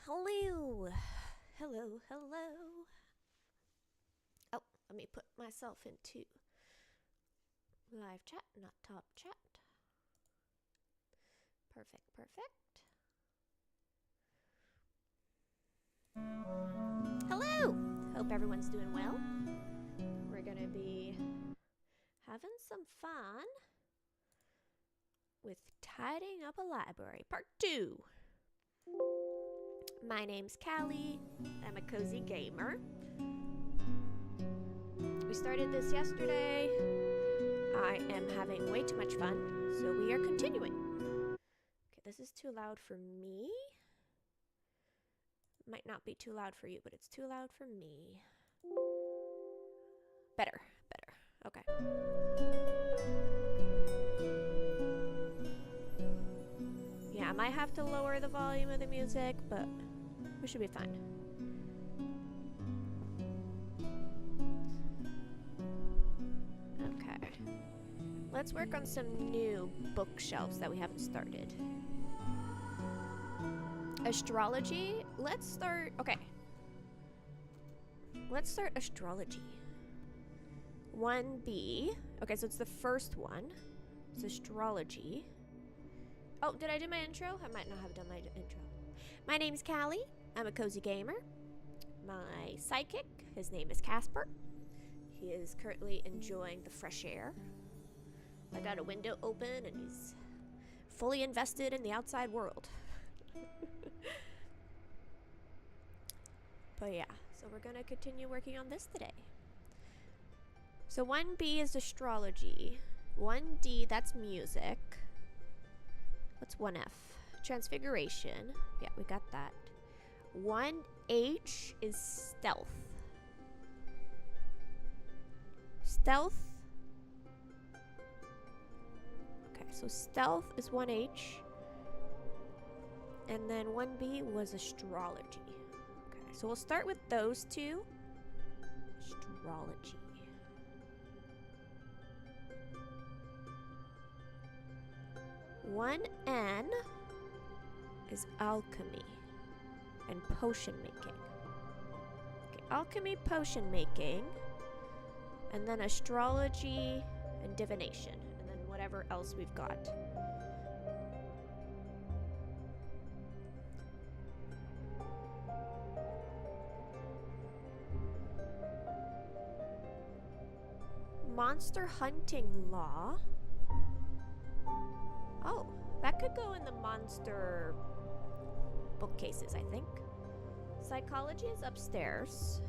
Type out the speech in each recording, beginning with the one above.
Hello. Hello, hello. Oh, let me put myself into live chat, not top chat. Perfect, perfect. Hello. Hope everyone's doing well. We're going to be having some fun with tidying up a library, part 2. My name's Callie. I'm a cozy gamer. We started this yesterday. I am having way too much fun, so we are continuing. Okay, this is too loud for me. Might not be too loud for you, but it's too loud for me. Better. Okay. Yeah, I might have to lower the volume of the music, but we should be fine. Okay. Let's work on some new bookshelves that we haven't started. Astrology. Let's start... Okay. Let's start astrology. 1B. Okay, so it's the first one. It's astrology. Oh, did I do my intro? I might not have done my intro. My name's Callie. I'm a cozy gamer. My sidekick, his name is Casper. He is currently enjoying the fresh air. I got a window open and he's fully invested in the outside world. But yeah, so we're gonna continue working on this today. So 1B is astrology. 1D, that's music. What's 1F? Transfiguration. Yeah, we got that. 1H is stealth. Stealth. Okay, so stealth is 1H. And then 1B was astrology. Okay, so we'll start with those two. Astrology. 1N is alchemy and potion making. Okay, alchemy, potion making, and then astrology and divination, and then whatever else we've got. Monster hunting law. Oh, that could go in the monster bookcases, I think. Psychology is upstairs.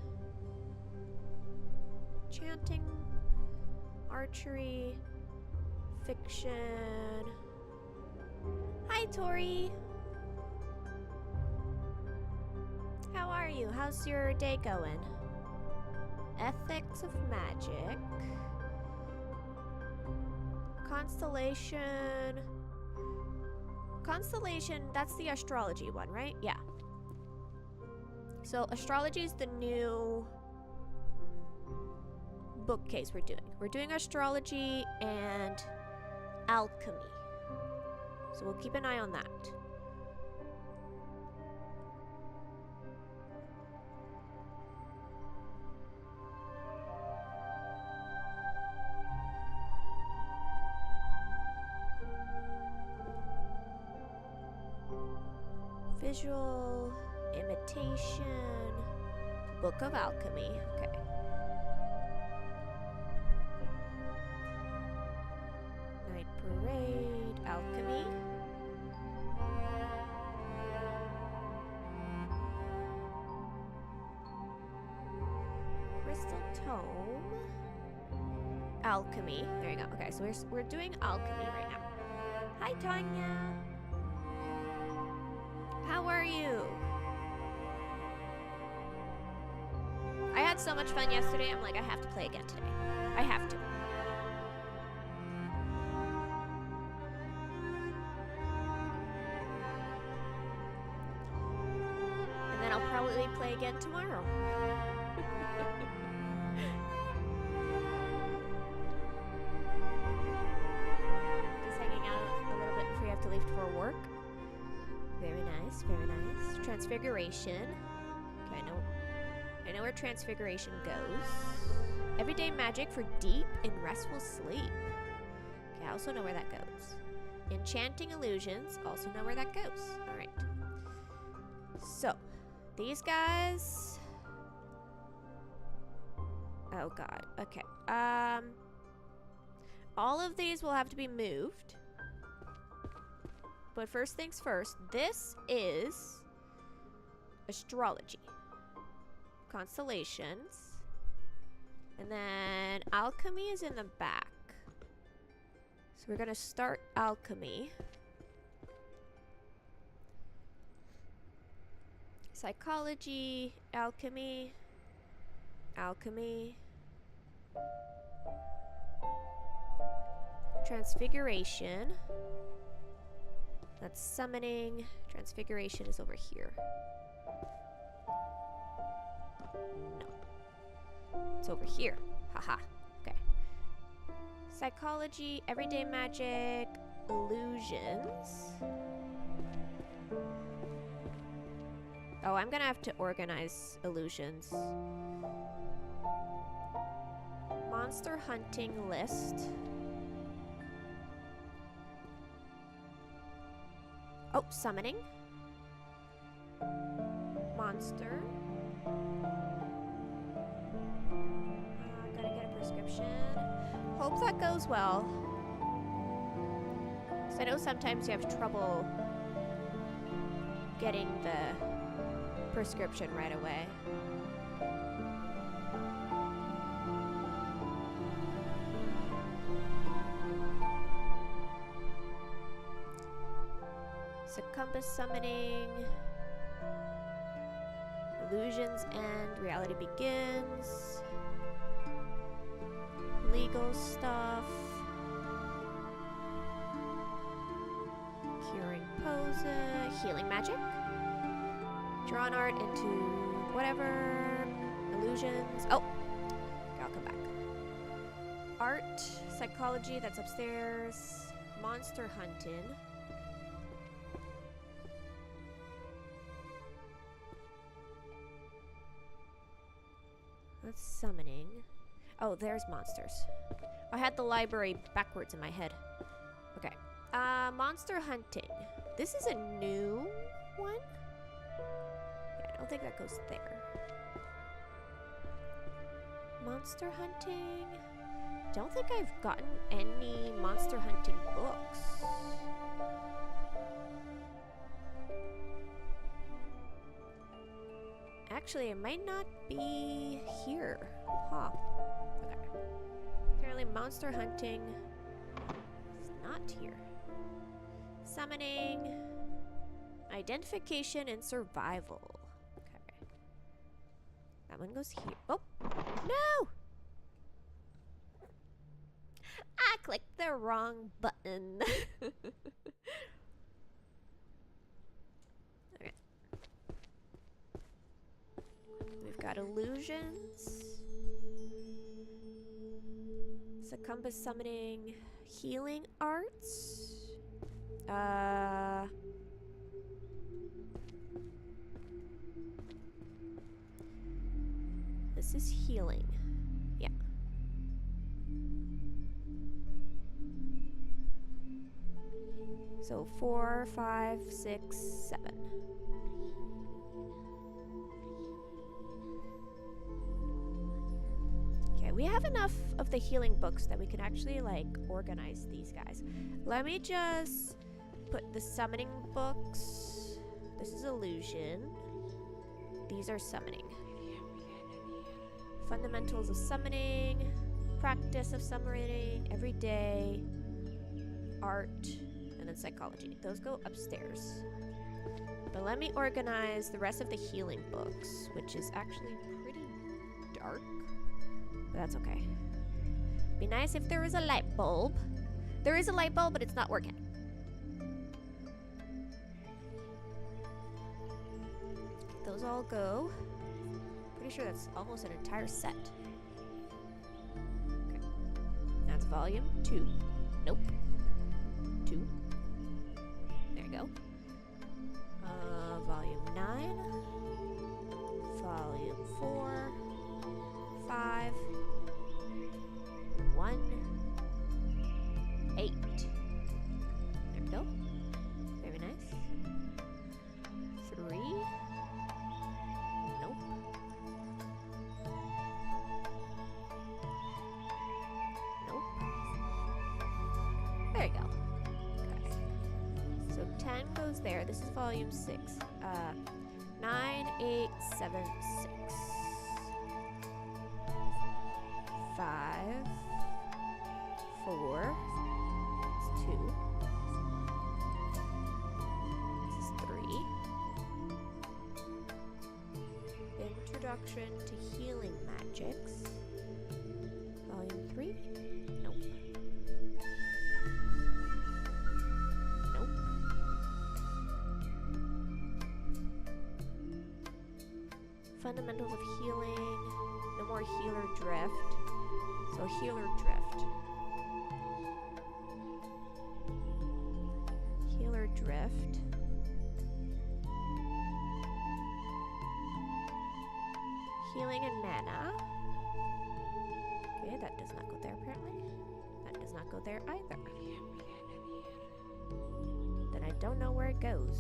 Chanting, archery, fiction. Hi, Tori. How are you? How's your day going? Ethics of magic. Constellation. Constellation, that's the astrology one, right? Yeah. So astrology is the new bookcase we're doing. We're doing astrology and alchemy. So we'll keep an eye on that. Visual, imitation, Book of Alchemy. Okay. Night Parade, Alchemy. Crystal Tome, Alchemy. There you go. Okay, so we're doing alchemy right now. Hi, Tanya. How are you? I had so much fun yesterday, I'm like, I have to play again today. I have to. And then I'll probably play again tomorrow. Just hanging out a little bit before you have to leave for work. Very nice, very nice. Transfiguration. Okay, I know where transfiguration goes. Everyday magic for deep and restful sleep. Okay, I also know where that goes. Enchanting illusions. Also know where that goes. Alright. So, these guys... Oh god. Okay. All of these will have to be moved. But first things first, this is astrology. Constellations. And then alchemy is in the back. So we're gonna start alchemy. Psychology, alchemy, alchemy. Transfiguration. That's summoning. Transfiguration is over here. No. It's over here. Haha. Okay. Psychology, everyday magic, illusions. Oh, I'm gonna have to organize illusions. Monster hunting list. Oh, summoning. Monster. Gotta get a prescription. Hope that goes well. So I know sometimes you have trouble getting the prescription right away. Compass summoning. Illusions end. Reality begins. Legal stuff. Curing pose. Healing magic. Drawn art into whatever. Illusions. Oh! I'll come back. Art. Psychology. That's upstairs. Monster hunting. That's summoning. Oh, there's monsters. I had the library backwards in my head. Okay. Monster hunting. This is a new one? Yeah, I don't think that goes there. Monster hunting. Don't think I've gotten any monster hunting books. Actually, it might not be here. Huh. Okay. Apparently monster hunting is not here. Summoning. Identification and survival. Okay. That one goes here. Oh! No! I clicked the wrong button. Okay. We've got illusions. Succumbus summoning. Healing arts. This is healing. Yeah. So 4, 5, 6, 7. Okay, we have enough of the healing books that we can actually like organize these guys. Let me just put the summoning books. This is illusion. These are summoning. Fundamentals of summoning. Practice of summoning. Everyday. Art. And then psychology. Those go upstairs. But let me organize the rest of the healing books, which is actually pretty dark. But that's okay. Be nice if there was a light bulb. There is a light bulb, but it's not working. Those all go. Pretty sure that's almost an entire set. Okay. That's volume 2. Nope. 2. There you go. Volume 9, Volume 4, 5, 1, 8. There we go. Very nice. 3. Nope. Nope. There you go. Okay. So 10 goes there. This is volume 6. 9, 8, 7, 6. 5, 4. It's 2. This is 3. Introduction to Healing Magics. Volume 3. Nope. Nope. Fundamentals of Healing. No more Healer Drift. So Healer Drift. Healer Drift. Healing and Mana. Okay, that does not go there apparently. That does not go there either. Then I don't know where it goes.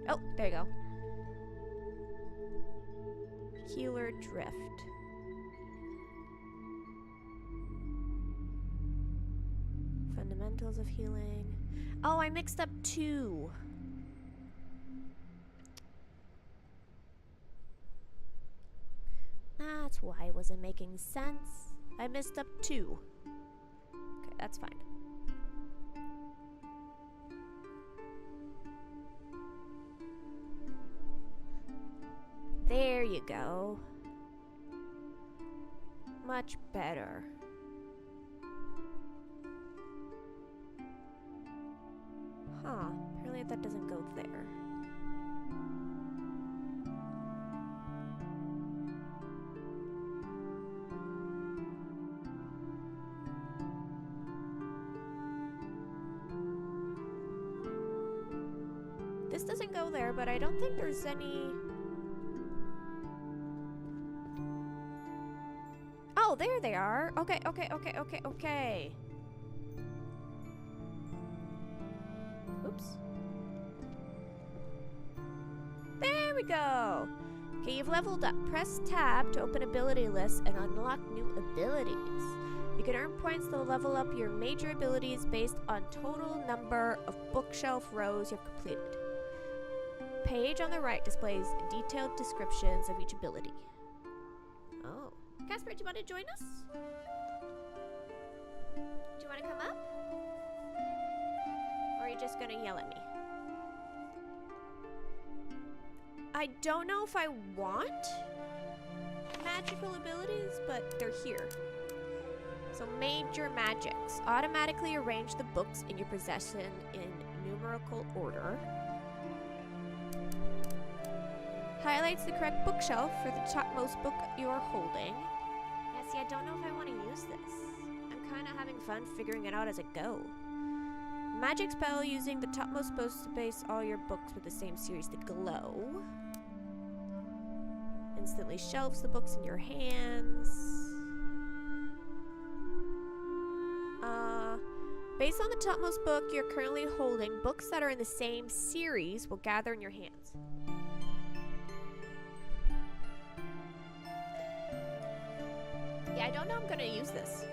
Oh, there you go. Healer Drift. Fundamentals of Healing. Oh, I mixed up 2. That's why it wasn't making sense. I messed up 2. Okay, that's fine. There you go. Much better. Huh, apparently that doesn't go there. This doesn't go there, but I don't think there's any... Oh, there they are. Okay. Oops. There we go. Okay, you've leveled up. Press tab to open ability lists and unlock new abilities. You can earn points to level up your major abilities based on total number of bookshelf rows you've completed. Page on the right displays detailed descriptions of each ability. Oh. Casper, do you want to join us? Do you want to come up? Or are you just going to yell at me? I don't know if I want magical abilities, but they're here. So major magics. Automatically arrange the books in your possession in numerical order. Highlights the correct bookshelf for the topmost book you are holding. Yeah, see, I don't know if I want to use this. I'm kind of having fun figuring it out as I go. Magic spell using the topmost supposed to base all your books with the same series to glow. Instantly shelves the books in your hands. Based on the topmost book you're currently holding, books that are in the same series will gather in your hands. Yeah, I don't know I'm gonna use this.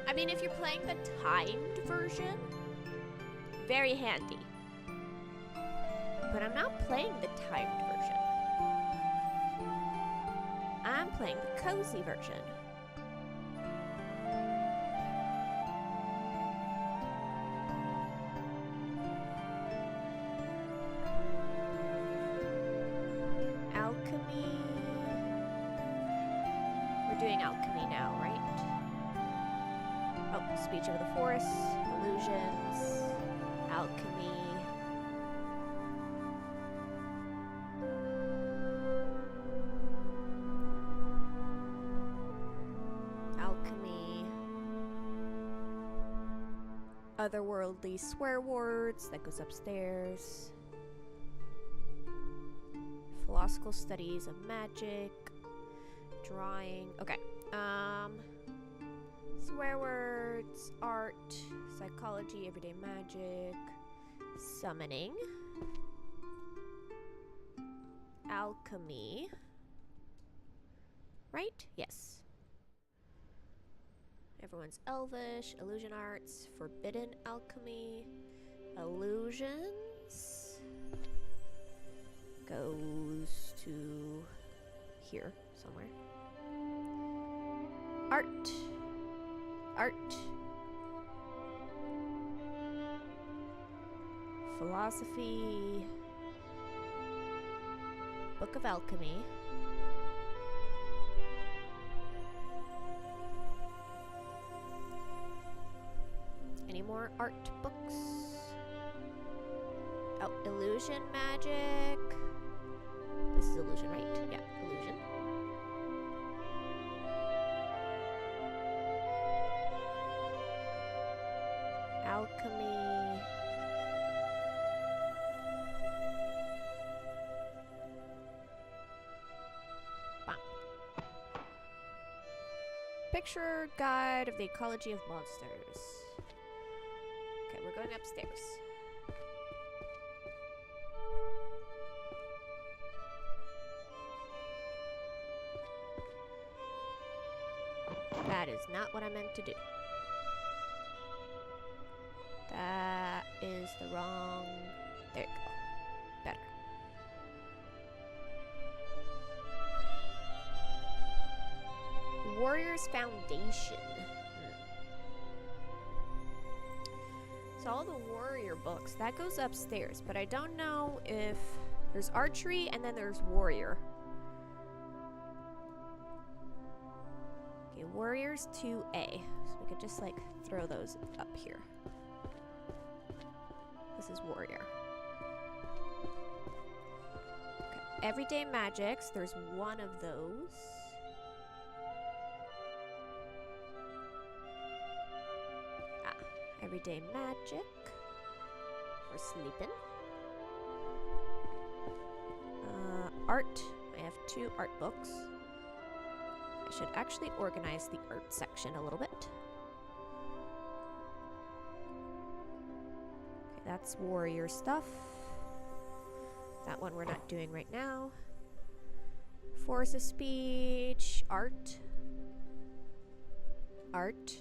I mean, if you're playing the timed version, very handy. But I'm not playing the timed version. I'm playing the cozy version. Alchemy. We're doing alchemy now, right? Oh, speech of the forest, illusions, alchemy. Otherworldly swear words. That goes upstairs. Philosophical studies of magic. Drawing. Okay. Swear words, art, psychology, everyday magic, summoning, alchemy. Right? Yes. Everyone's elvish, illusion arts, forbidden alchemy, illusions goes to here somewhere. Art. Art. Philosophy. Book of Alchemy. Any more art books? Oh, illusion magic. This is illusion, right? Yeah, illusion. Alchemy. Bam. Picture guide of the ecology of monsters. Okay, we're going upstairs. That is not what I meant to do. That is the wrong... There you go. Better. Warriors Foundation. So all the warrior books, that goes upstairs, but I don't know if... There's archery and then there's warrior. Okay, warriors 2A. So we could just like throw those up here. This is warrior. Okay. Everyday magics. There's one of those. Ah, everyday magic. We're sleeping. Art. I have 2 art books. I should actually organize the art section a little bit. That's warrior stuff. That one we're not doing right now. Force of speech, art. Art.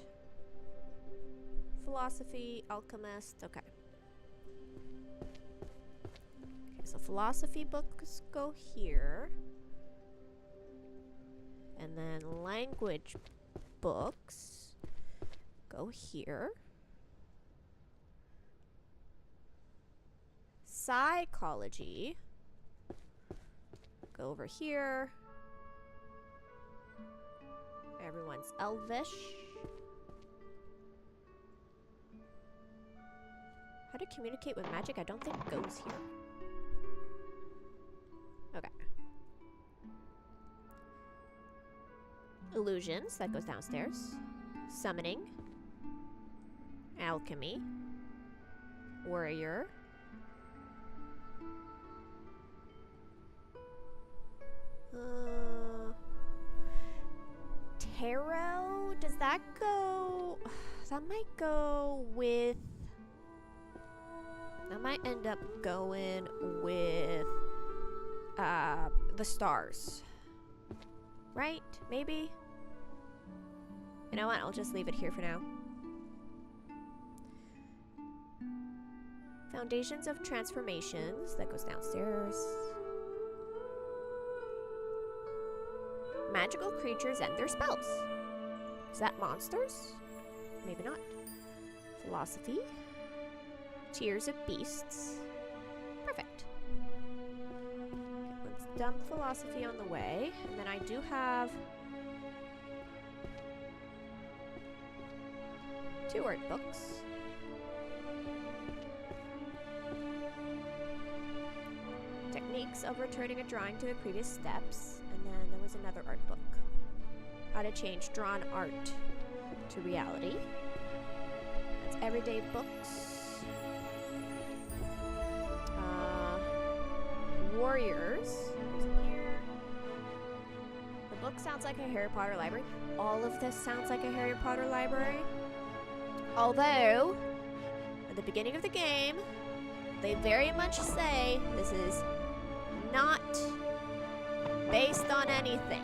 Philosophy, alchemist, okay. Okay, so philosophy books go here. And then language books go here. Psychology. Go over here. Everyone's elvish. How to communicate with magic? I don't think goes here. Okay. Illusions. That goes downstairs. Summoning. Alchemy. Warrior. Tarot? Does that go... That might go with... That might end up going with... the stars. Right? Maybe? You know what? I'll just leave it here for now. Foundations of Transformations. That goes downstairs. Magical creatures and their spells. Is that monsters? Maybe not. Philosophy. Tears of Beasts. Perfect. Okay, let's dump philosophy on the way. And then I do have 2 art books. Techniques of returning a drawing to the previous steps. And then there was another art book. How to change drawn art to reality. That's everyday books. Warriors. There's in here. The book sounds like a Harry Potter library. All of this sounds like a Harry Potter library. Although, at the beginning of the game, they very much say this is not based on anything.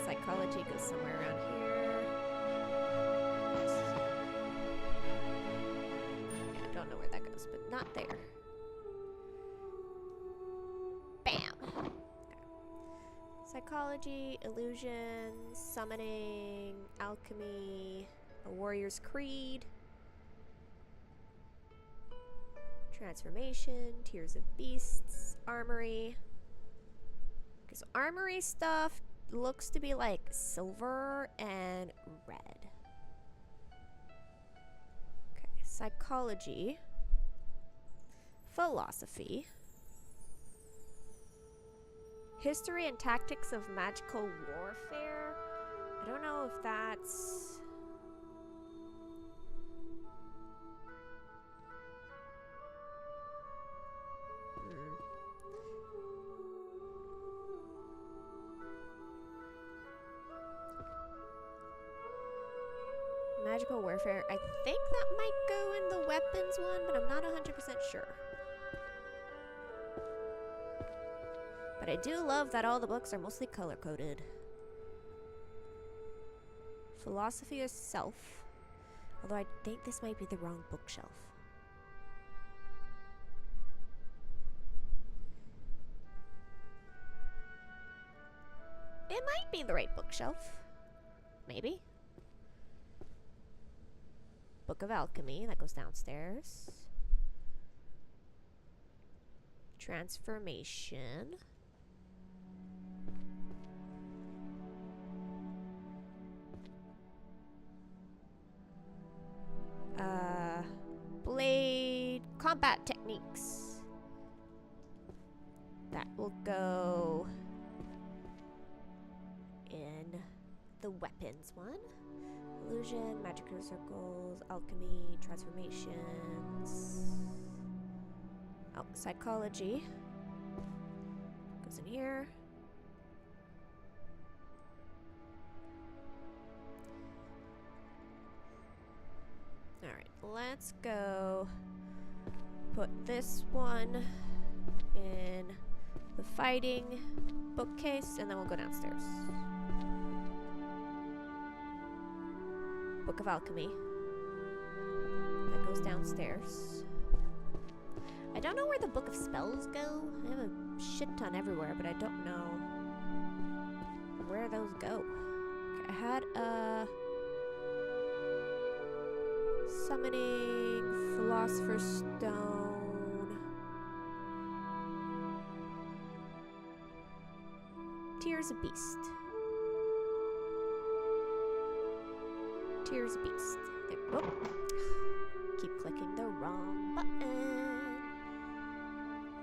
Psychology goes somewhere around here. Yeah, I don't know where that goes, but not there. Bam! Okay. Psychology, illusion, summoning, alchemy, a warrior's creed, transformation, tears of beasts, armory. Okay, so armory stuff looks to be like silver and red. Okay, psychology, philosophy, history and tactics of magical warfare. I don't know if that's... Magical warfare. I think that might go in the weapons one, but I'm not 100% sure. But I do love that all the books are mostly color-coded. Philosophy of self. Although I think this might be the wrong bookshelf. It might be the right bookshelf. Maybe. Book of Alchemy, that goes downstairs. Transformation. Blade combat techniques. That will go in the weapons one. Illusion, magical circles, alchemy, transformations. Oh, psychology. Goes in here. Alright, let's go put this one in the fighting bookcase, and then we'll go downstairs. Book of Alchemy. That goes downstairs. I don't know where the Book of Spells go. I have a shit ton everywhere, but I don't know where those go. Okay, I had a summoning, Philosopher's Stone, Tears of Beast. Tears of Beast. There we go. Keep clicking the wrong button.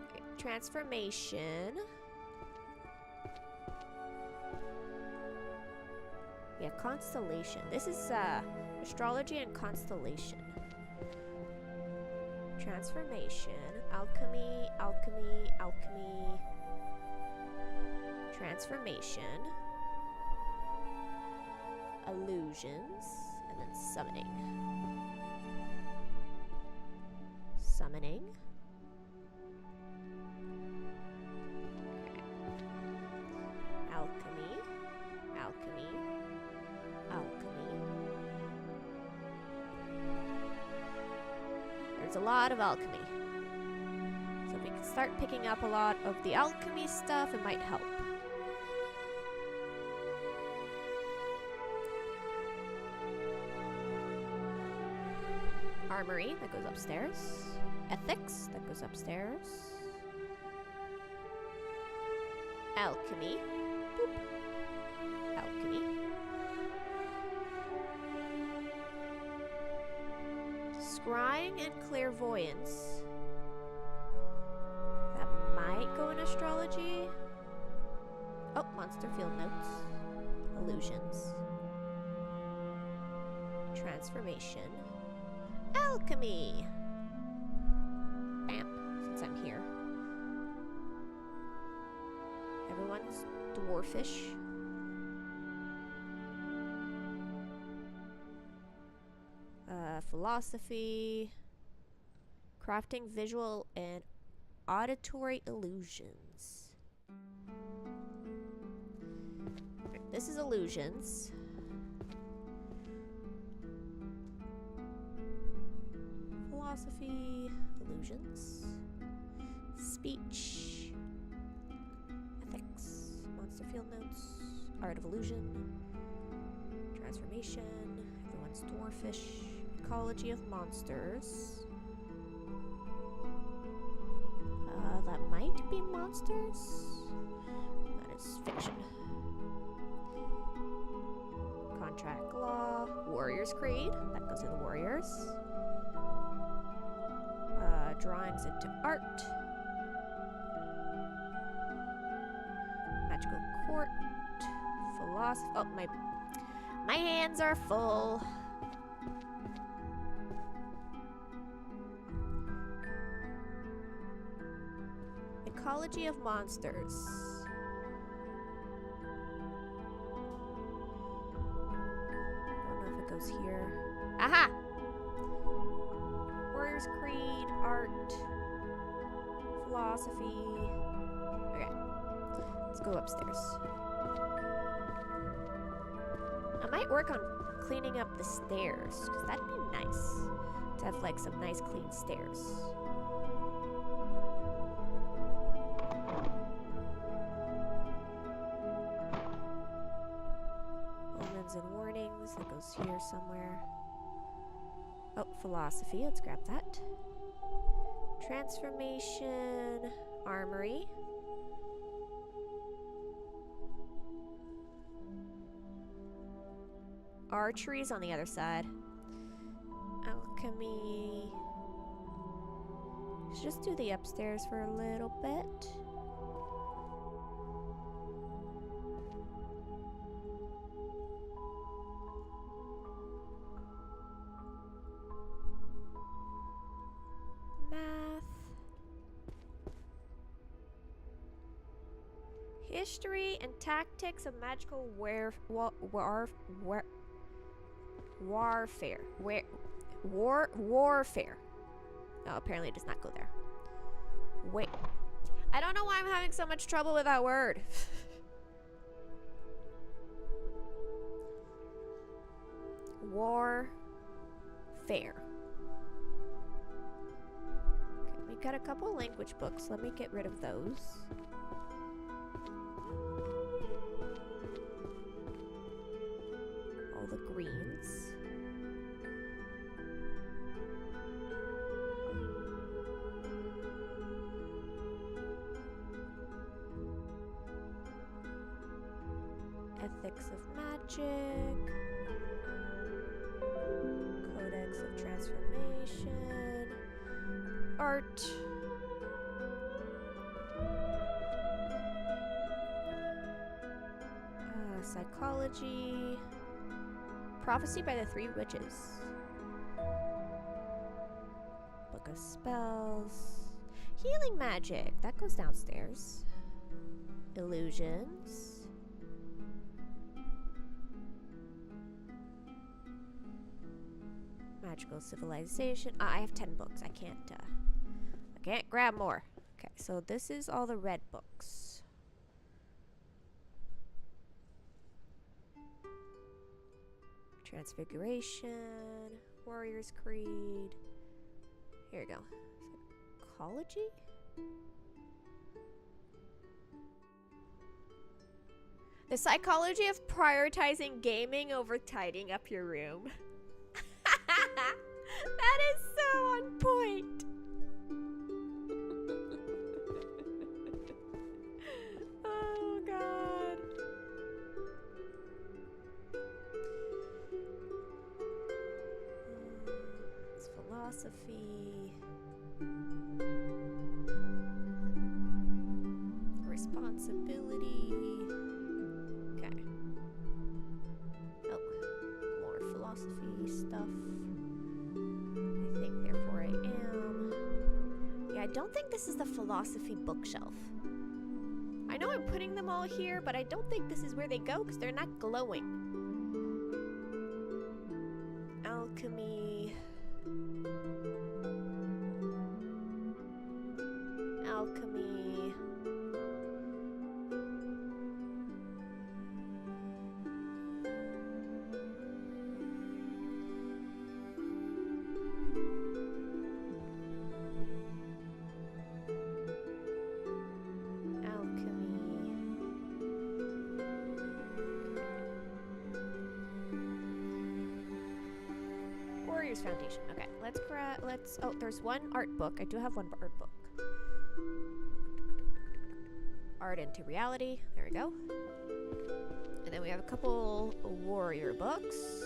Okay, transformation. Yeah, constellation. This is astrology and constellation. Transformation. Alchemy, alchemy, alchemy. Transformation. Illusions. And then summoning. Summoning. Okay. Alchemy. Alchemy. Alchemy. There's a lot of alchemy. So if we can start picking up a lot of the alchemy stuff, it might help. Armory, that goes upstairs. Ethics, that goes upstairs. Alchemy. Boop. Alchemy. Scrying and clairvoyance. That might go in astrology. Oh, monster field notes. Illusions. Transformation. Alchemy. Bam, since I'm here. Everyone's dwarfish. Philosophy. Crafting visual and auditory illusions. This is illusions. Philosophy, illusions, speech, ethics, monster field notes, art of illusion, transformation, everyone's dwarfish, ecology of monsters. That might be monsters. That is fiction. Contract law, Warriors Creed, that goes in Warriors. Drawings into art. Magical court. Philosophy. Oh, my hands are full. Ecology of monsters. I don't know if it goes here. Aha! Warriors Creed, art, philosophy. Okay, let's go upstairs. I might work on cleaning up the stairs, because that'd be nice to have like some nice clean stairs. Omens and warnings, that goes here somewhere. Oh, philosophy, let's grab that. Transformation, armory. Archery's on the other side. Alchemy. Let's just do the upstairs for a little bit. History and tactics of magical warfare. Warfare. Oh, apparently it does not go there. Wait. I don't know why I'm having so much trouble with that word. Warfare. Okay, we got a couple language books. Let me get rid of those. All the greens. Ethics of magic. Codex of transformation. Art. Psychology. Prophecy by the Three Witches. Book of Spells. Healing magic. That goes downstairs. Illusions. Magical civilization. I have 10 books. I can't grab more. Okay, so this is all the red books. Transfiguration, Warriors Creed. Here we go. Psychology? The psychology of prioritizing gaming over tidying up your room. That is so on point. Oh God. It's philosophy. Responsibility. Okay. don't think this is the philosophy bookshelf. I know I'm putting them all here, but I don't think this is where they go because they're not glowing. Alchemy. Alchemy. Foundation. Okay, let's oh, there's one art book. I do have one art book. Art into reality. There we go. And then we have a couple warrior books.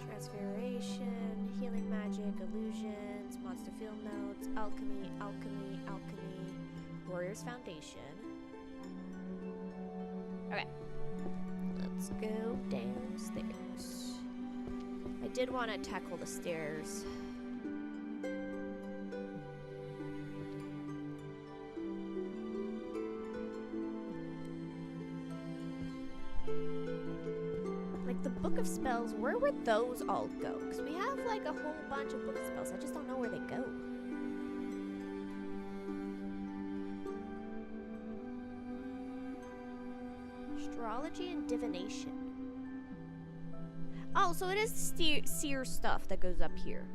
Transfiguration, healing magic, illusions, monster field notes, alchemy, alchemy, alchemy, warrior's foundation. Okay, let's go downstairs. I did want to tackle the stairs. Like the book of spells, where would those all go? Because we have like a whole bunch of book of spells. I just don't know where they go. Astrology and divination. Oh, so it is the seer stuff that goes up here.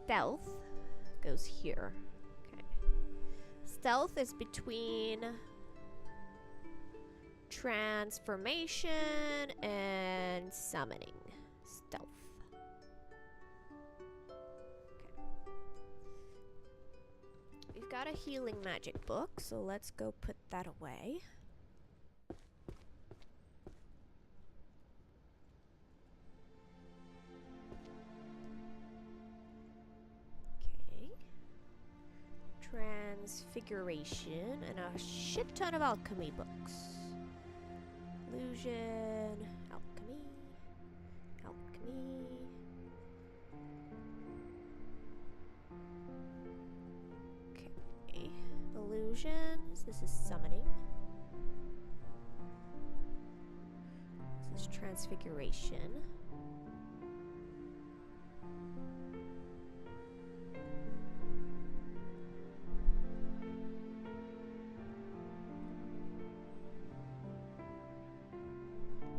Stealth goes here. Okay. Stealth is between transformation and summoning. Stealth. We've got a healing magic book, so let's go put that away. Okay. Transfiguration and a shit ton of alchemy books. Illusion, alchemy, alchemy. Illusions. This is summoning. This is transfiguration.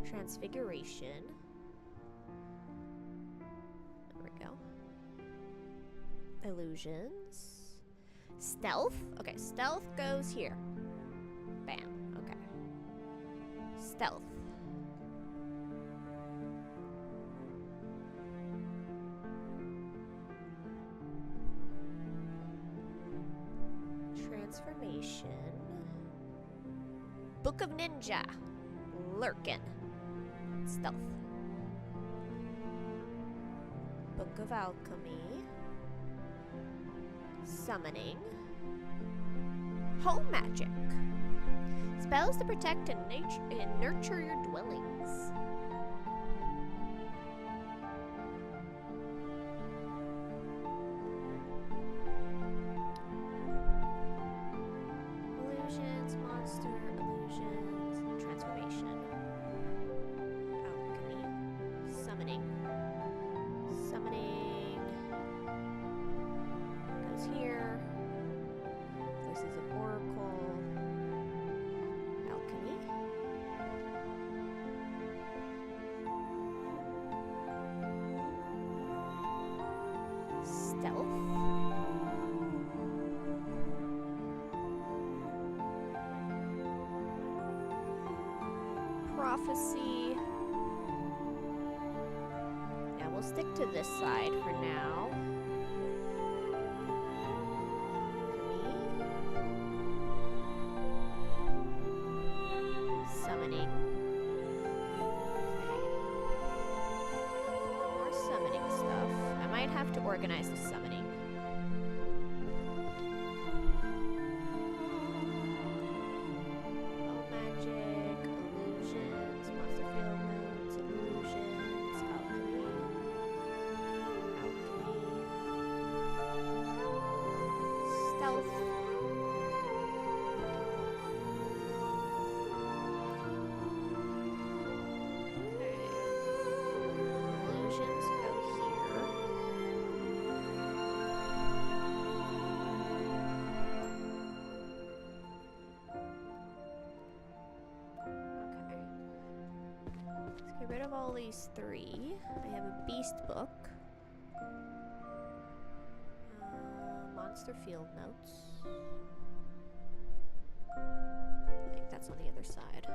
Transfiguration. There we go. Illusions. Stealth? Okay, stealth goes here. Bam. Okay. Stealth. Transformation. Book of Ninja. Lurkin. Stealth. Book of Alchemy. Summoning. Home magic. Spells to protect and nurture your dwellings. Illusions, monster, illusions, transformation. Alchemy. Summoning. Summoning. Goes here. This is an oracle. Alchemy. Stealth. Prophecy. Yeah, we'll stick to this side for now. Summoning. Okay. More summoning stuff. I might have to organize the summoning. Health. Okay. Illusions go here. Okay. Let's get rid of all these three. I have a beast book. Monster field notes. I think that's on the other side.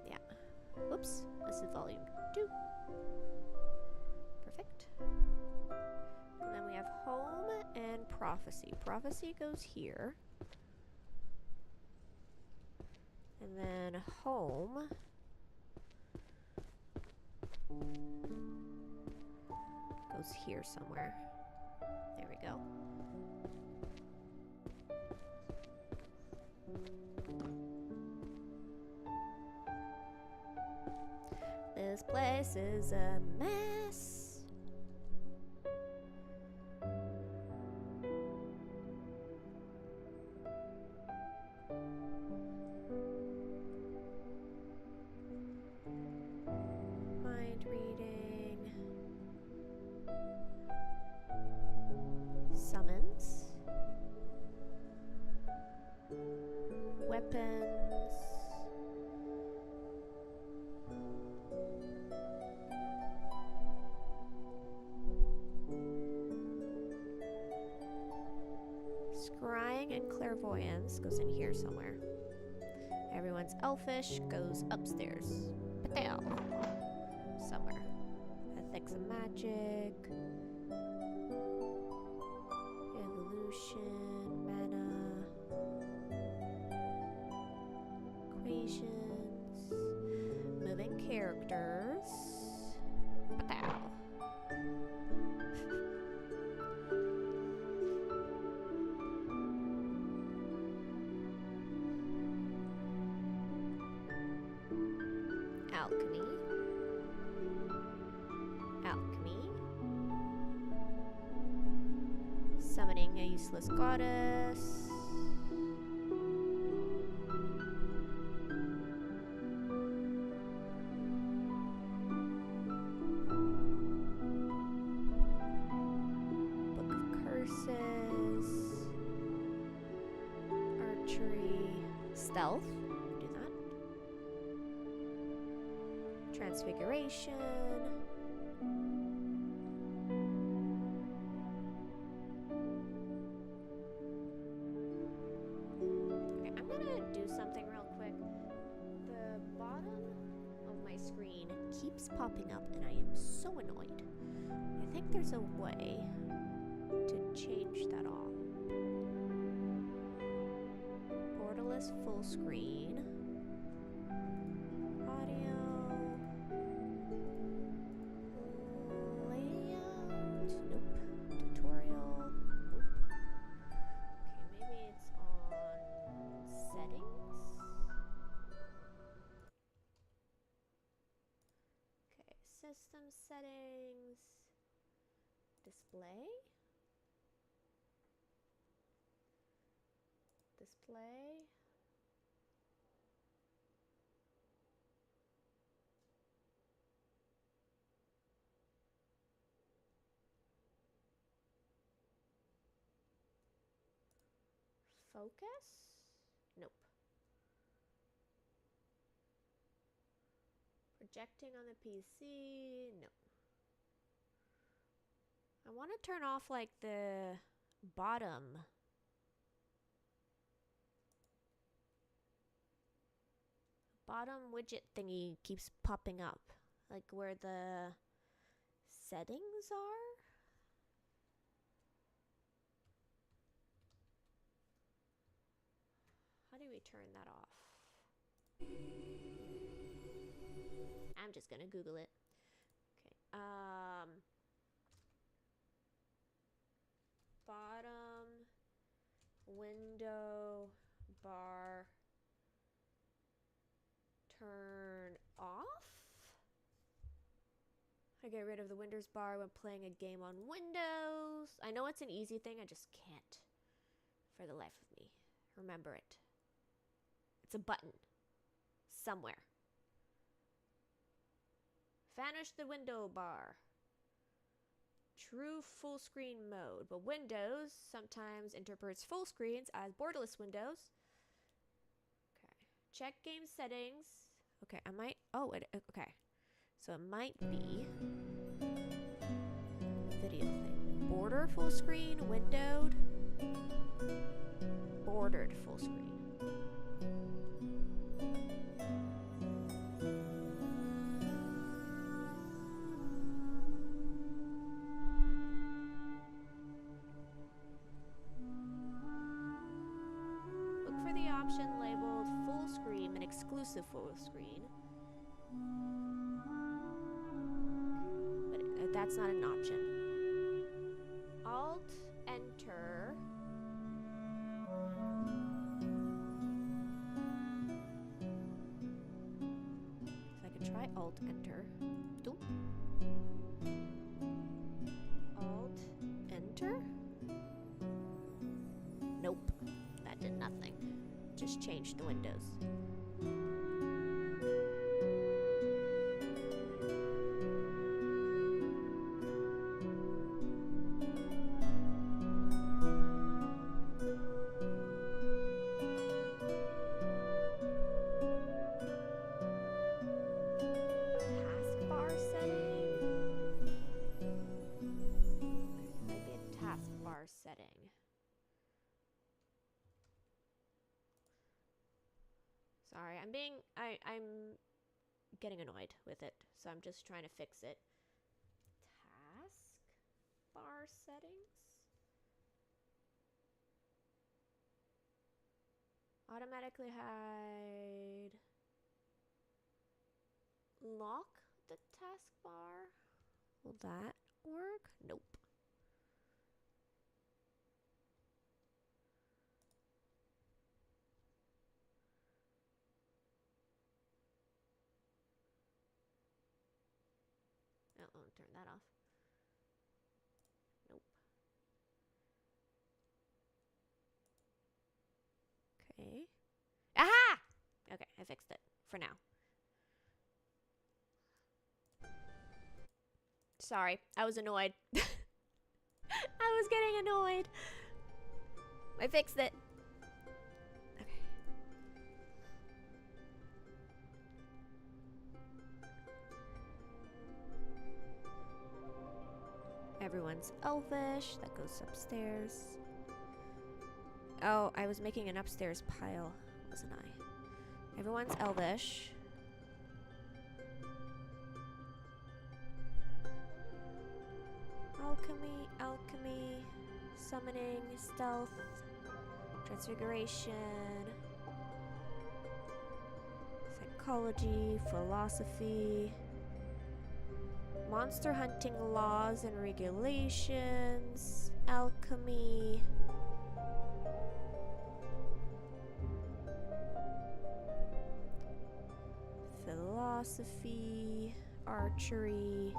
Yeah. Whoops. This is volume 2. Perfect. And then we have home and prophecy. Prophecy goes here. And then home goes here somewhere. There we go. This place is a mess. Mind reading. Summons. Weapons. Scrying and clairvoyance goes in here somewhere. Everyone's elfish goes upstairs. Patel. Somewhere. Ethics and magic. Evolution. Mana. Equations. Moving characters. Patel. Alchemy. Alchemy. Summoning a useless goddess. Book of Curses. Archery. Stealth. Do that. Transfiguration. Okay, I'm gonna do something real quick. The bottom of my screen keeps popping up and I am so annoyed. I think there's a way to change that off. Borderless full screen. Audio. Layout. Nope. Tutorial. Nope. Okay, maybe it's on settings. Okay, system settings. Display. Display. Focus? Nope. Projecting on the PC? No. I want to turn off like the bottom. Bottom widget thingy keeps popping up. Like where the settings are? How do we turn that off? I'm just gonna Google it. Okay. Bottom window bar turn off? I get rid of the Windows bar when playing a game on Windows. I know it's an easy thing, I just can't for the life of me remember it. It's a button somewhere. Vanish the window bar. True full screen mode, but Windows sometimes interprets full screens as borderless windows. Okay. Check game settings. Okay, I might. Oh, okay. So it might be video thing. Border full screen, windowed, bordered full screen. Option labeled full screen and exclusive full screen, but that's not an option. Alt enter. So I can try alt enter. Doop. Alt enter. Nope, that did nothing. Just change the windows. Taskbar setting. Might be a taskbar setting. Sorry, I'm getting annoyed with it, so I'm just trying to fix it. Task bar settings. Automatically hide. Lock the taskbar. Will that work? Nope. Oh, turn that off. Nope. Okay. Aha! Okay, I fixed it for now. Sorry, I was annoyed. I was getting annoyed. I fixed it. Okay. Everyone's elvish. That goes upstairs. Oh, I was making an upstairs pile, wasn't I? Everyone's elvish. Alchemy, summoning, stealth, transfiguration, psychology, philosophy, monster hunting laws and regulations, alchemy, philosophy, archery,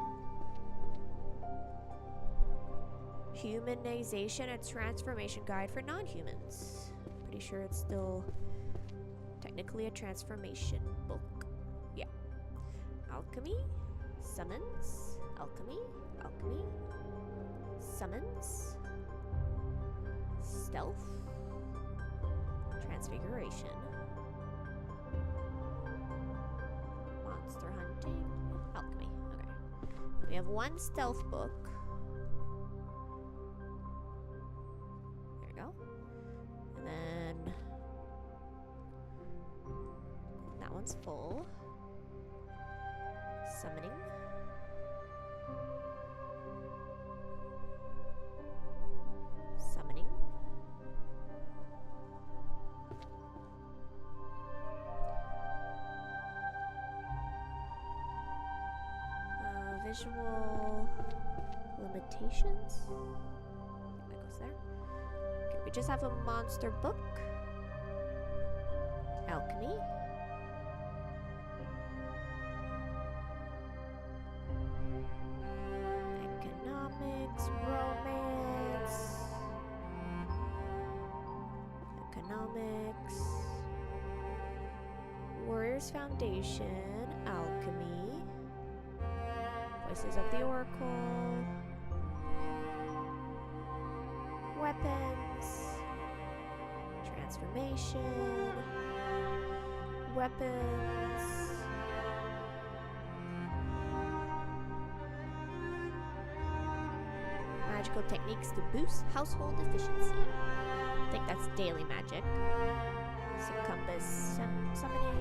humanization, a transformation guide for non-humans. Pretty sure it's still technically a transformation book. Yeah. Alchemy, summons, alchemy, summons, stealth, transfiguration, monster hunting, alchemy. Okay. We have one stealth book. There we go. And then that one's full. Summoning. Summoning. Visual limitations. That goes there. Okay, we just have a monster book. Alchemy. Warrior's Foundation, Alchemy, Voices of the Oracle, Weapons, Transformation, Weapons, Magical Techniques to boost household efficiency. I think that's daily magic. Succumbus summoning.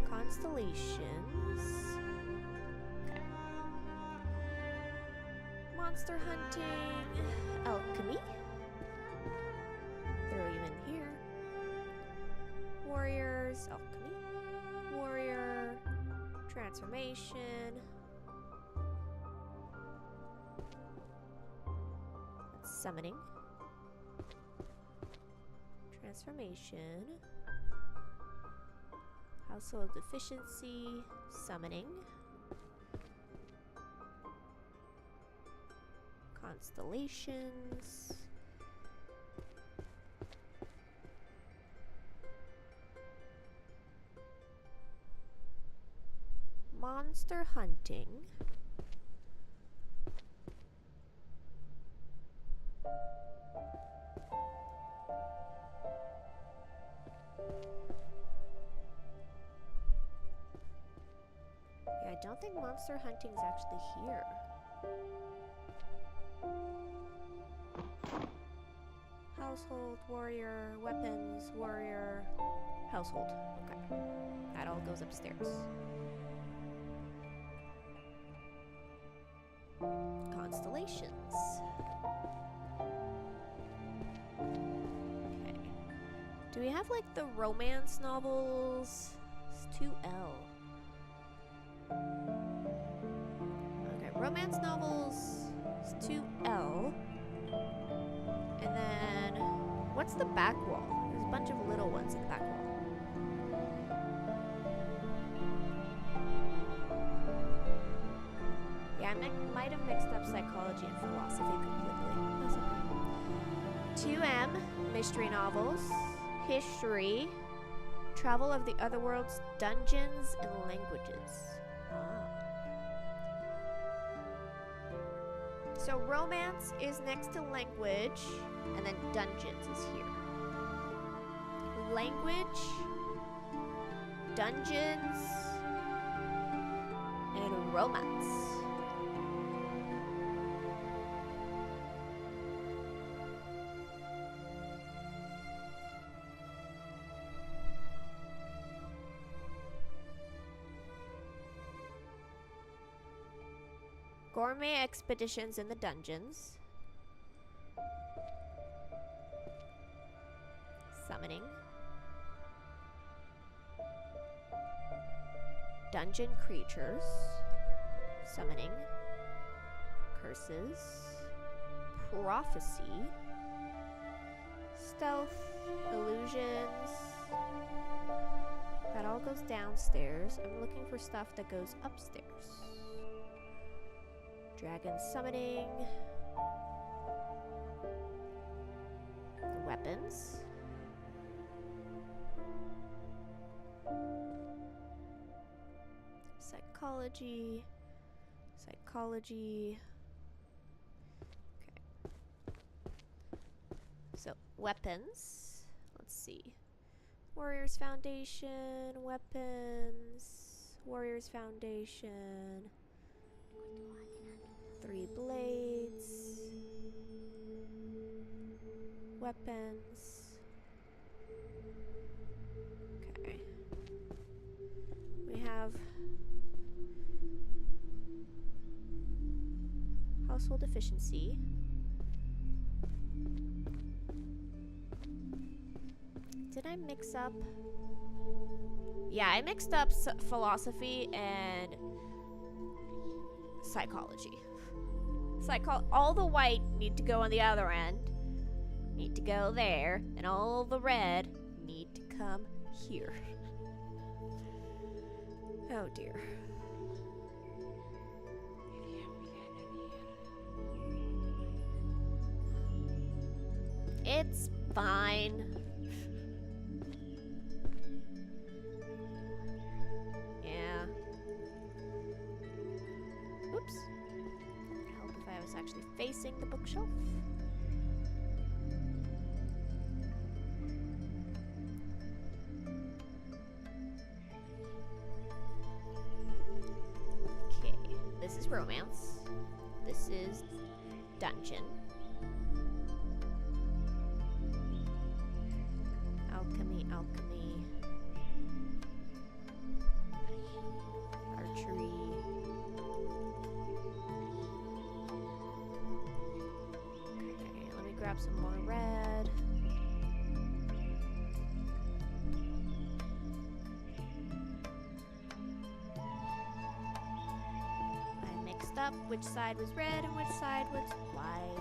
Constellations. Okay. Monster hunting. Alchemy. Throw you in here. Warriors. Alchemy. Warrior. Transformation. Summoning. Transformation. Household efficiency. Summoning. Constellations. Monster hunting. Yeah, I don't think monster hunting is actually here. Household, warrior, weapons, warrior, household. Okay. That all goes upstairs. Constellations. Okay. Do we have like the romance novels? It's 2L. Okay, romance novels is 2L. And then, what's the back wall? There's a bunch of little ones in the back wall. Yeah, I might have mixed up psychology and philosophy completely. That's okay. 2M, mystery novels, history, travel of the otherworlds, dungeons, and languages. So romance is next to language, and then dungeons is here. Language, dungeons, and romance. Gourmet expeditions in the dungeons. Summoning. Dungeon creatures. Summoning. Curses. Prophecy. Stealth. Illusions. That all goes downstairs. I'm looking for stuff that goes upstairs. Dragon summoning. Weapons. Psychology. Psychology. Okay. So, weapons. Let's see. Warrior's Foundation. Weapons. Warrior's Foundation. 3 blades. Weapons. Okay. We have household efficiency. Did I mix up? Yeah, I mixed up philosophy and psychology. All the white need to go on the other end, need to go there, and all the red need to come here. Oh dear. It's fine. Yeah. Oops. It would help if I was actually facing the bookshelf. Okay, this is romance. This is dungeon. Alchemy, alchemy. Archery. Okay, let me grab some more red. I mixed up which side was red and which side was white.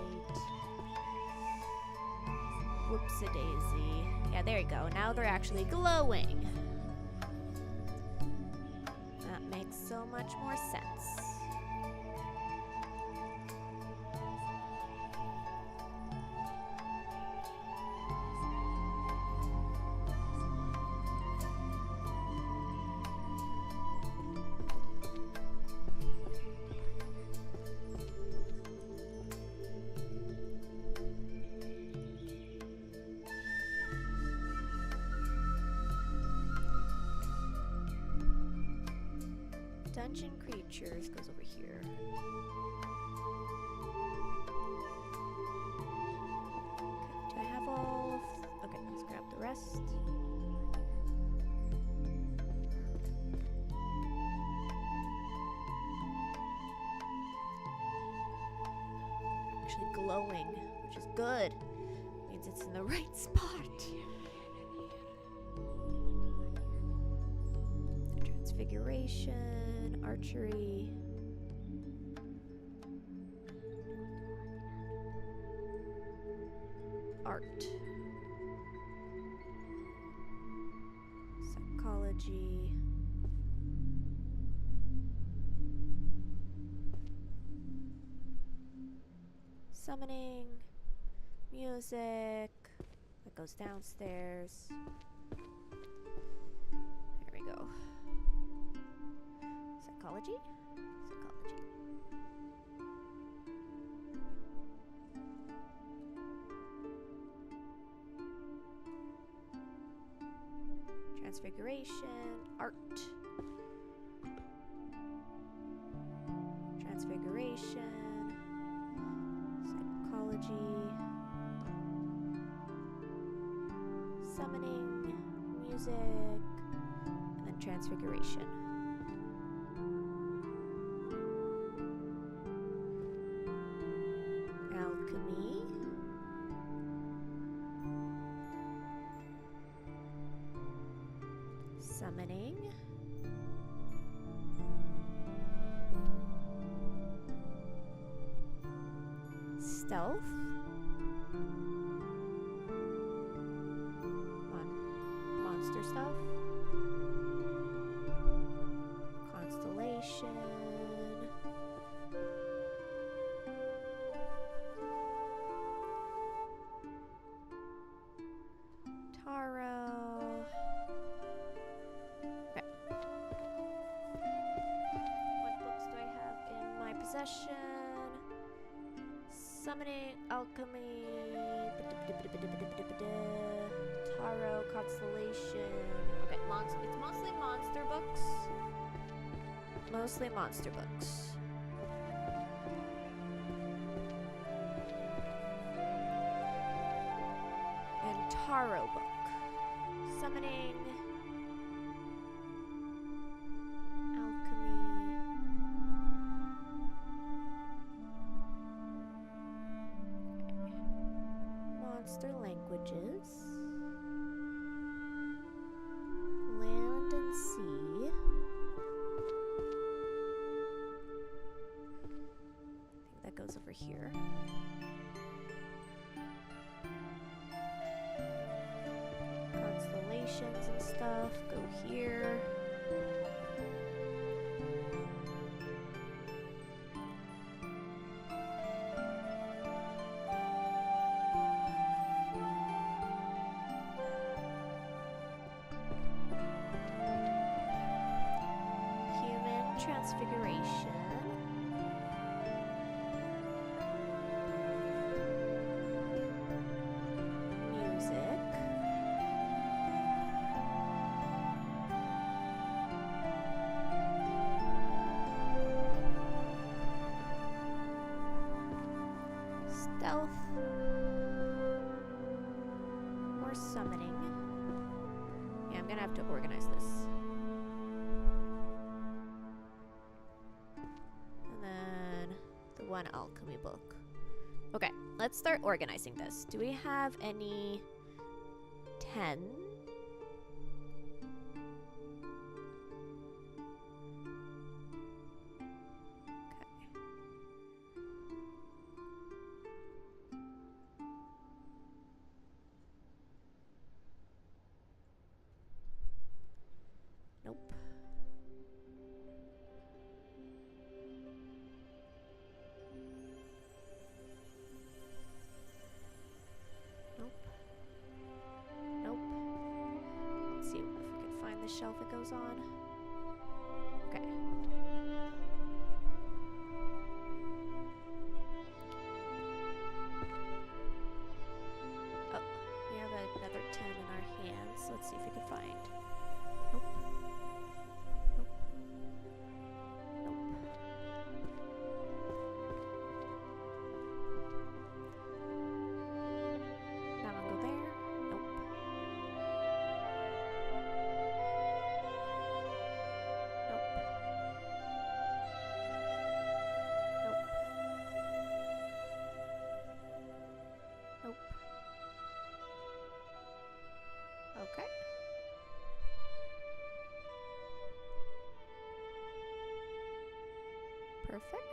Whoopsie-daisy. Yeah, there you go. Now they're actually glowing. That makes so much more sense. Dungeon creatures goes over here. Okay, do I have all of... Okay, let's grab the rest. Actually glowing, which is good. Means it's in the right spot. Transfiguration, archery. Art. Psychology. Summoning. Music. That goes downstairs. There we go. Psychology? Psychology. Transfiguration. Art. Transfiguration. Psychology. Summoning. Music. And then transfiguration. Alchemy. Summoning. Stealth. Monster stuff. Constellation. Tarot. Okay. What books do I have in my possession? Summoning, alchemy, tarot, constellation. Okay, it's mostly monster books. Mostly monster books. And tarot book. Summoning. Alchemy. Monster languages. Land and sea. I think that goes over here. Constellations and stuff go here. Stealth. More summoning. Yeah, I'm gonna have to organize this. And then the one alchemy book. Okay, let's start organizing this. Do we have any 10? Nope. Nope. Nope. Let's see if we can find the shelf it goes on. Okay. Oh, we have another 10 in our hands. Let's see if we can find. Nope. Nope. Nope. That one go there. Nope. Nope. Nope. Nope. Okay. Perfect.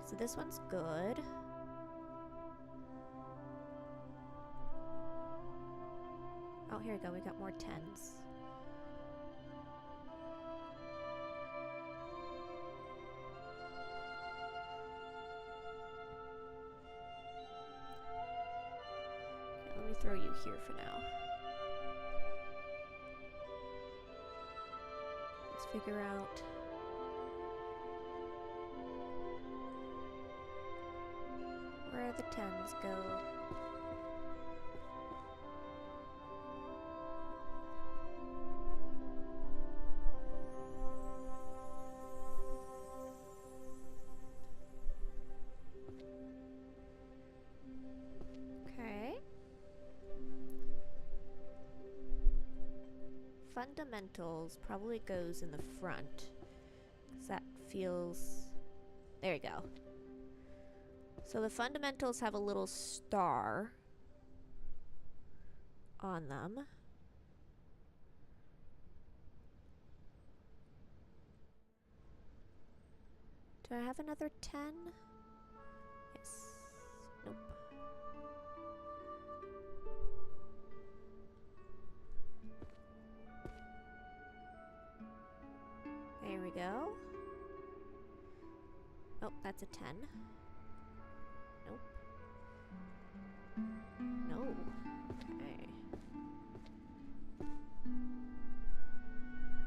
So this one's good. Oh, here we go. We got more 10s. Okay, let me throw you here for now. Let's figure out. Where the 10s go. Okay. Fundamentals probably goes in the front. 'Cause that feels... There you go. So the fundamentals have a little star on them. Do I have another 10? Yes. Nope. There we go. Oh, that's a 10. Nope. No. Okay.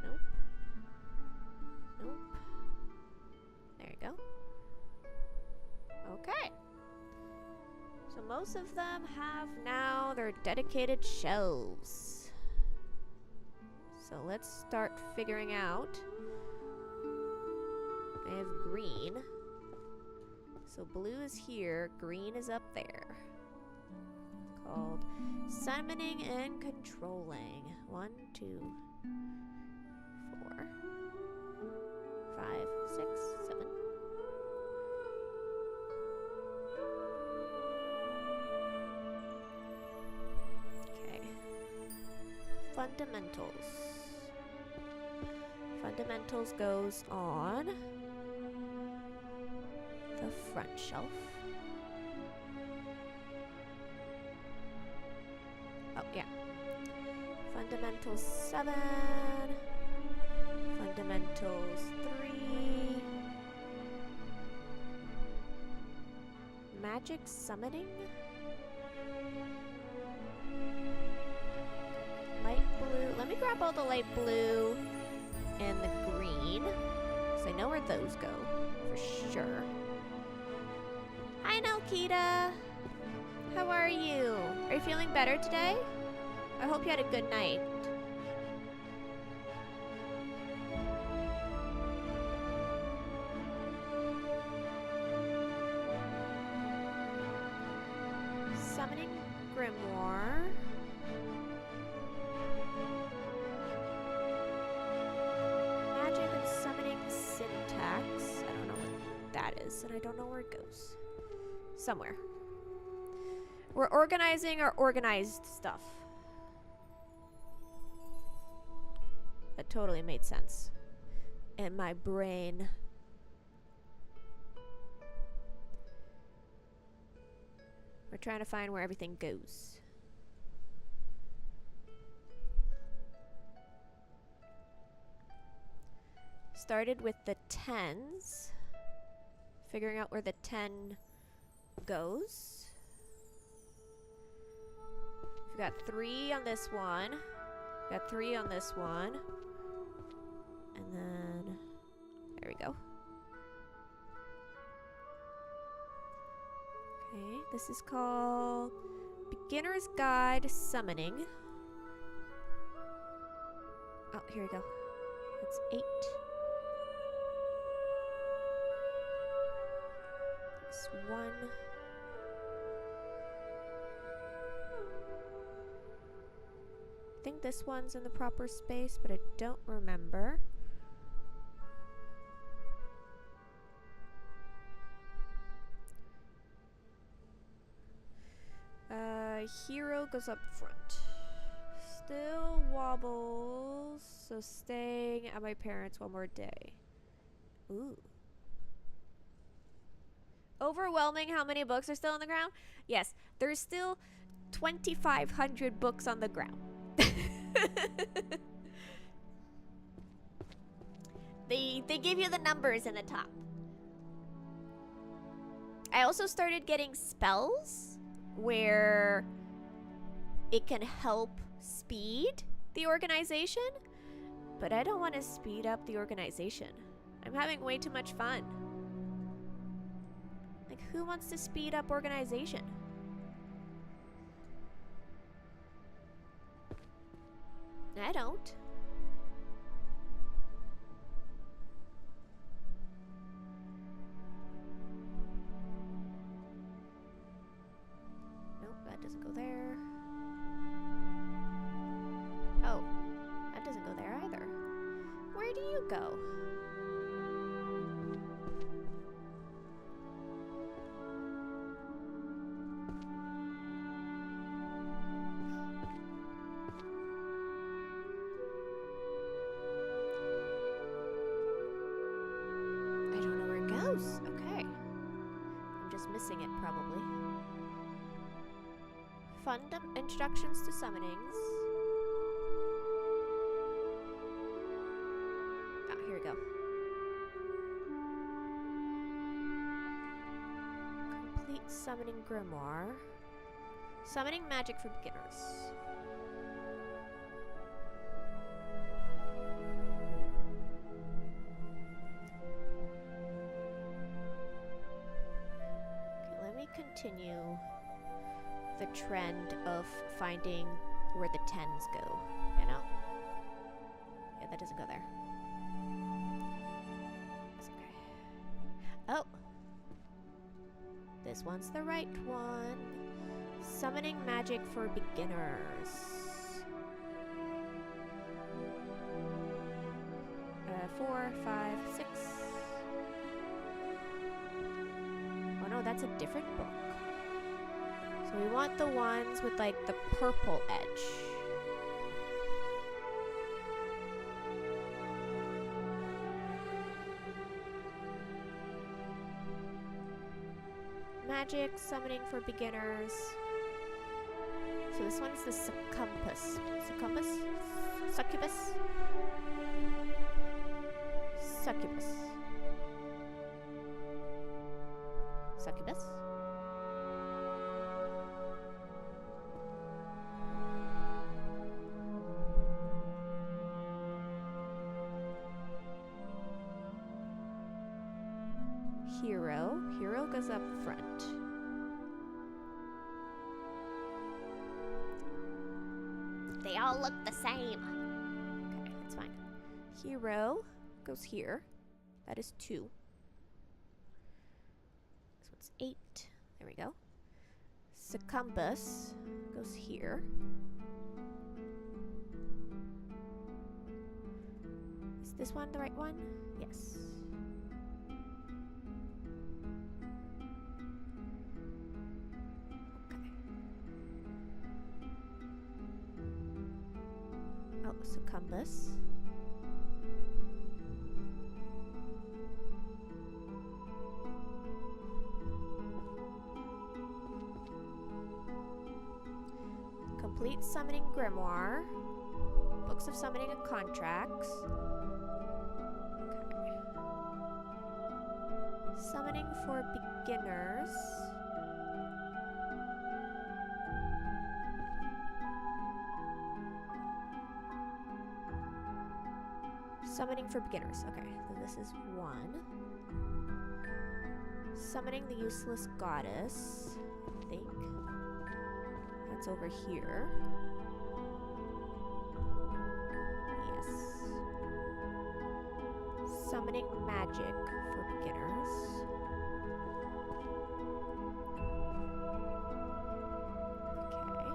Nope. Nope. There you go. Okay. So most of them have now their dedicated shelves. So let's start figuring out. I have green. So blue is here, green is up there. It's called Summoning and Controlling. 1, 2, 4, 5, 6, 7. Okay. Fundamentals. Fundamentals goes on the front shelf. Oh, yeah. Fundamentals 7. Fundamentals 3. magic summoning? Light blue. Let me grab all the light blue and the green, because I know where those go for sure. Hi, Nalkita. How are you? Are you feeling better today? I hope you had a good night. Summoning Grimoire. Magic and summoning syntax. I don't know what that is, and I don't know where it goes. Somewhere. We're organizing our organized stuff. That totally made sense in my brain. We're trying to find where everything goes. Started with the 10s. Figuring out where the 10 goes. We've got 3 on this one. Got 3 on this one. And then there we go. Okay, this is called Beginner's Guide Summoning. Oh, here we go. That's 8. This 1. I think this one's in the proper space, but I don't remember. Hero goes up front. Still wobbles, so staying at my parents' one more day. Ooh. Overwhelming how many books are still on the ground? Yes, there's still 2,500 books on the ground. They give you the numbers in the top. I also started getting spells where it can help speed the organization, but I don't want to speed up the organization. I'm having way too much fun. Like, who wants to speed up organization? I don't. Nope, that doesn't go there. Oh, that doesn't go there either. Where do you go? Okay. I'm just missing it, probably. Introductions to summonings. Ah, here we go. Complete summoning grimoire. Summoning magic for beginners. Continue the trend of finding where the 10s go, you know? Yeah, that doesn't go there. That's okay. Oh! This one's the right one. Summoning magic for beginners. 4, 5, 6. Oh no, that's a different book. So we want the ones with like the purple edge. Magic, summoning for beginners. So this one's the succubus. Succubus? Succubus? Succubus. Succubus? hero. Hero goes up front. They all look the same. Okay, that's fine. Hero goes here. That is 2. This one's 8. There we go. Succumbus goes here. Is this one the right one? Yes. Okay. Oh, Succumbus. Complete summoning grimoire. Books of summoning and contracts. Okay. Summoning for beginners. Summoning for beginners. Okay, so this is 1. Summoning the useless goddess, I think. That's over here. Yes. Summoning magic for beginners. Okay.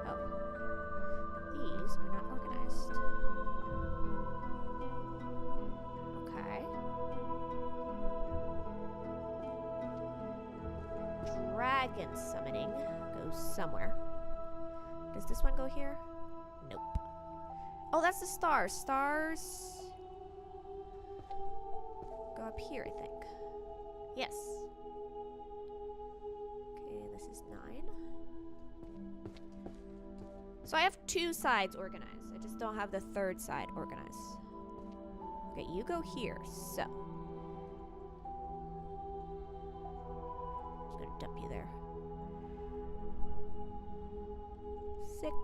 Oh. These are not organized. Okay. Dragon summoning goes somewhere. Does this one go here? Nope. Oh, that's the stars. Stars go up here, I think. Yes. Okay, this is 9. So I have 2 sides organized. I just don't have the 3rd side organized. Okay, you go here. So I'm just gonna dump you there. 6.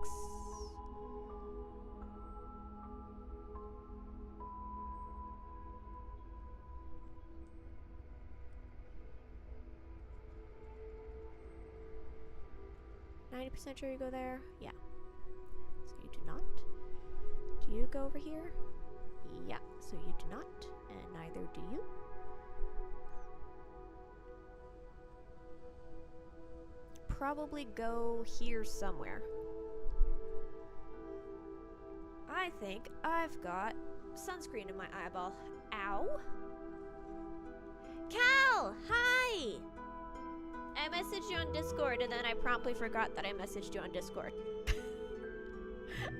%, sure you go there? Yeah. So you do not. Do you go over here? Yeah. So you do not, and neither do you. Probably go here somewhere. I think I've got sunscreen in my eyeball. Ow. Cal! Hi! I messaged you on Discord and then I promptly forgot that I messaged you on Discord.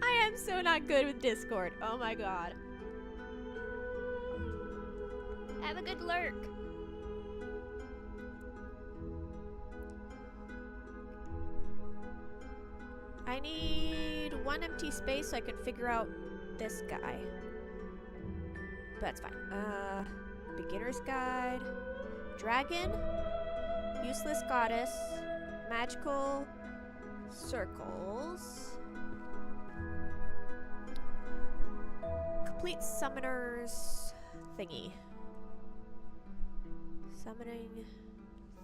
I am so not good with Discord. Oh my god. Have a good lurk. I need 1 empty space so I can figure out this guy. But that's fine. Beginner's guide. Dragon. Useless goddess. Magical circles. Complete summoners thingy. Summoning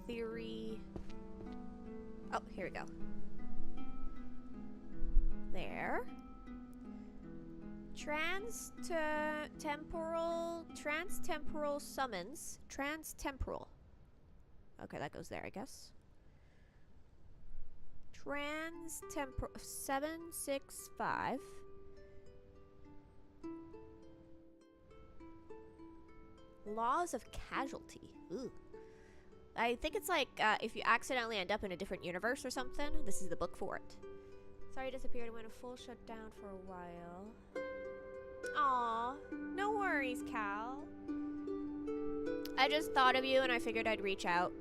theory. Oh, here we go. There. Transtemporal summons. Transtemporal. Okay, that goes there, I guess. Transtemporal 765. Laws of casualty. Ooh. I think it's like if you accidentally end up in a different universe or something, this is the book for it. Sorry, disappeared and went a full shutdown for a while. Aw, no worries, Cal. I just thought of you and I figured I'd reach out.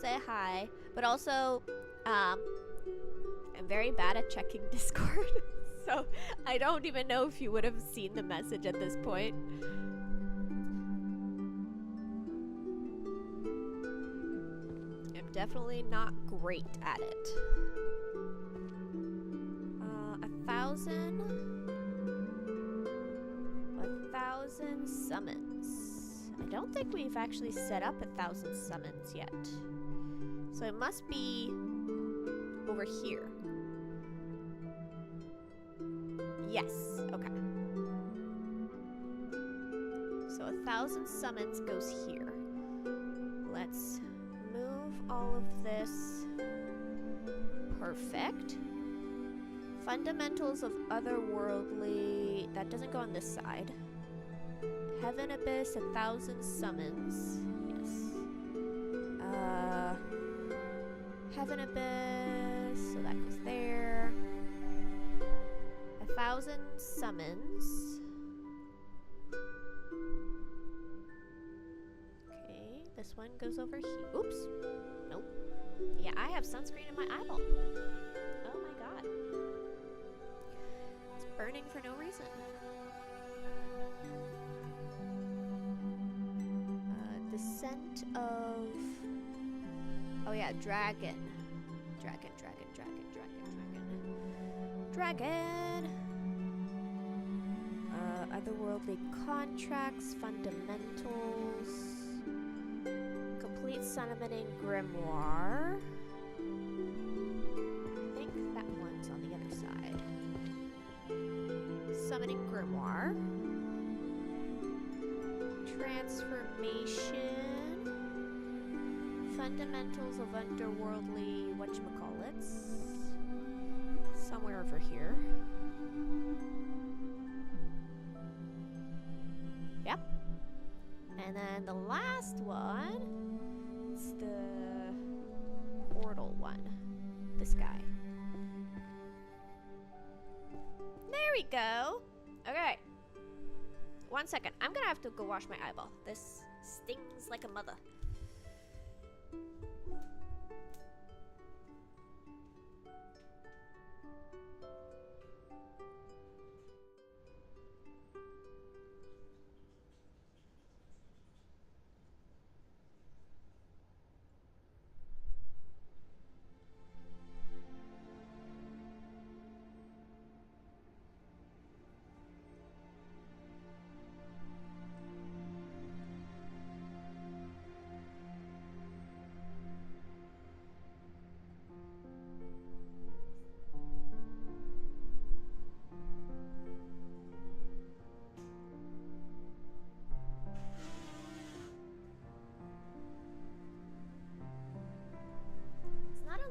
Say hi. But also, I'm very bad at checking Discord. So, I don't even know if you would have seen the message at this point. I'm definitely not great at it. 1,000. 1,000 summons. I don't think we've actually set up 1,000 summons yet. So it must be over here. Yes, okay. So 1,000 summons goes here. Let's move all of this. Perfect. Fundamentals of otherworldly. That doesn't go on this side. Heaven Abyss, 1,000 summons. Yes. Heaven Abyss. So that goes there. 1,000 summons. Okay, this one goes over here. Oops. Nope. Yeah, I have sunscreen in my eyeball. Oh my god. It's burning for no reason. Descent of... Oh yeah, dragon. Dragon. Otherworldly contracts, fundamentals. Complete summoning grimoire. I think that one's on the other side. Summoning grimoire. Transformation. Fundamentals of underworldly whatchamacallits. Somewhere over here. Yep. And then the last one is the portal one. This guy. There we go. Okay. 1 second. I'm gonna have to go wash my eyeball. This stings like a mother.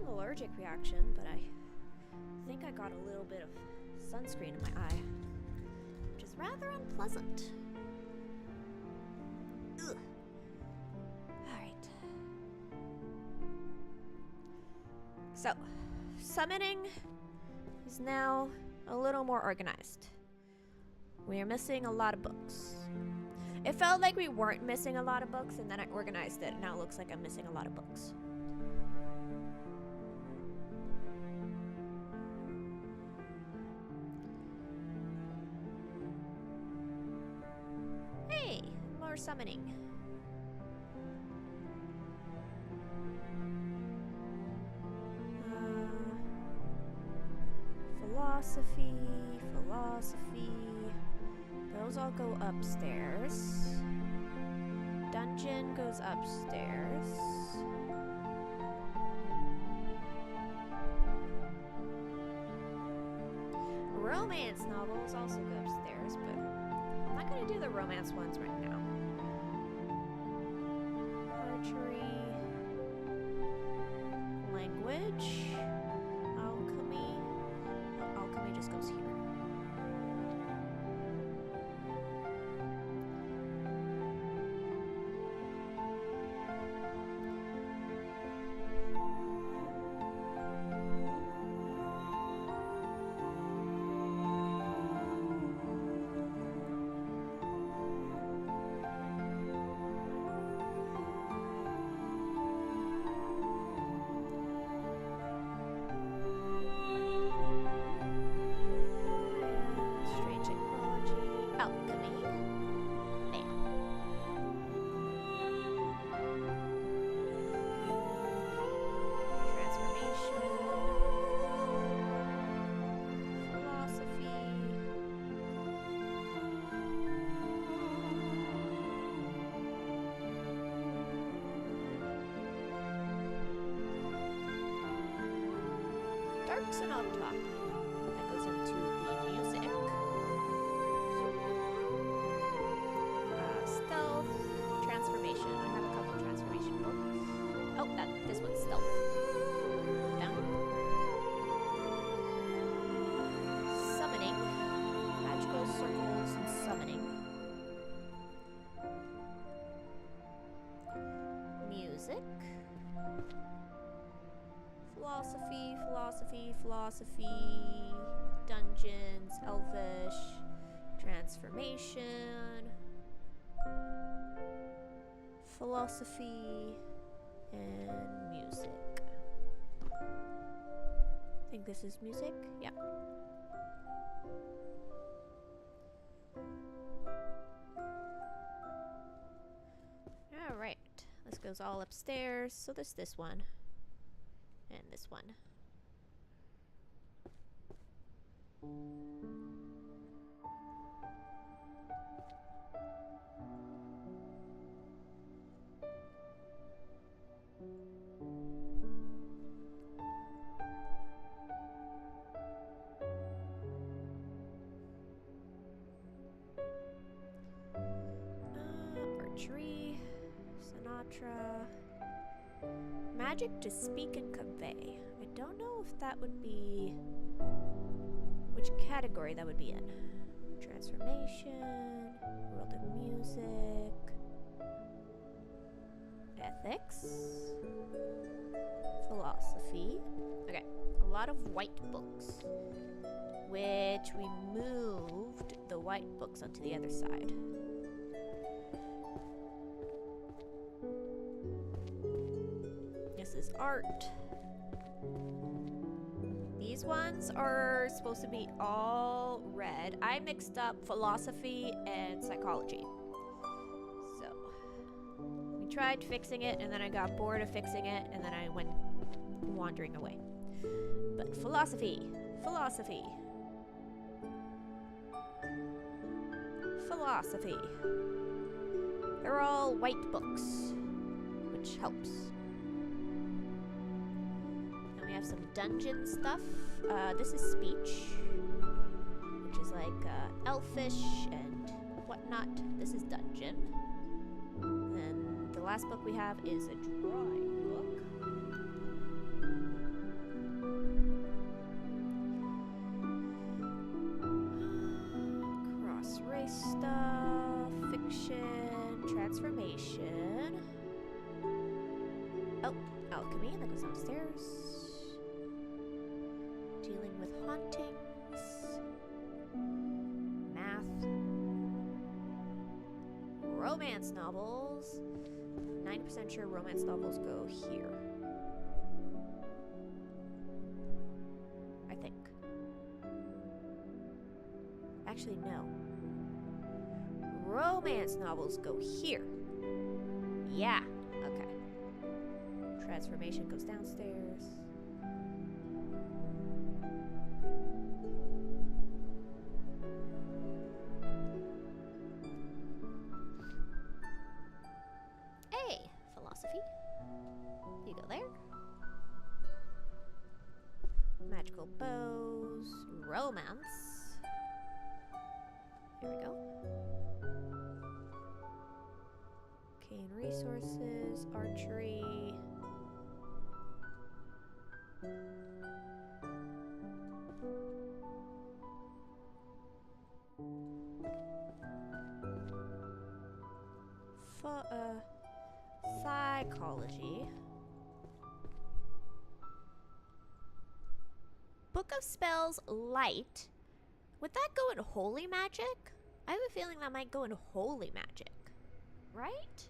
Allergic reaction, but I think I got a little bit of sunscreen in my eye, which is rather unpleasant. Ugh. Alright. So, summoning is now a little more organized. We are missing a lot of books. It felt like we weren't missing a lot of books, and then I organized it, and now it looks like I'm missing a lot of books. Summoning. Philosophy. Those all go upstairs. Dungeon goes upstairs. Romance novels also go upstairs, but I'm not going to do the romance ones right now. Language, alchemy. Oh, alchemy just goes here. Sparks and up top. That goes into the music. Stealth, transformation. I have a couple transformation books. Oh, this one's stealth. Down. Summoning. Magical circles and summoning. Music. Philosophy, philosophy, philosophy. Dungeons, elvish. Transformation. Philosophy. And music. I think this is music. Yeah. Alright. This goes all upstairs. So there's this one. And this one. Archery. Sinatra. Magic to speak and convey. I don't know if that would be... which category that would be in. Transformation. World of music. Ethics. Philosophy. Okay. A lot of white books. Which we moved the white books onto the other side. This is art. These ones are supposed to be all red. I mixed up philosophy and psychology. So, we tried fixing it, and then I got bored of fixing it, and then I went wandering away. But philosophy, philosophy, philosophy. They're all white books, which helps. And we have some dungeon stuff. This is speech, which is like elfish and whatnot. This is dungeon. And the last book we have is a drawing book. Cross-race stuff, fiction, transformation. Oh, alchemy, that goes downstairs. Dealing with hauntings. Math. Romance novels. 90% sure romance novels go here. I think. Actually, no. Romance novels go here. Yeah. Okay. Transformation goes downstairs. Hey, philosophy. You go there. Magical bows. Romance. Here we go. Arcane resources. Archery. Psychology. Book of Spells Light. Would that go in Holy Magic? I have a feeling that might go in Holy Magic. Right?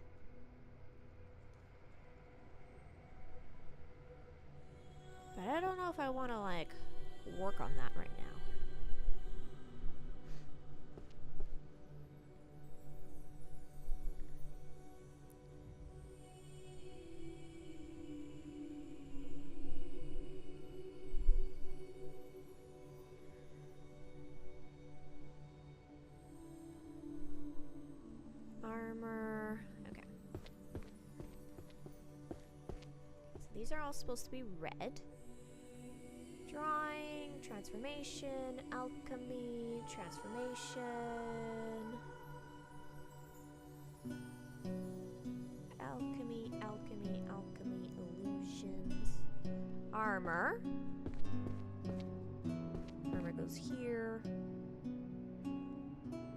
But I don't know if I want to, like, work on that right now. Armor. Okay. So these are all supposed to be red. Drawing. Transformation, alchemy, transformation. Alchemy, alchemy, alchemy, illusions. Armor. Armor goes here.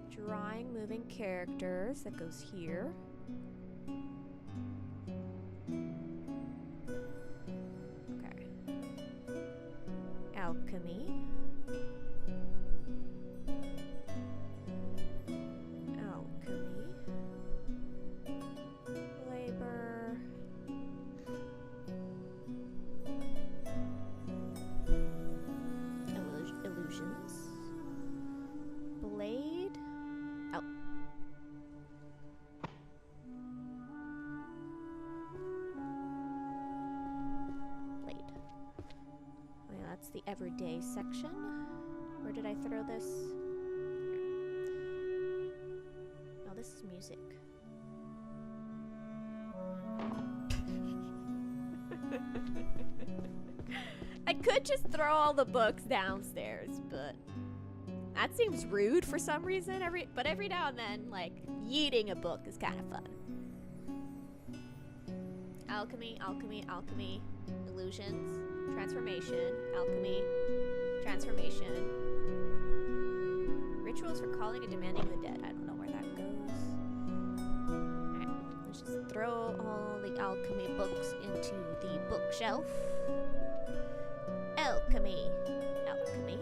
Drawing moving characters, that goes here. Okay. Alchemy. Alchemy. Labor. Illusions. Blade. Oh. Blade. Oh yeah, that's the everyday section. Where did I throw this? Oh, this is music. I could just throw all the books downstairs, but that seems rude for some reason. But every now and then, like, yeeting a book is kind of fun. Alchemy, alchemy, alchemy, illusions, transformation, alchemy, transformation. Rituals for calling and demanding the dead. I don't know where that goes. Alright, let's just throw all the alchemy books into the bookshelf. Alchemy, alchemy.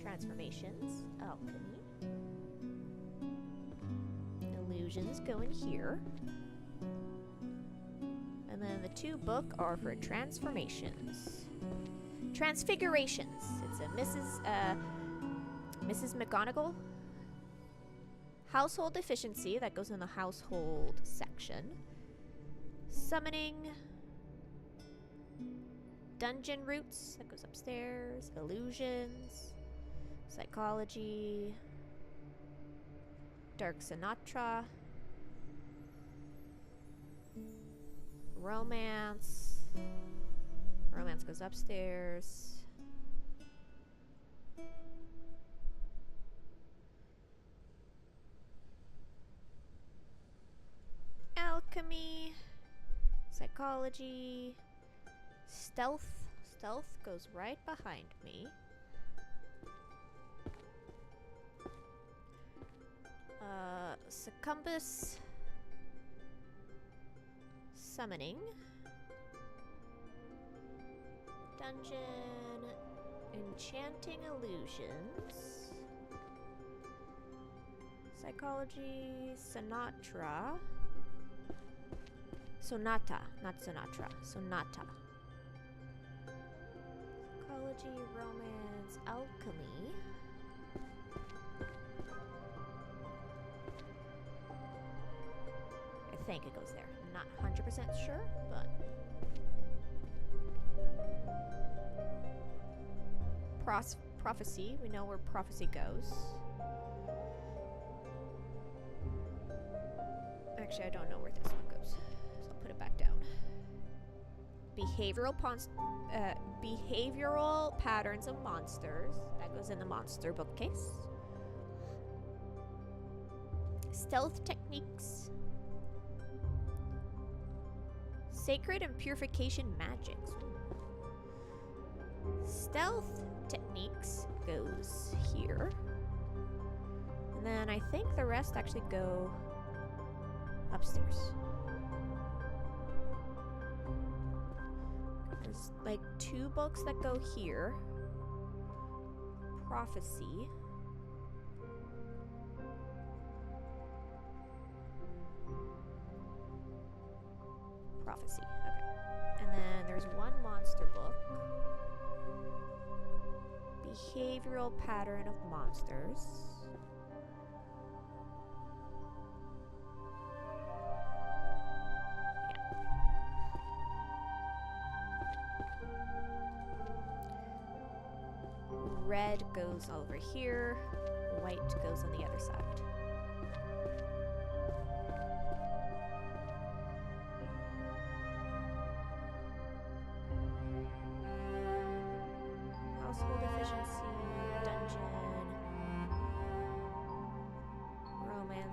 Transformations, alchemy. Illusions go in here. And then the two book are for transformations. Transfigurations. It's a Mrs. McGonagall. Household efficiency, that goes in the household section. Summoning. Dungeon roots, that goes upstairs. Illusions. Psychology. Dark Sinatra. Romance. Romance goes upstairs. Alchemy. Psychology. Stealth. Stealth goes right behind me. Succumbus. Summoning. Dungeon. Enchanting illusions. Psychology. Sonata, not Sinatra. Sonata. Psychology, romance, alchemy. I think it goes there. I'm not 100% sure, but... Prophecy. We know where prophecy goes. Actually, I don't know where this one goes, so I'll put it back down. Behavioral patterns of monsters. That goes in the monster bookcase. Stealth techniques. Sacred and purification magics. Stealth techniques goes here. And then I think the rest actually go upstairs. There's like 2 books that go here. Prophecy. Prophecy, okay. And then there's 1 monster book. Behavioral pattern of monsters. Red goes over here, white goes on the other side.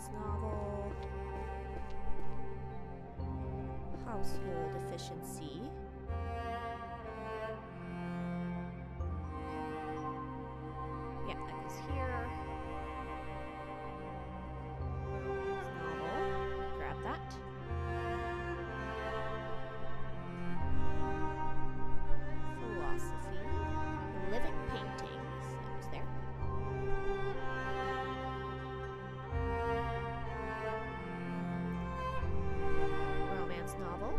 romance novel. Household efficiency. Yeah, that goes here. Romance novel. Grab that. Philosophy. Living paintings. That goes there. Romance novel.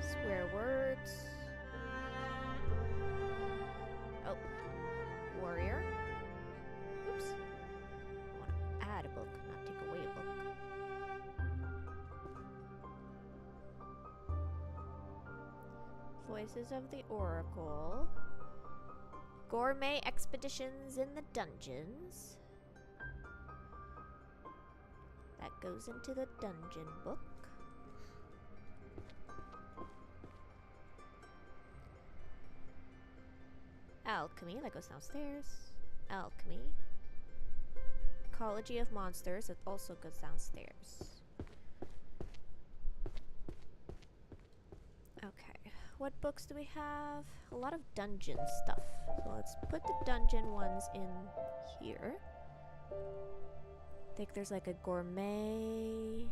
Swear words. Oh. Warrior. Oops. I want to add a book, not take away a book. Voices of the Oracle. Gourmet expeditions in the dungeons. That goes into the dungeon book. Alchemy, that goes downstairs. Alchemy. Ecology of monsters, that also goes downstairs. Okay, what books do we have? A lot of dungeon stuff. So let's put the dungeon ones in here. I think there's like a gourmet.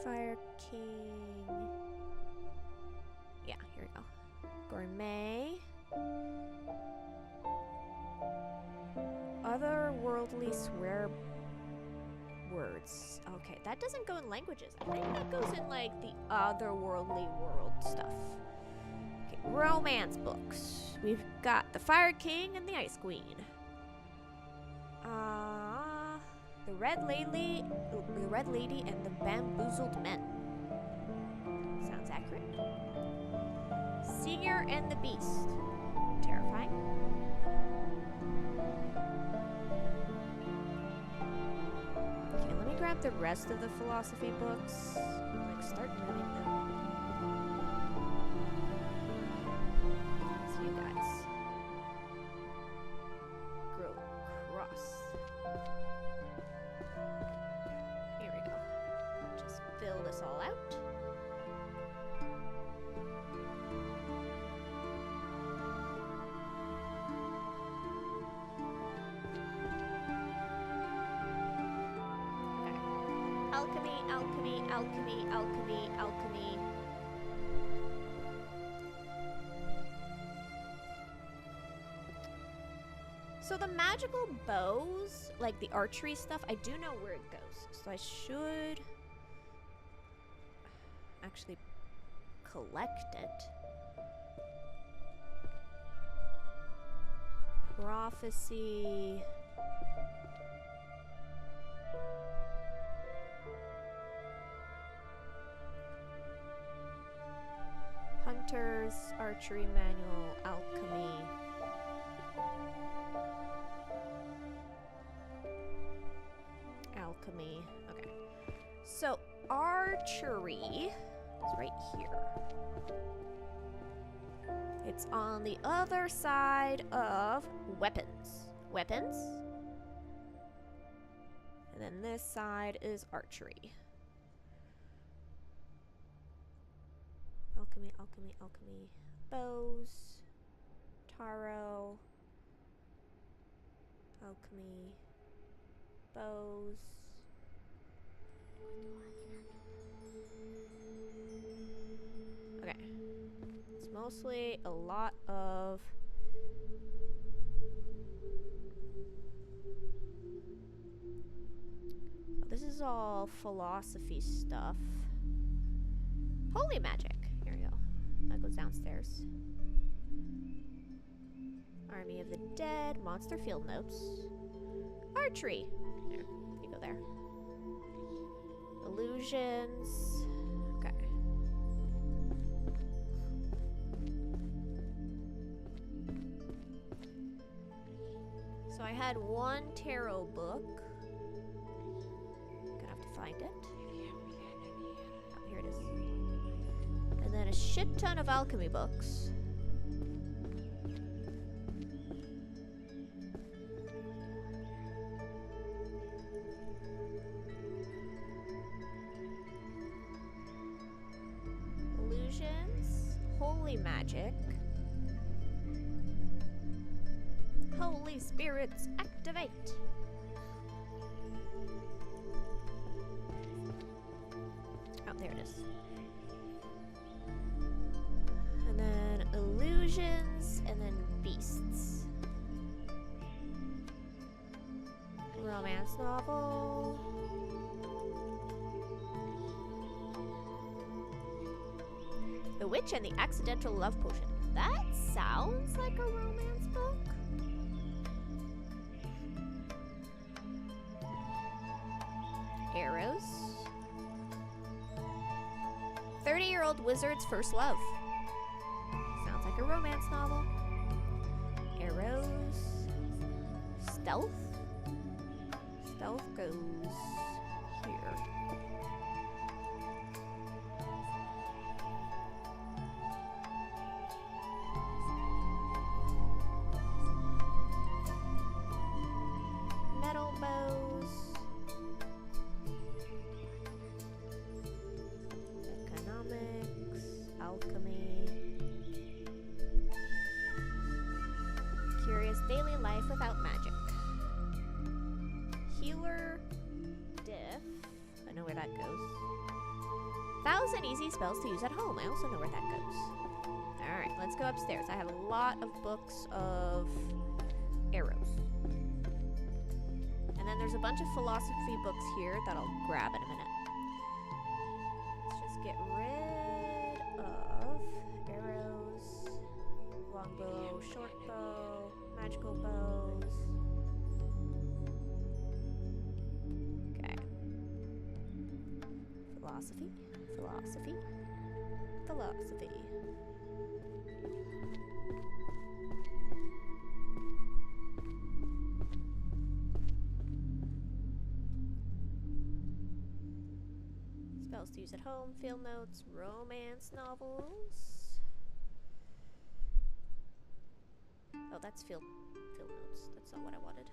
Fire King. Yeah, here we go. Gourmet. Otherworldly swear words. Okay, that doesn't go in languages. I think that goes in like the otherworldly world stuff. Okay, romance books. We've got the Fire King and the Ice Queen. The Red Lady and the Bamboozled Men. Sounds accurate. Singer and the Beast. Terrifying. Okay, let me grab the rest of the philosophy books. Like, start moving them. That's you guys. Grow cross. Here we go. Just fill this all out. Alchemy, alchemy, alchemy, alchemy, alchemy. So the magical bows, like the archery stuff, I do know where it goes. So I should actually collect it. Prophecy. Hunters, archery manual, alchemy. Alchemy. Okay. So archery is right here. It's on the other side of weapons. Weapons. And then this side is archery. Alchemy, alchemy, alchemy. Bows. Taro. Alchemy. Bows. Okay. It's mostly a lot of this is all philosophy stuff. Holy magic. Here we go. That goes downstairs. Army of the Dead. Monster field notes. Archery. There. You go there. Illusions. Okay. So I had one tarot book. Gonna have to find it. shit ton of alchemy books. Illusions, holy magic. Holy spirits, activate! Oh, there it is. And then illusions, and then beasts. Romance novel. The Witch and the Accidental Love Potion. That sounds like a romance book. Arrows. 30-year-old wizard's first love. Sounds like a romance novel. Arrows. Stealth. Stealth goes here. Metal bows. Economics, alchemy. Curious daily life without magic. Healer, diff. I know where that goes. 1,000 easy spells to use at home. I also know where that goes. Alright, let's go upstairs. I have a lot of books of arrows. And then there's a bunch of philosophy books here that I'll grab in a minute. Let's just get rid of arrows, longbow, short bow, magical bows. Okay. Philosophy, philosophy, philosophy. Spells to use at home, field notes, romance novels. Oh, that's field notes. That's not what I wanted.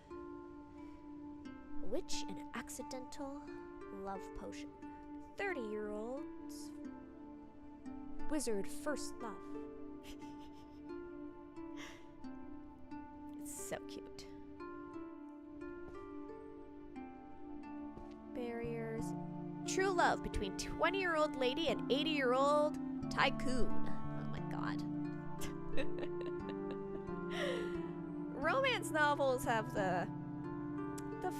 A witch and an accidental love potion. 30-year-olds wizard first love. It's so cute. Barriers. True love between 20-year-old lady and 80-year-old tycoon. Oh my god. Romance novels have the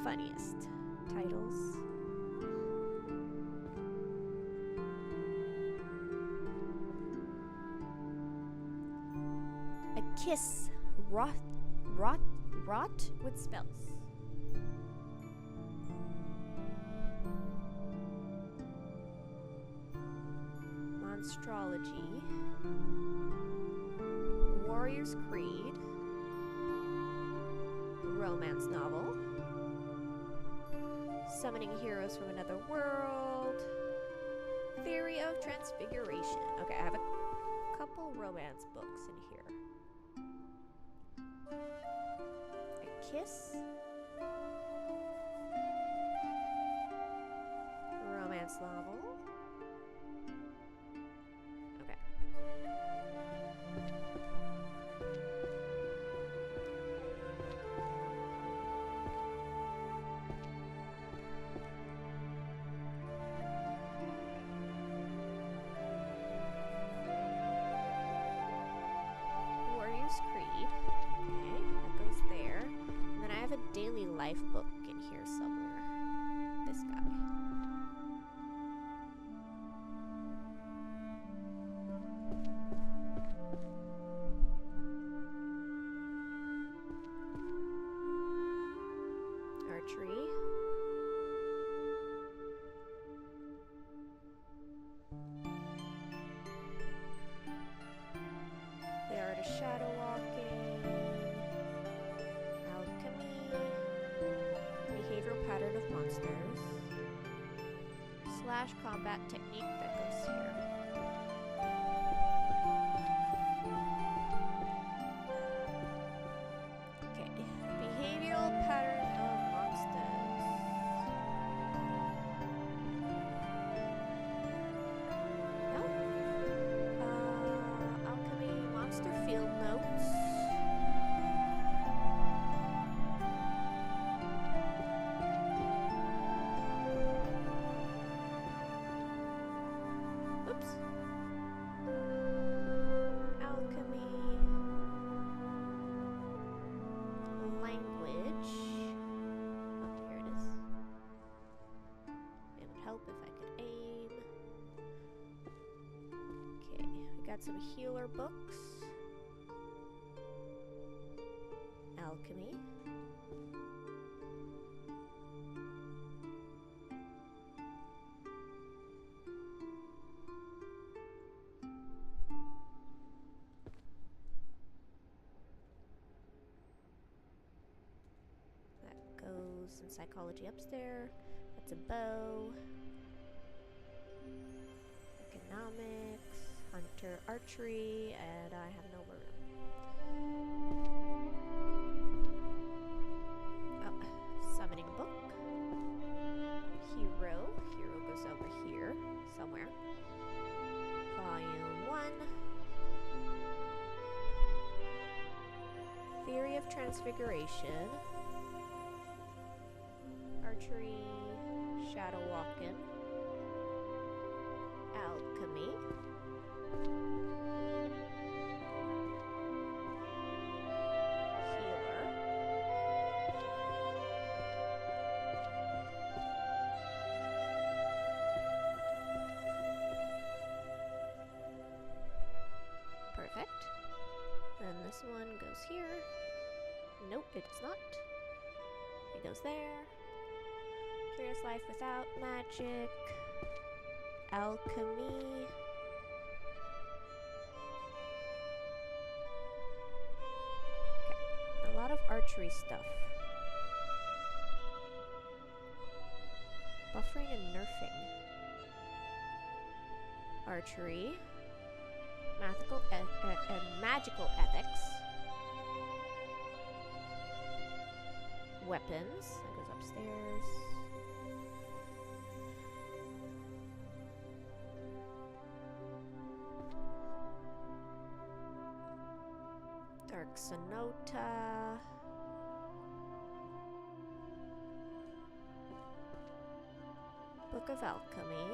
funniest titles. A kiss rot with spells. Astrology, Warrior's Creed, romance novel, summoning heroes from another world, theory of transfiguration. Okay, I have a couple romance books in here. A kiss, a romance novel. Creed. Okay, that goes there. And then I have a daily life book in here somewhere. This guy. Archery. The art of shadow walking, alchemy, behavioral pattern of monsters, slash combat technique that goes here. some healer books. Alchemy. That goes in psychology upstairs. That's a bow. Economics, hunter, archery, and I have no room. Oh, summoning book. Hero. Hero goes over here somewhere. Volume 1. Theory of Transfiguration. Archery, shadow walking. Alchemy. Healer. Perfect. And this one goes here. Nope, it does not. It goes there. Curious Life Without Magic. Alchemy. Okay, a lot of archery stuff. Buffering and nerfing. Archery. Magical ethics. Weapons. That goes upstairs. Dark Sonota. Book of Alchemy.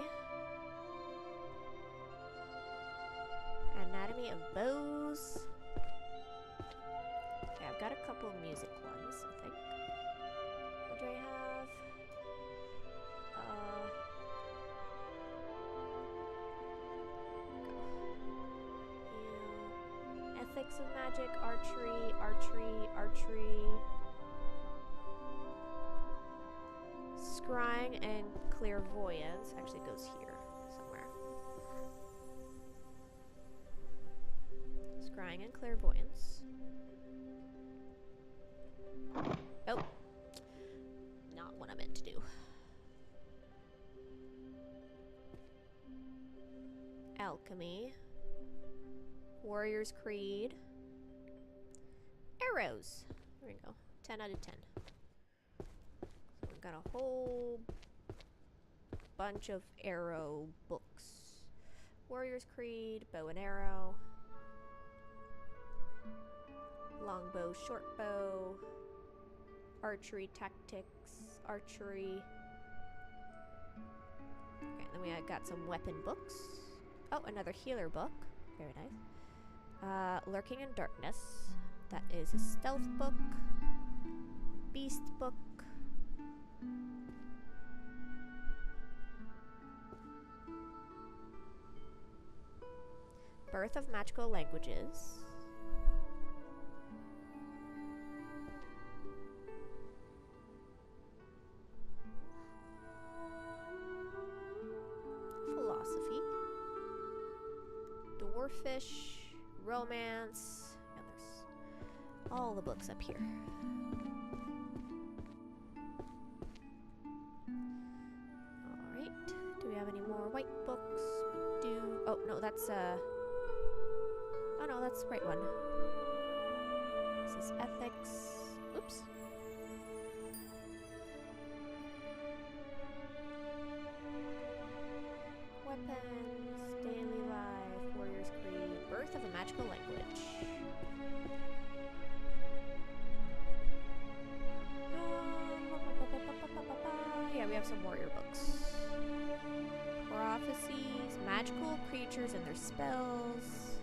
Anatomy of Bows. Okay, I've got a couple of music ones, I think. What do I have? Ethics of Magic, Archery, Archery. Scrying and Clairvoyance. Actually, it goes here somewhere. Scrying and Clairvoyance. Oh. Not what I meant to do. Alchemy. Warrior's Creed. Arrows. There we go. 10 out of 10. So we've got a whole bunch of arrow books. Warrior's Creed, bow and arrow. Longbow, shortbow. Archery tactics. Archery. Okay, then we got some weapon books. Oh, another healer book. Very nice. Lurking in Darkness. That is a stealth book. Beast book. Birth of Magical Languages. Philosophy. Dwarfish. Romance. And there's all the books up here. Alright. Do we have any more white books? We do. Oh, no, that's oh, no, that's the right one. This is ethics. Oops. Weapons, daily life, warrior's creed, birth of a magical language. Yeah, we have some warrior books. Prophecies, magical creatures and their spells.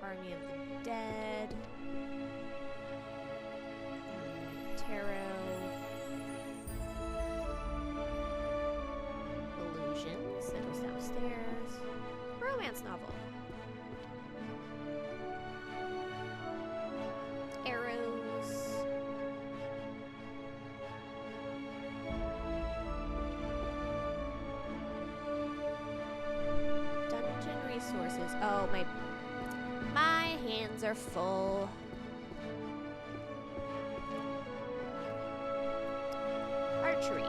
Army of the Dead. Tarot. Illusions. That goes downstairs. resources. Oh, my hands are full. Archery.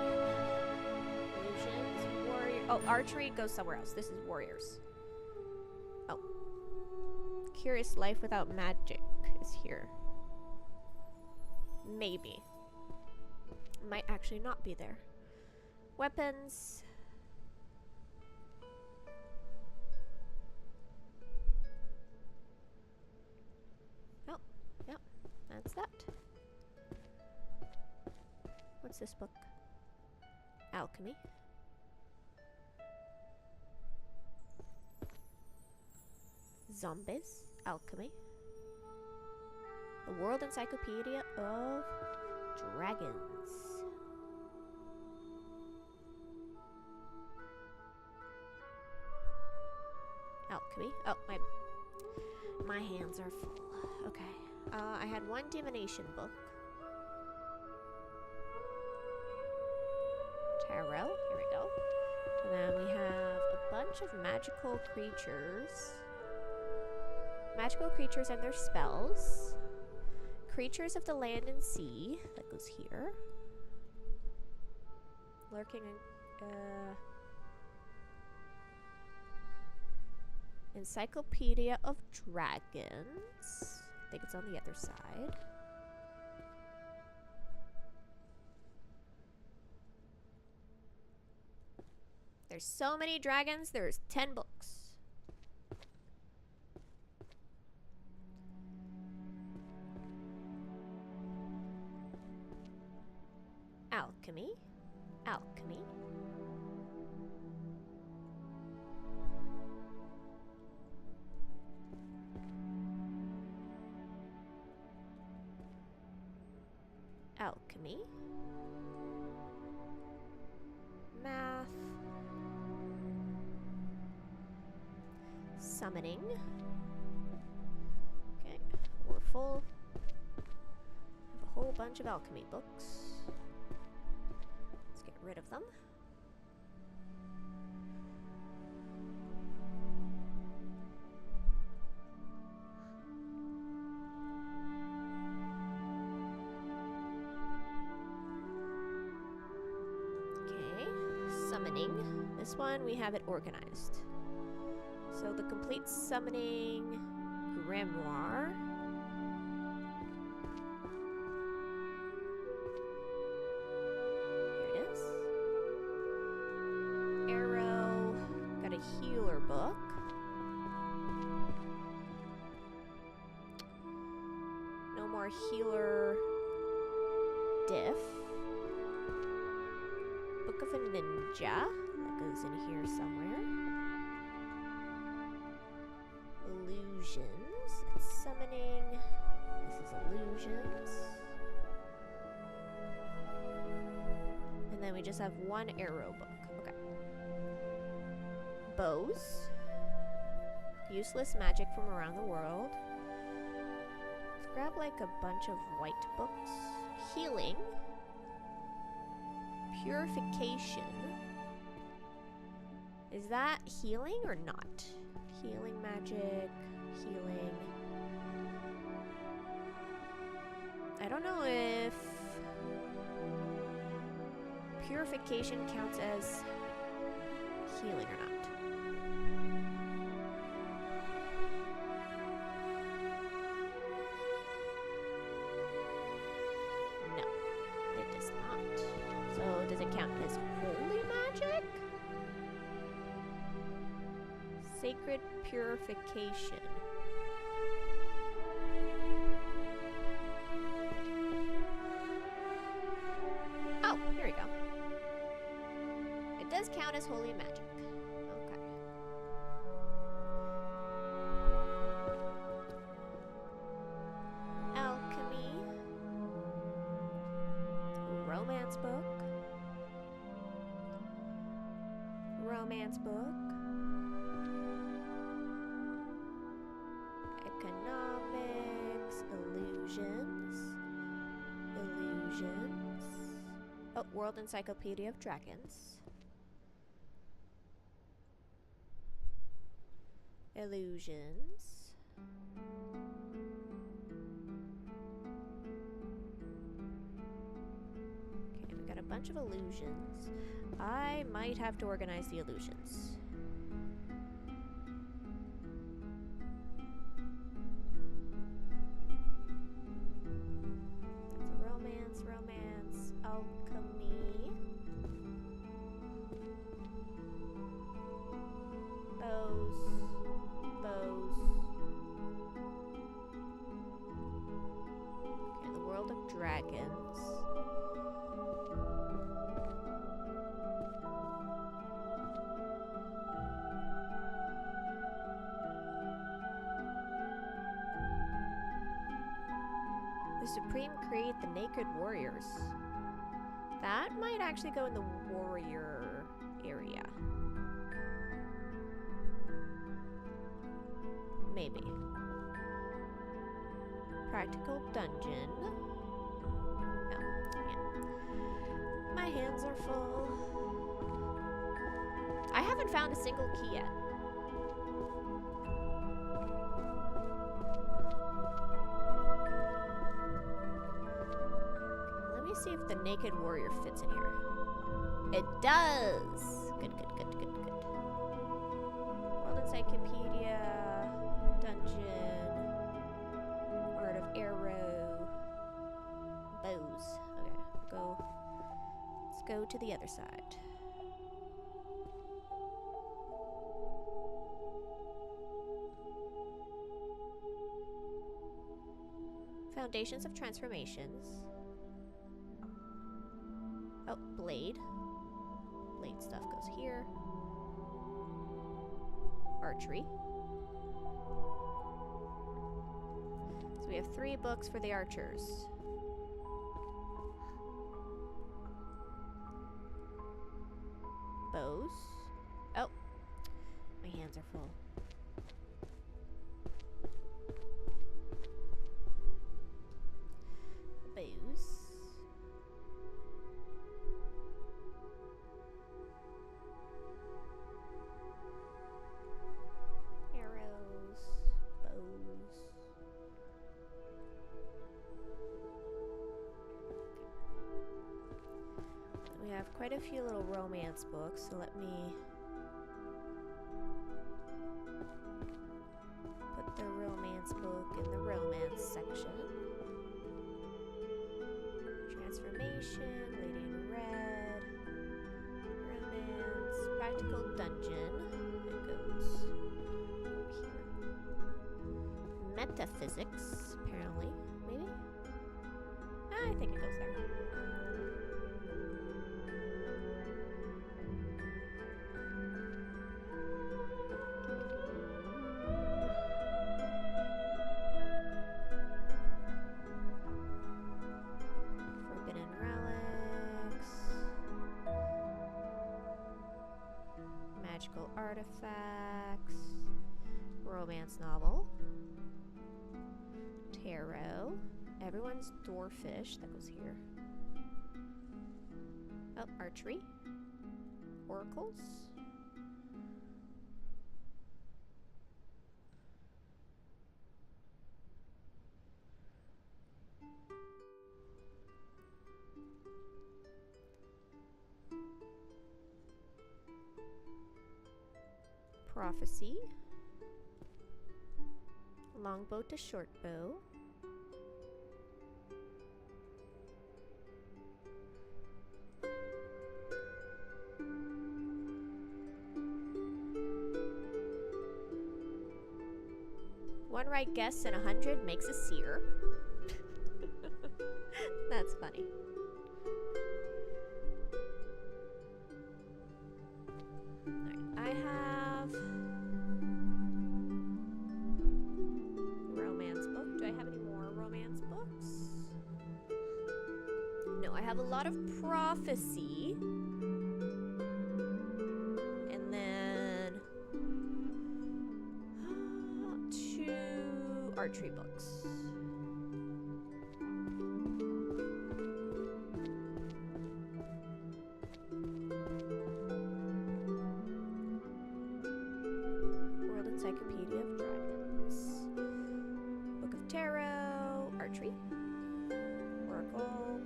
Illusions, warrior. Oh, archery goes somewhere else. This is warriors. Oh. Curious life without magic is here. Maybe. Might actually not be there. Weapons. Oh, yep. That's that. What's this book? Alchemy. Zombies. Alchemy. The World Encyclopedia of Dragons. Alchemy. Oh, my hands are full. Okay. I had one divination book. Tarot. Here we go. And then we have a bunch of magical creatures. Magical creatures and their spells. Creatures of the land and sea. That goes here. Lurking in... Encyclopedia of Dragons. I think it's on the other side. There's so many dragons, there's 10 books. Alchemy. Alchemy. Alchemy. Math. Summoning. Okay, we're full. Have a whole bunch of alchemy books. Let's get rid of them. This one, we have it organized. So the complete summoning grimoire. Here it is. Arrow. Got a healer book. No more healer diff. Book of a Ninja. Goes in here somewhere. Illusions. That's summoning. This is illusions. And then we just have one arrow book. Okay. Bows. Useless magic from around the world. Let's grab like a bunch of white books. Healing. Purification. Is that healing or not? Healing magic, healing. I don't know if purification counts as healing or not. No, it does not. So does it count as holy magic? Sacred purification. Oh, here we go. It does count as holy magic. Okay. Alchemy. Romance book. Romance book. Economics, illusions, oh, World Encyclopedia of Dragons, Illusions. Okay, we got a bunch of illusions. I might have to organize the illusions. Romance, alchemy, bows. Okay, the world of dragons. The Supreme Creed, the Naked Warriors. That might actually go in the warrior area. Maybe. Practical dungeon. Oh, yeah. My hands are full. I haven't found a single key yet. See if the Naked Warrior fits in here. It does! Good. World Encyclopedia, Dungeon, Art of Arrow, Bows. Okay, let's go to the other side. Foundations of Transformations. Oh, blade. Blade stuff goes here. Archery. So we have 3 books for the archers. Bows. Oh, my hands are full. Bows. Quite a few little romance books, so let me put the romance book in the romance section. Transformation, Lady in Red, romance, practical dungeon. It goes over here. Metaphysics, apparently, maybe? I think it goes there. Magical artifacts, romance novel, tarot, everyone's dwarfish, that goes here. Oh, archery, oracles. Prophecy, longbow to shortbow, one right guess in 100 makes a seer. That's funny. I have romance book. Do I have any more romance books? No, I have a lot of prophecy. And then 2 archery books. Encyclopedia.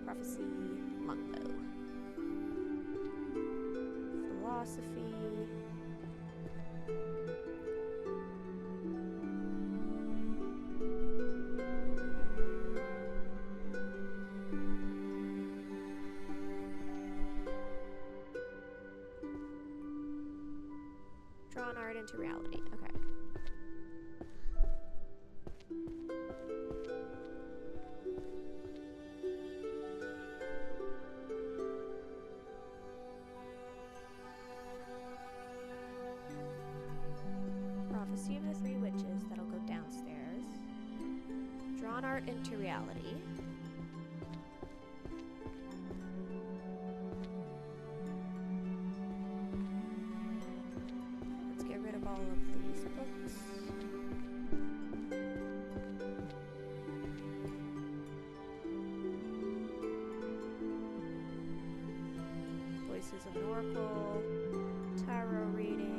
Prophecy, longbow. Philosophy. Drawn art into reality. Okay. Prophecy of the Three Witches. That'll go downstairs. Drawn art into reality. Let's get rid of all of these books. Voices of an Oracle. Tarot reading.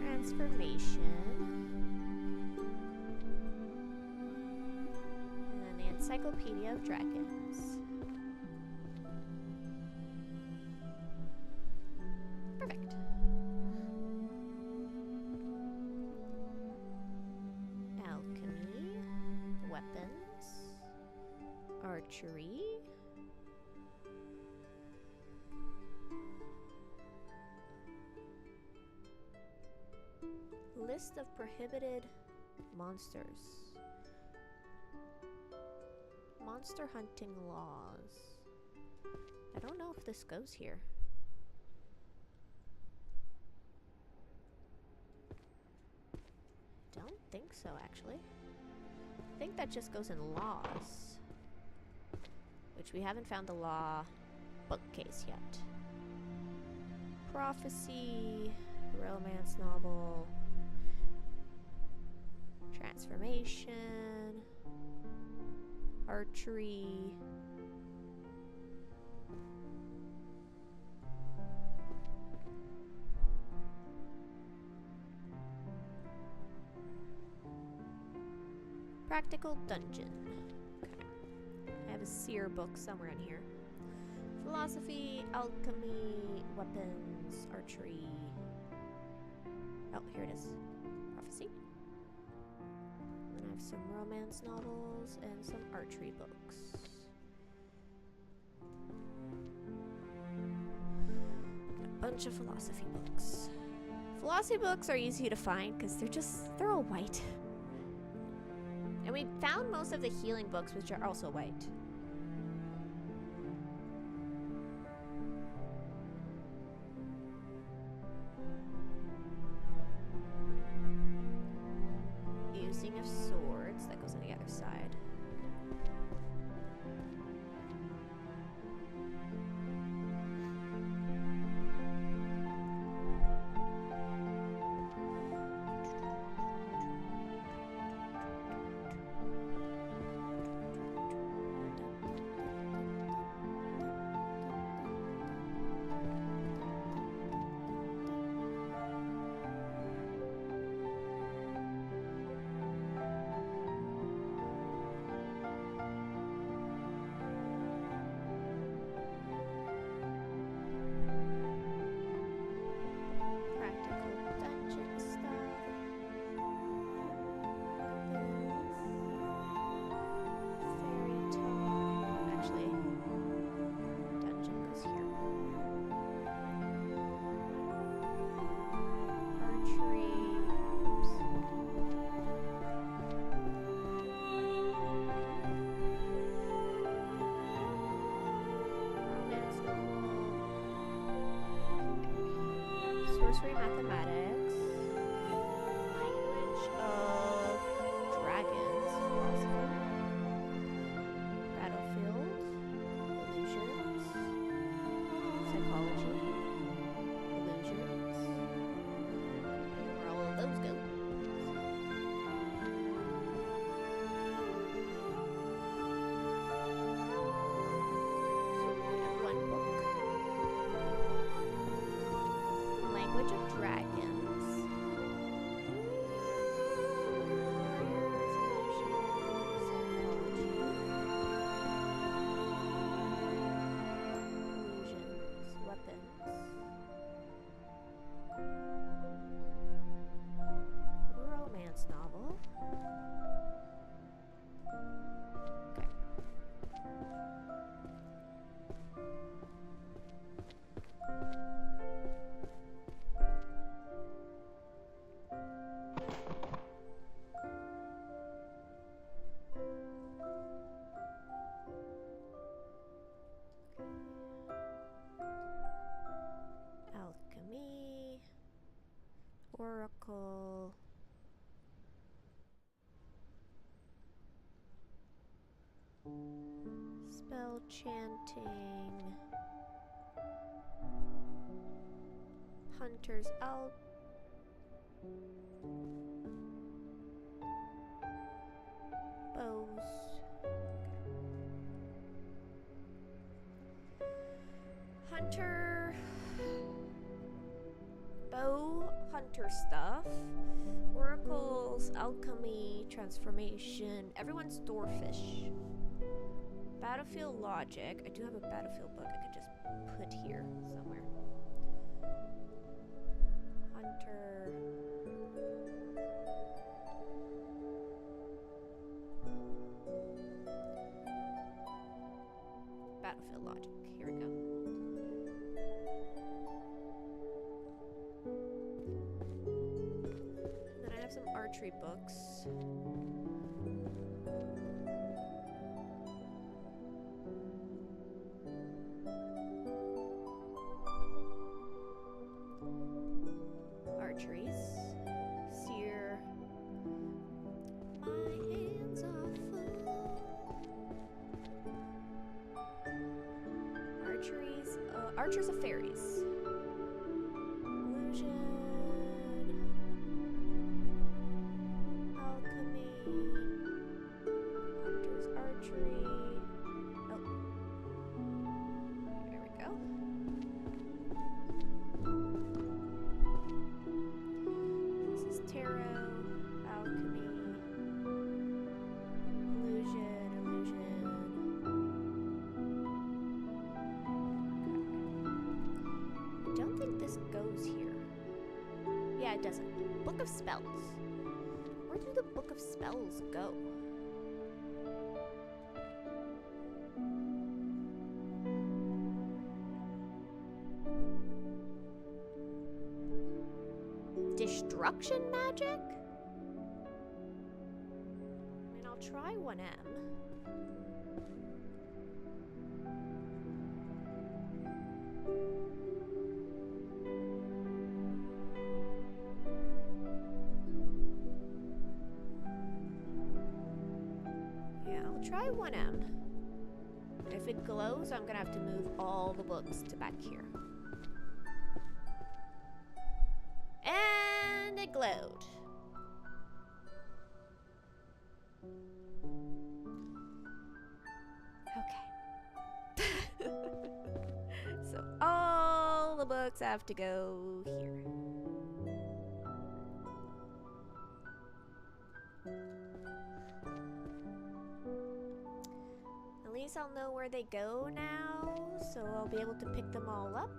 Transformation. And then the Encyclopedia of Dragons. Perfect. Alchemy. Weapons. Archery. List of prohibited monsters. Monster hunting laws. I don't know if this goes here. Don't think so, actually. I think that just goes in laws. Which we haven't found the law bookcase yet. Prophecy. Romance novel. Transformation. Archery. Practical dungeon. Okay. I have a seer book somewhere in here. Philosophy, alchemy, weapons, archery. Oh, here it is. Prophecy. And I have some romance novels and some archery books. And a bunch of philosophy books. Philosophy books are easy to find because they're all white. And we found most of the healing books, which are also white. Using of swords, that goes on the other side. Sorcery, mathematics, language of dragons, philosophy, battlefield, illusions, psychology, illusions, where all of those go. I have one book. Language of Dragons. Oracle. Spell chanting. Hunter's out. Bows. Hunter. Bow. Hunter stuff. Oracles. Alchemy. Transformation. Everyone's Doorfish. Battlefield logic. I do have a battlefield book I could just put here somewhere. Hunter. Battlefield logic. Here we go. And then I have some archery books. Archeries. Seer. My hands are full. Archeries. Archers of Fairies. Illusion. Alchemy. Hunter's archery. Oh. There we go. This is tarot. Alchemy. Illusion. I don't think this goes here. Yeah, it doesn't. Book of Spells. Where do the Book of Spells go? Destruction magic? I mean, I'll try 1M. Yeah, I'll try 1M. If it glows, I'm gonna have to move all the books to back here. And it glowed. Okay. So all the books have to go here. At least I'll know where they go now, so I'll be able to pick them all up.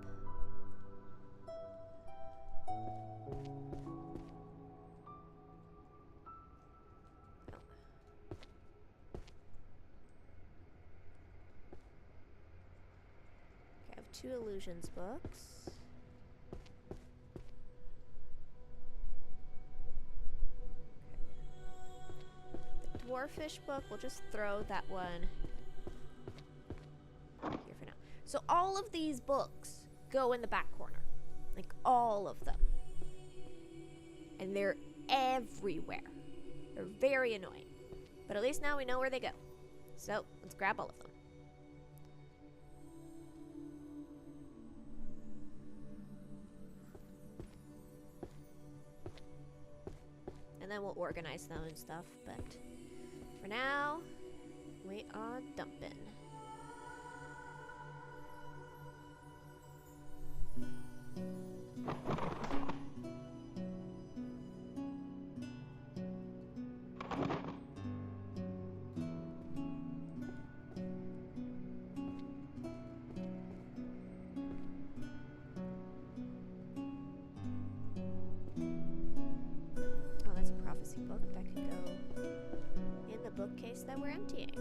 I have 2 illusions books. The Dwarfish book, we'll just throw that one here for now. So all of these books go in the back corner. Like all of them. And they're everywhere. They're very annoying. But at least now we know where they go. So let's grab all of them. And then we'll organize them and stuff, but for now, we are dumping. Bookcase that we're emptying.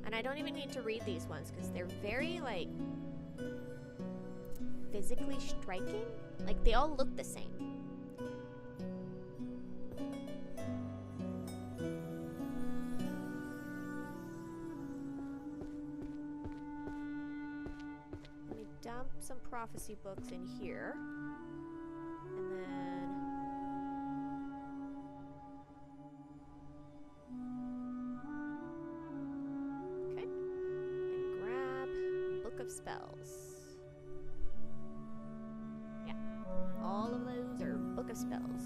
And I don't even need to read these ones because they're very, like, physically striking. Like, they all look the same. Let me dump some prophecy books in here. And then spells. Yeah, all of those are book of spells.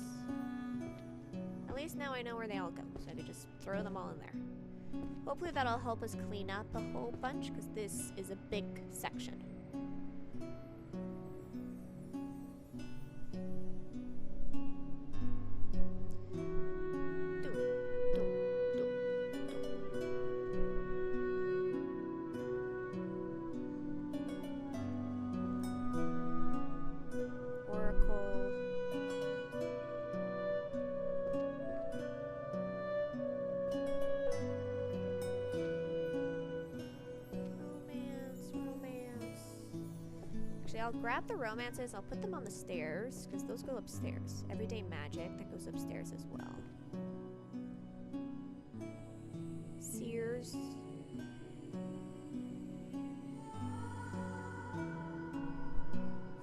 At least now I know where they all go, so I could just throw them all in there. Hopefully that'll help us clean up a whole bunch, because this is a big section. I'll grab the romances, I'll put them on the stairs, because those go upstairs. Everyday magic, that goes upstairs as well. Seers.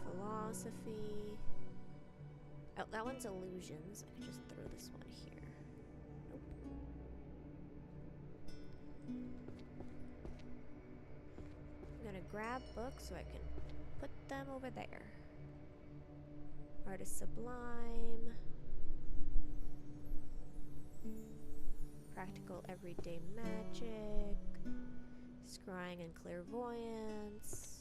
Philosophy. Oh, that one's illusions. I can just throw this one here. Nope. I'm gonna grab books so I can put them over there. Artist Sublime. Practical everyday magic. Scrying and clairvoyance.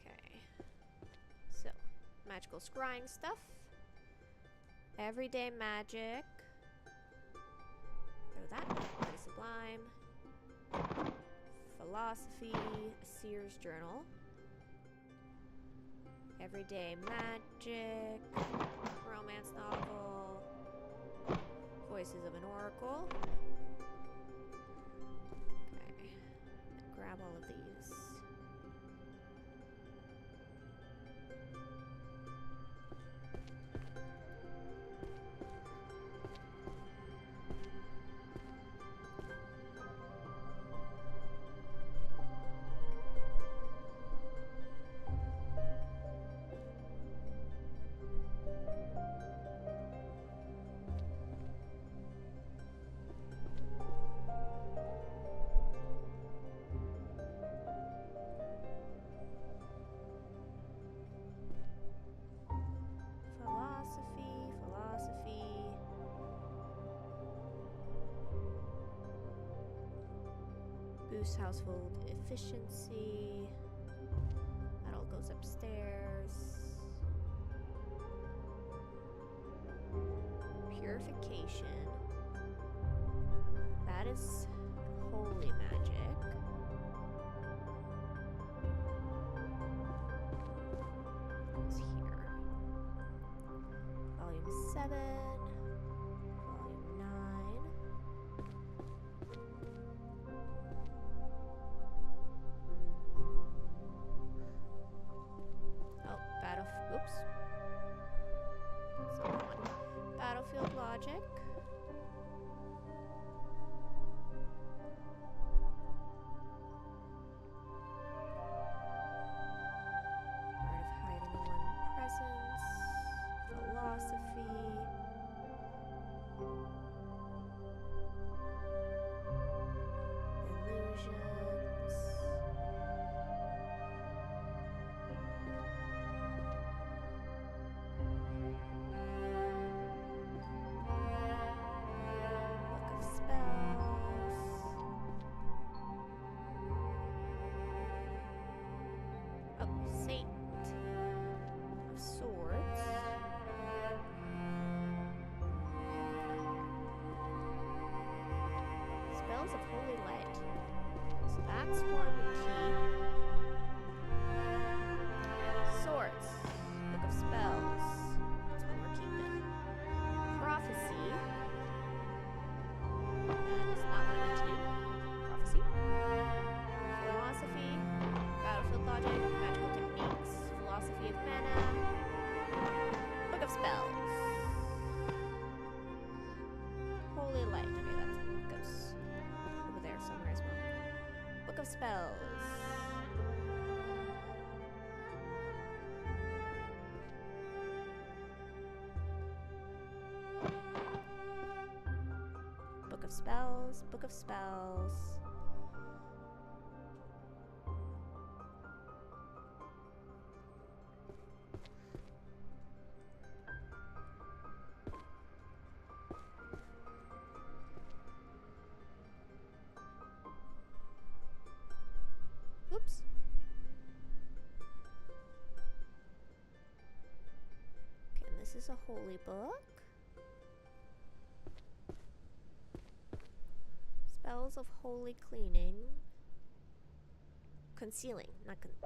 Okay. So, magical scrying stuff. Everyday magic. That Artist Sublime, philosophy, a seer's journal, everyday magic, romance novel, voices of an oracle. Okay, grab all of these. Boost household efficiency. That all goes upstairs. Purification. That is holy magic. Goes here. Volume 7. Battlefield logic. Art of hiding in one presence. Philosophy. Illusions. Of holy light. So that's one key. Swords. Book of spells. That's one we're keeping. Prophecy. That is not what I meant to do. Prophecy. Philosophy. Battlefield logic. Magical techniques. Philosophy of mana. Book of spells. Holy light. Okay, that's ghosts. There somewhere as well. Book of spells. Spells, Book of Spells. Oops. Okay, and this is a holy book. Spells of holy cleaning. Concealing, not cleaning.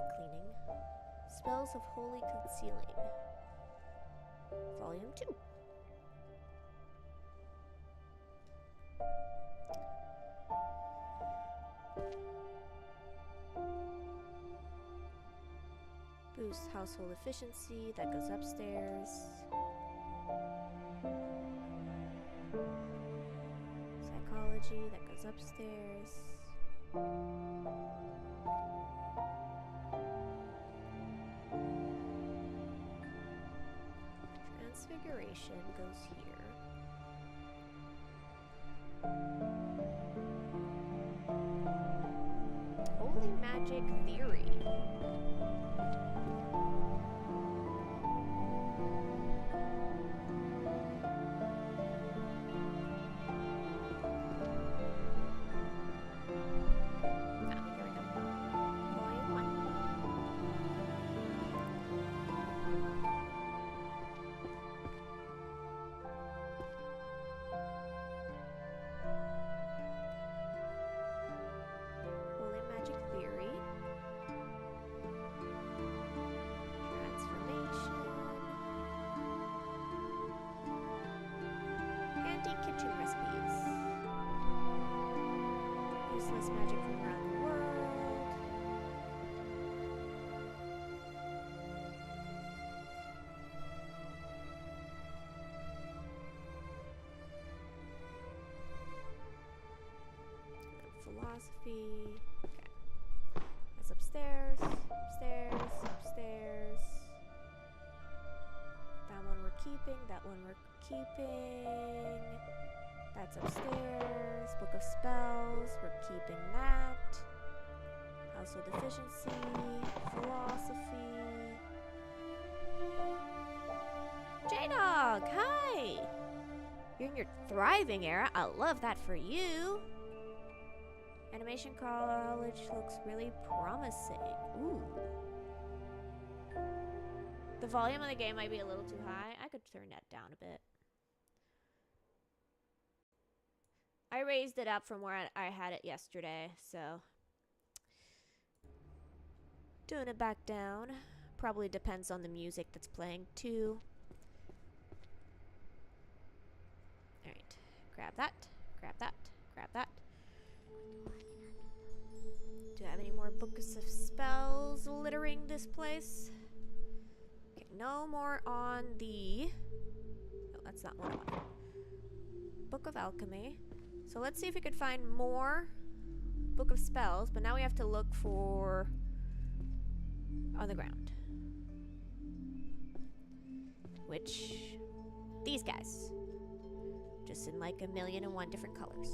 Spells of holy concealing. Volume 2. Boost household efficiency, that goes upstairs. Psychology, that goes upstairs. Transfiguration goes here. Holy magic theory. Kitchen recipes. Useless magic from around the world. Philosophy. Okay. That's upstairs, upstairs, upstairs. That one we're keeping, that one we're keeping. That's upstairs. Book of Spells, we're keeping that. Household efficiency, philosophy. J-Dog, hi! You're in your thriving era. I love that for you. Animation college looks really promising. Ooh. The volume of the game might be a little too high. I could turn that down a bit. I raised it up from where I had it yesterday, so doing it back down. Probably depends on the music that's playing too. Alright, grab that, grab that, grab that. Do I have any more books of spells littering this place? Okay, no more on the... No, that's not one of them. Book of Alchemy. So let's see if we could find more Book of Spells, but now we have to look for on the ground. Which, these guys. Just in like 1,000,001 different colors.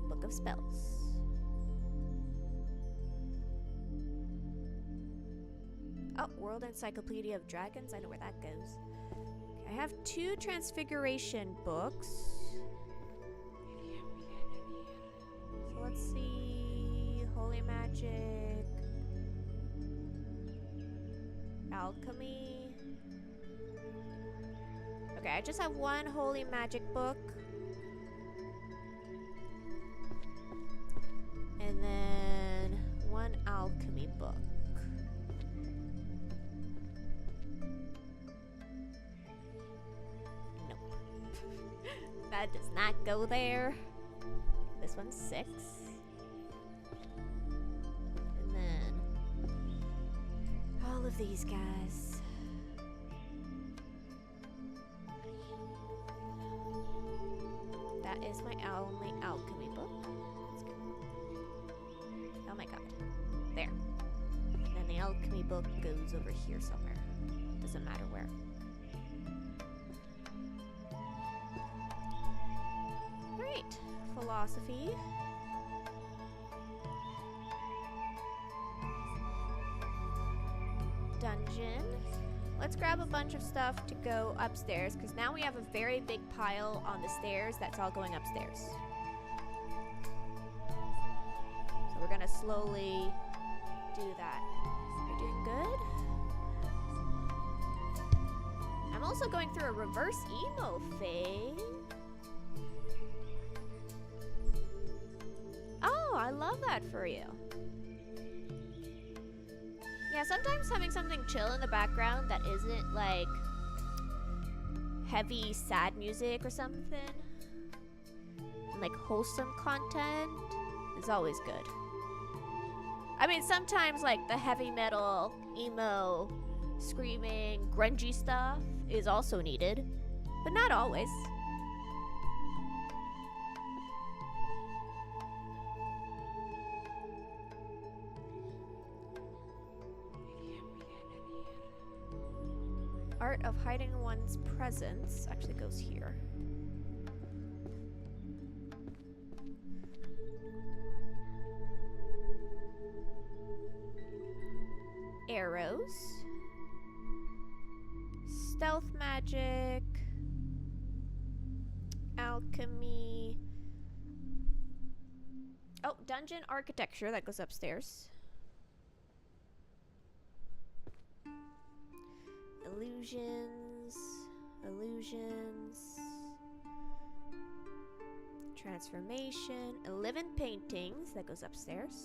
Book of Spells. Oh, World Encyclopedia of Dragons. I know where that goes. I have 2 Transfiguration books. So let's see. Holy Magic. Alchemy. Okay, I just have 1 Holy Magic book. And then 1 Alchemy book. That does not go there. This one's 6. And then all of these guys. That is my only alchemy book. Let's go. Oh my god. There. And then the alchemy book goes over here somewhere. Doesn't matter where. Alright. Philosophy. Dungeon. Let's grab a bunch of stuff to go upstairs, because now we have a very big pile on the stairs that's all going upstairs. So we're gonna slowly do that. You're doing good? I'm also going through a reverse emo phase. Oh, I love that for you. Yeah, sometimes having something chill in the background that isn't like heavy sad music or something, and like wholesome content is always good. I mean, sometimes like the heavy metal, emo, screaming, grungy stuff is also needed, but not always. Art of hiding one's presence actually goes here. Arrows. Stealth magic. Alchemy. Oh, dungeon architecture, that goes upstairs. Illusions, transformation, 11 paintings, that goes upstairs.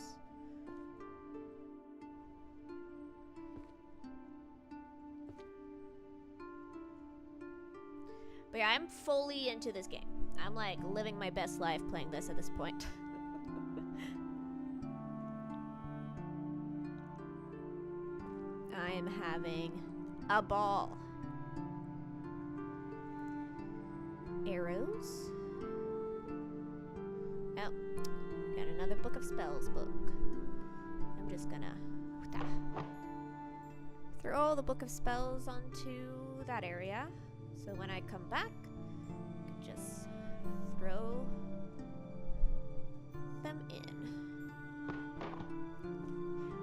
But yeah, I'm fully into this game. I'm like living my best life playing this at this point. I am having a ball. Arrows. Oh, got another book of spells book. I'm just gonna throw all the book of spells onto that area. So when I come back, I can just throw them in.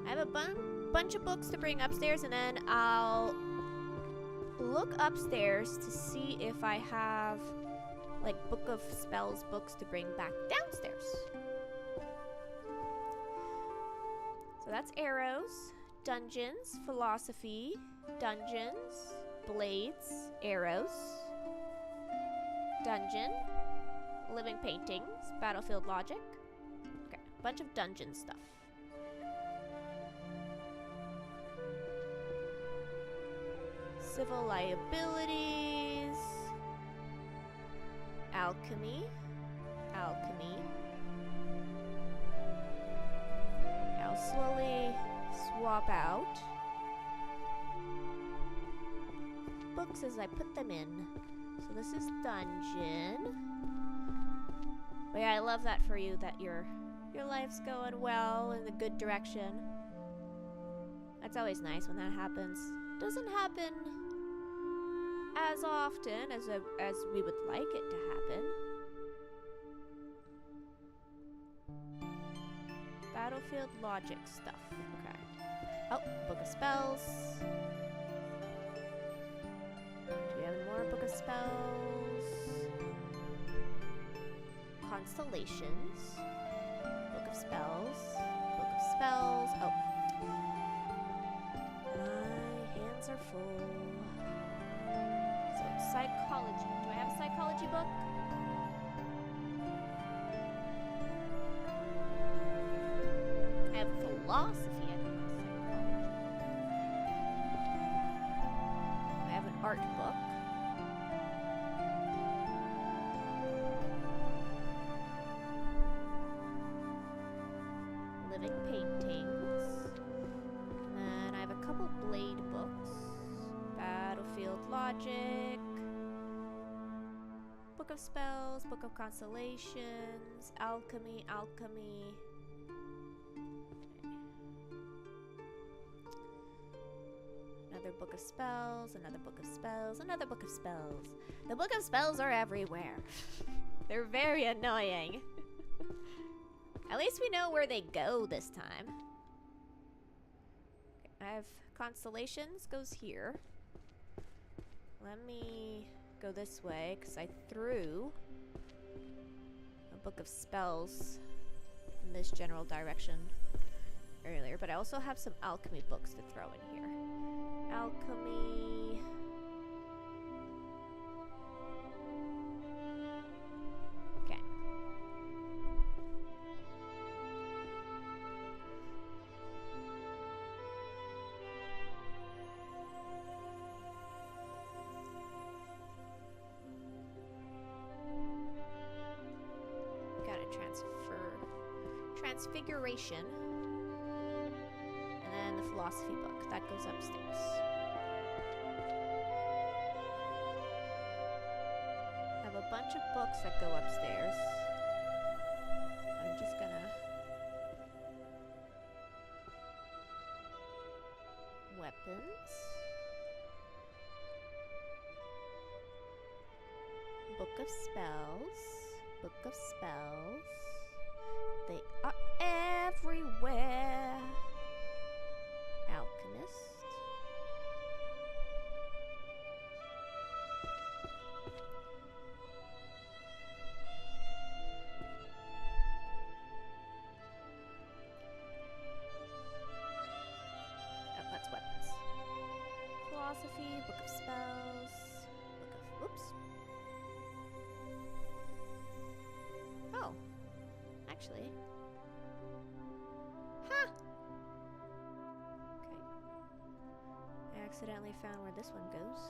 I have a bunch of books to bring upstairs, and then I'll look upstairs to see if I have like book of spells books to bring back downstairs. So that's arrows, dungeons, philosophy, dungeons, blades, arrows, dungeon, living paintings, battlefield logic. Okay, a bunch of dungeon stuff. Civil liabilities, alchemy. I'll slowly swap out books as I put them in. So this is dungeon. But yeah, I love that for you, that your life's going well in the good direction. That's always nice when that happens. Doesn't happen as often as we would like it to happen. Battlefield logic stuff. Okay. Oh, book of spells. Do we have more book of spells? Constellations. Book of spells. Book of spells. Oh. My hands are full. So, psychology. Do I have a psychology book? I have philosophy. I have an art book. Living paintings. And then I have a couple blade books. Battlefield logic. Book of spells, book of constellations, alchemy. Another book of spells, another book of spells, another book of spells. The book of spells are everywhere. They're very annoying. At least we know where they go this time. Okay, I have constellations goes here. Let me go this way because I threw a book of spells in this general direction earlier, but I also have some alchemy books to throw in here. Alchemy. Okay. Gotta transfiguration. And then the philosophy book. That goes upstairs. I have a bunch of books that go upstairs. I'm just gonna... Weapons. Book of spells. Book of spells. They are everywhere. Alchemist. Oh, that's weapons. Philosophy, book of spells, book of... Whoops. Oh. Actually. Ha! Okay. I accidentally found where this one goes.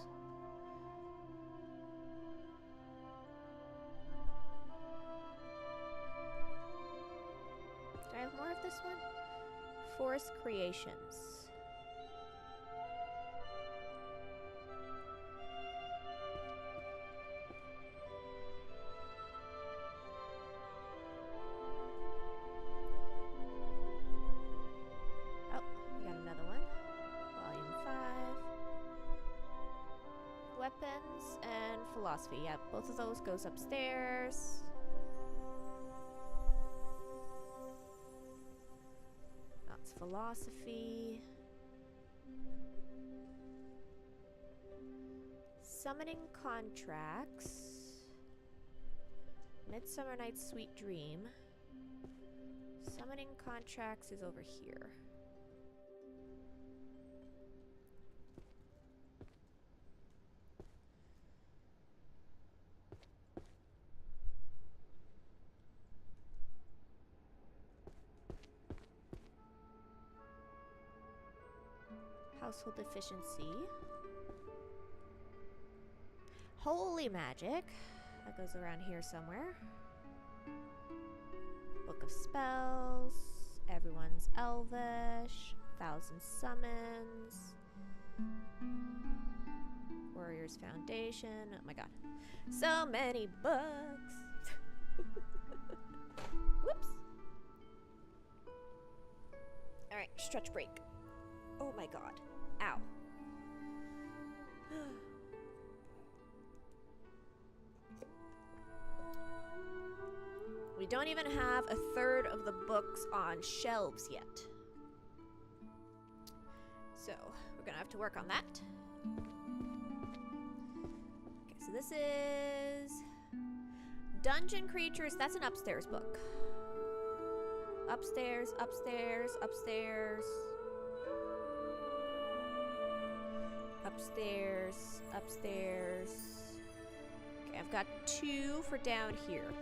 Do I have more of this one? Forest Creations. Weapons and philosophy. Yeah, both of those goes upstairs. That's philosophy. Summoning contracts. Midsummer Night's Sweet Dream. Summoning contracts is over here. Household efficiency. Holy magic. That goes around here somewhere. Book of spells. Everyone's elvish. 1,000 summons. Warriors Foundation. Oh my god. So many books. Whoops. Alright, stretch break. Oh my god. Ow. We don't even have a third of the books on shelves yet. So, we're gonna have to work on that. Okay, so this is Dungeon Creatures. That's an upstairs book. Upstairs, upstairs, upstairs. Upstairs, upstairs. Okay, I've got 2 for down here.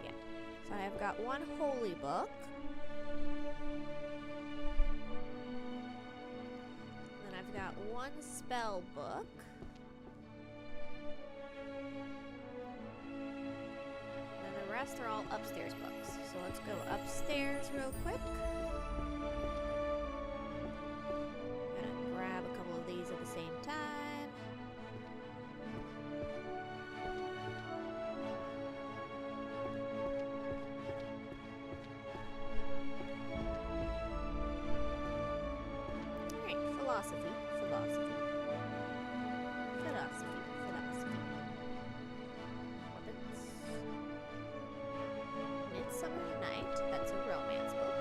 Yeah, so I've got 1 holy book. Then I've got 1 spell book. The rest are all upstairs books. So let's go upstairs real quick. I'm gonna grab a couple of these at the same time. Philosophy. Philosophy. Philosophy. Philosophy. Weapons. Midsummer Night. That's a romance book.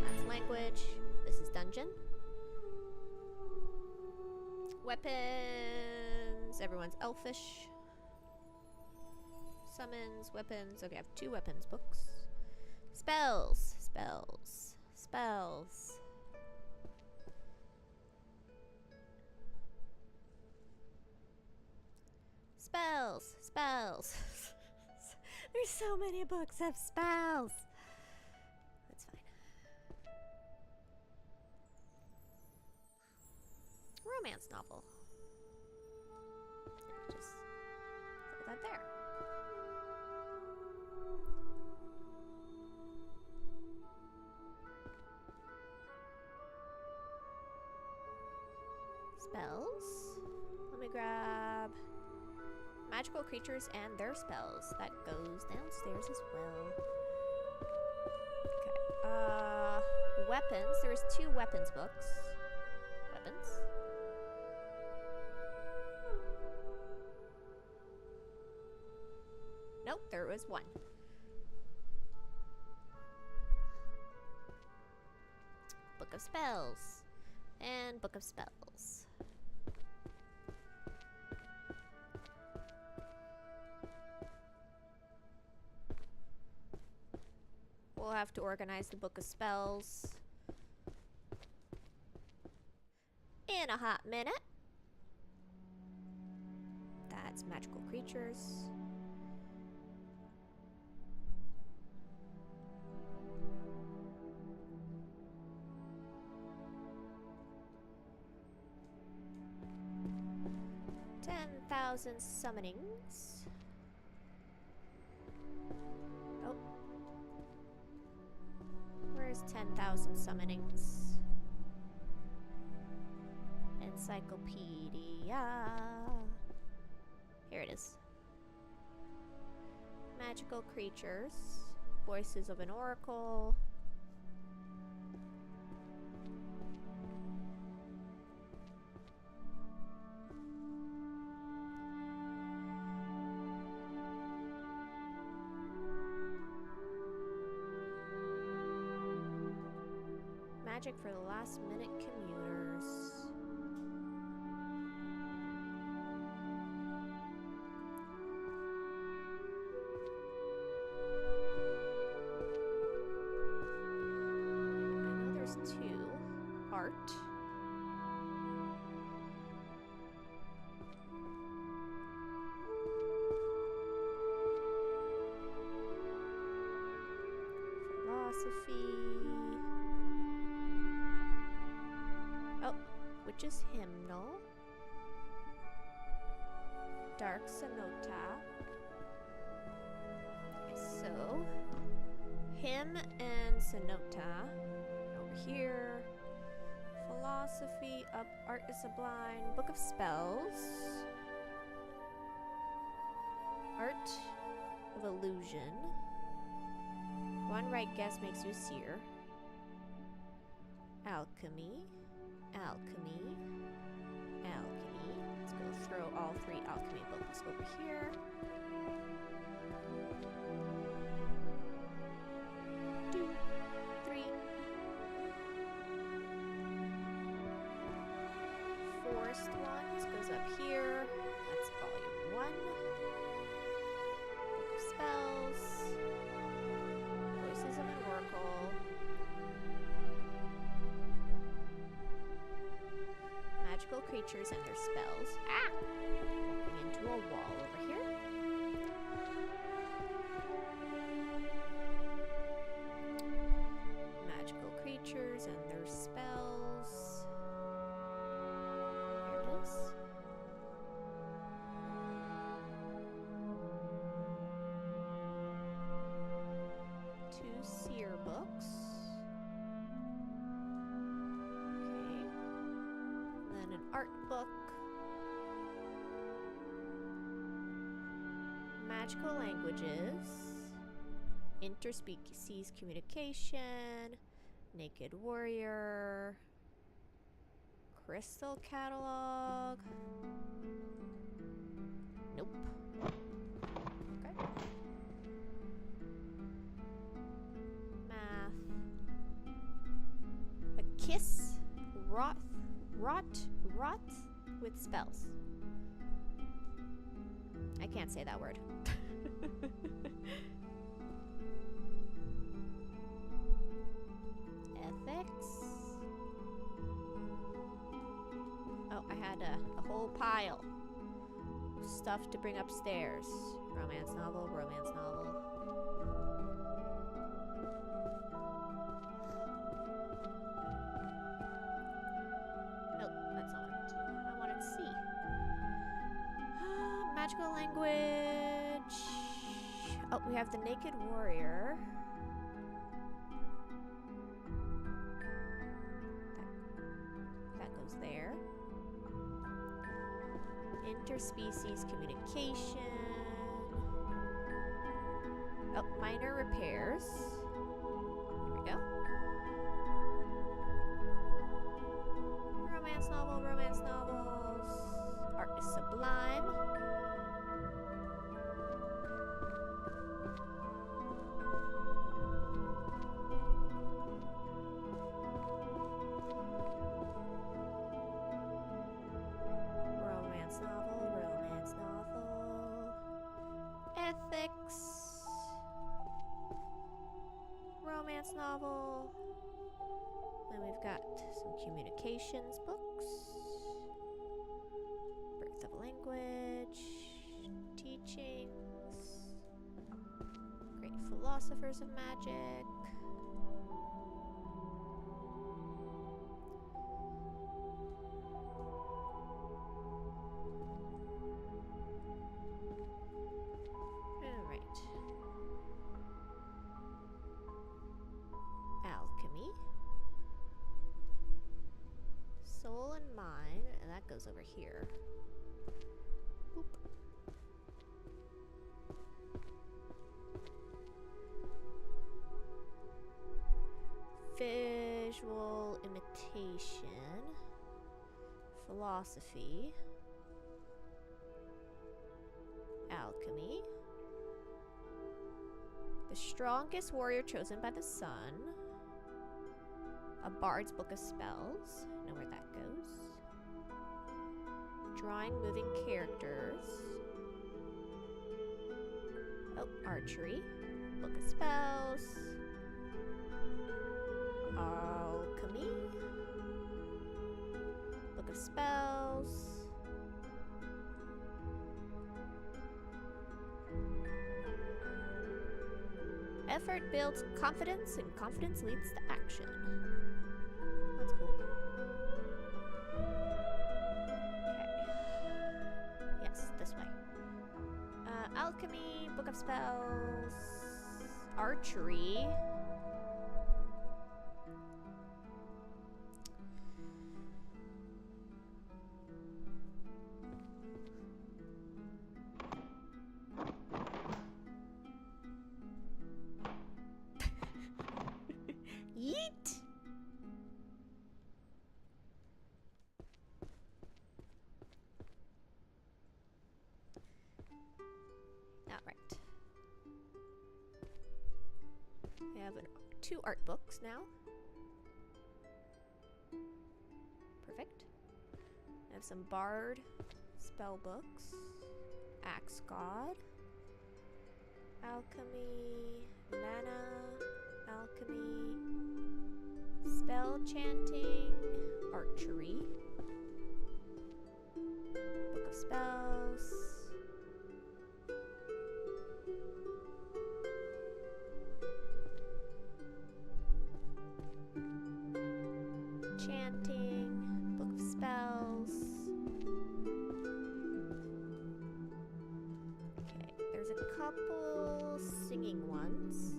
That's language. This is dungeon. Weapons. Everyone's elfish. Summons. Weapons. Okay, I have 2 weapons books. Spells. Spells. Spells. Spells. Spells. There's so many books of spells. That's fine. Romance novel. Just throw that there. Spells. Let me grab magical creatures and their spells. That goes downstairs as well. Okay. Weapons. There's 2 weapons books. Weapons. Nope, there was 1. Book of Spells. And Book of Spells. We'll have to organize the Book of Spells in a hot minute. That's magical creatures. Summonings. Oh. Where's 10,000 summonings? Encyclopedia. Here it is. Magical creatures. Voices of an oracle. Magic for the last minute commuters. I know there's 2. Art. Philosophy. Witch's Hymnal. Dark Sonata. So, Hymn and Sonata over here. Philosophy up. Art is Sublime. Book of Spells. Art of Illusion. One right guess makes you a seer. Alchemy. Alchemy. Alchemy. Let's go throw all 3 alchemy books over here. Two, 3. Forest ones goes up here. That's volume 1. Book of Spells. Voices of an Oracle. Magical creatures and their spells. Ah! Walking into a wall over here. Magical creatures and their spells. Here it is. Two seer books. Art book. Magical languages. Interspecies communication. Naked Warrior. Crystal Catalog. Nope. Okay. Math. A kiss. Rot with spells. I can't say that word. Ethics. Oh, I had a whole pile of stuff to bring upstairs. Romance novel, romance novel. Nope, that's not what I wanted to see. Magical language. Oh, we have the Naked Warrior. That goes there. Interspecies communication. Oh, minor repairs. Here we go. Romance novel, romance novels. Art is sublime. Romance novel, romance novel. Ethics. Romance novel. Then we've got some communications books. Birth of language. Teachings. Great philosophers of magic. Alright. Alchemy. Soul and mind, and that goes over here. Boop. Visual imitation. Philosophy. Alchemy. The strongest warrior chosen by the sun. A bard's book of spells. Know where that goes. Drawing moving characters. Oh, archery. Book of spells. Alchemy. Book of spells. Effort builds confidence, and confidence leads to action. That's cool. Okay. Yes, this way. Alchemy, Book of Spells, Archery. Yeet! Alright. We have two art books now. Perfect. I have some Bard spell books. Axe God. Alchemy. Mana. Alchemy. Spell chanting. Archery. Book of spells. Chanting. Book of spells. Okay, there's a couple singing ones.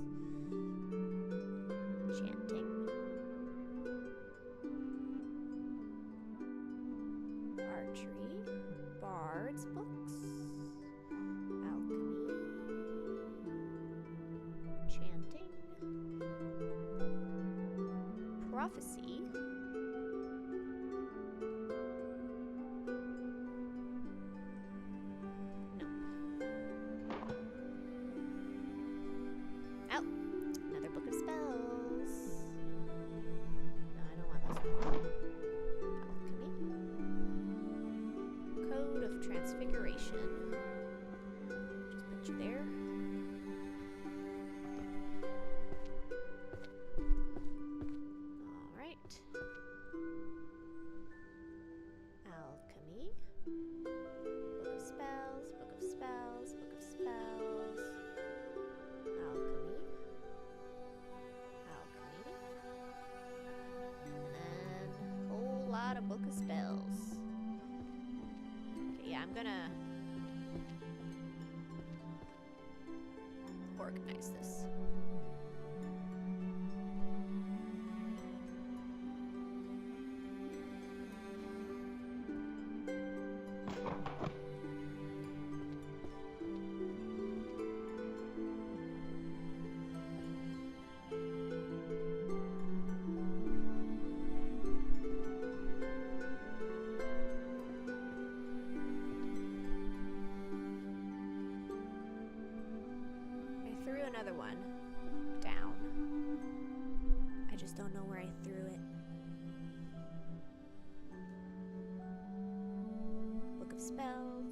Chanting. Archery. Bard's books. Alchemy. Chanting. prophecy. Nope. Oh, another book of spells. No, I don't want this one. Alchemy. Code of Transfiguration. Just put you there. Alchemy. Book of spells, book of spells, book of spells. Alchemy. Alchemy. And then a whole lot of book of spells. Okay, yeah, I'm gonna organize this. Another one down. I just don't know where I threw it. Book of spells.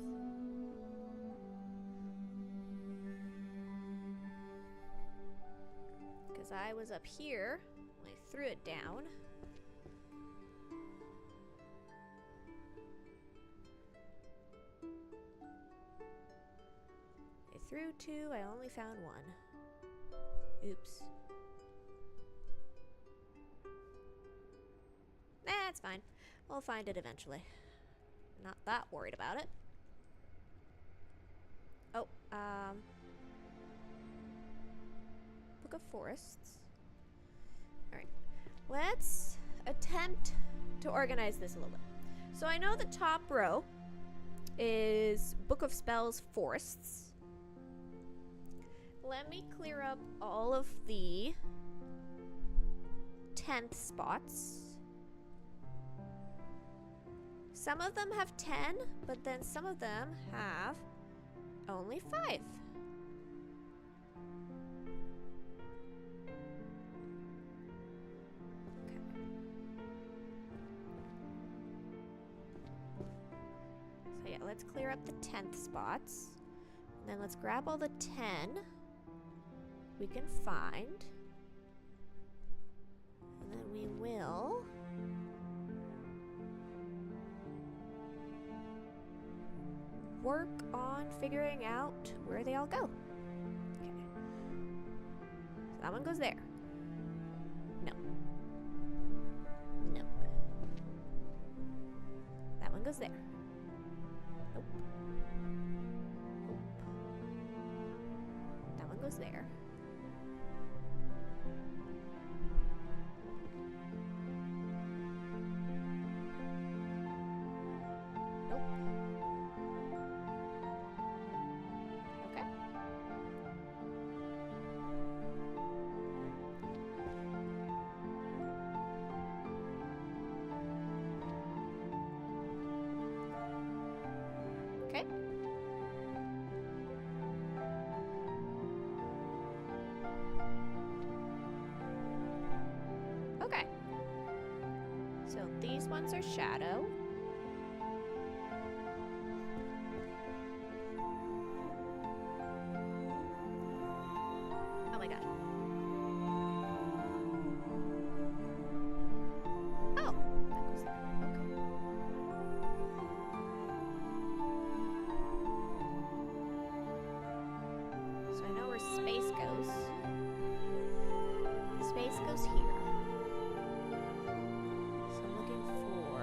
Because I was up here when I threw it down. I threw two, I only found one. Oops. That's fine. We'll find it eventually. Not that worried about it. Oh, Book of Forests. Alright. Let's attempt to organize this a little bit. So I know the top row is Book of Spells Forests. Let me clear up all of the 10th spots. Some of them have 10, but then some of them have only 5. Okay. So yeah, let's clear up the 10th spots. And then let's grab all the 10 we can find, and then we will work on figuring out where they all go. Okay. So that one goes there. No. Nope. That one goes there. Nope. Nope. That one goes there. Okay. So these ones are shadow. Oh my god. Oh, that goes there. Okay. So I know where space goes. Space goes here. So I'm looking for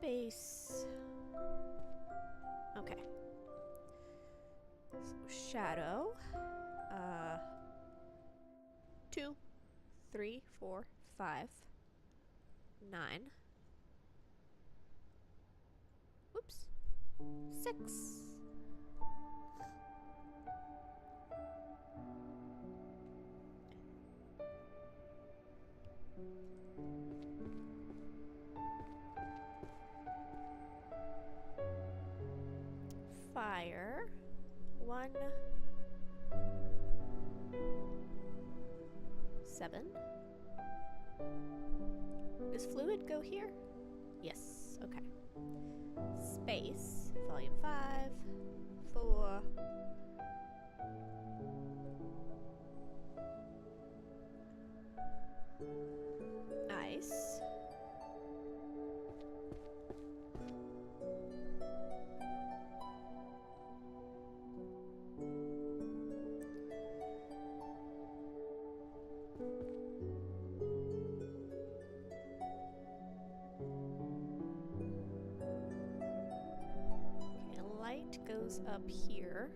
Space. Okay. So shadow. 2, 3, 4, 5, 9. Whoops. 6. Fire. 1. 7. Does fluid go here? Yes, okay. Space, volume 5, 4. Ice. Light goes up here.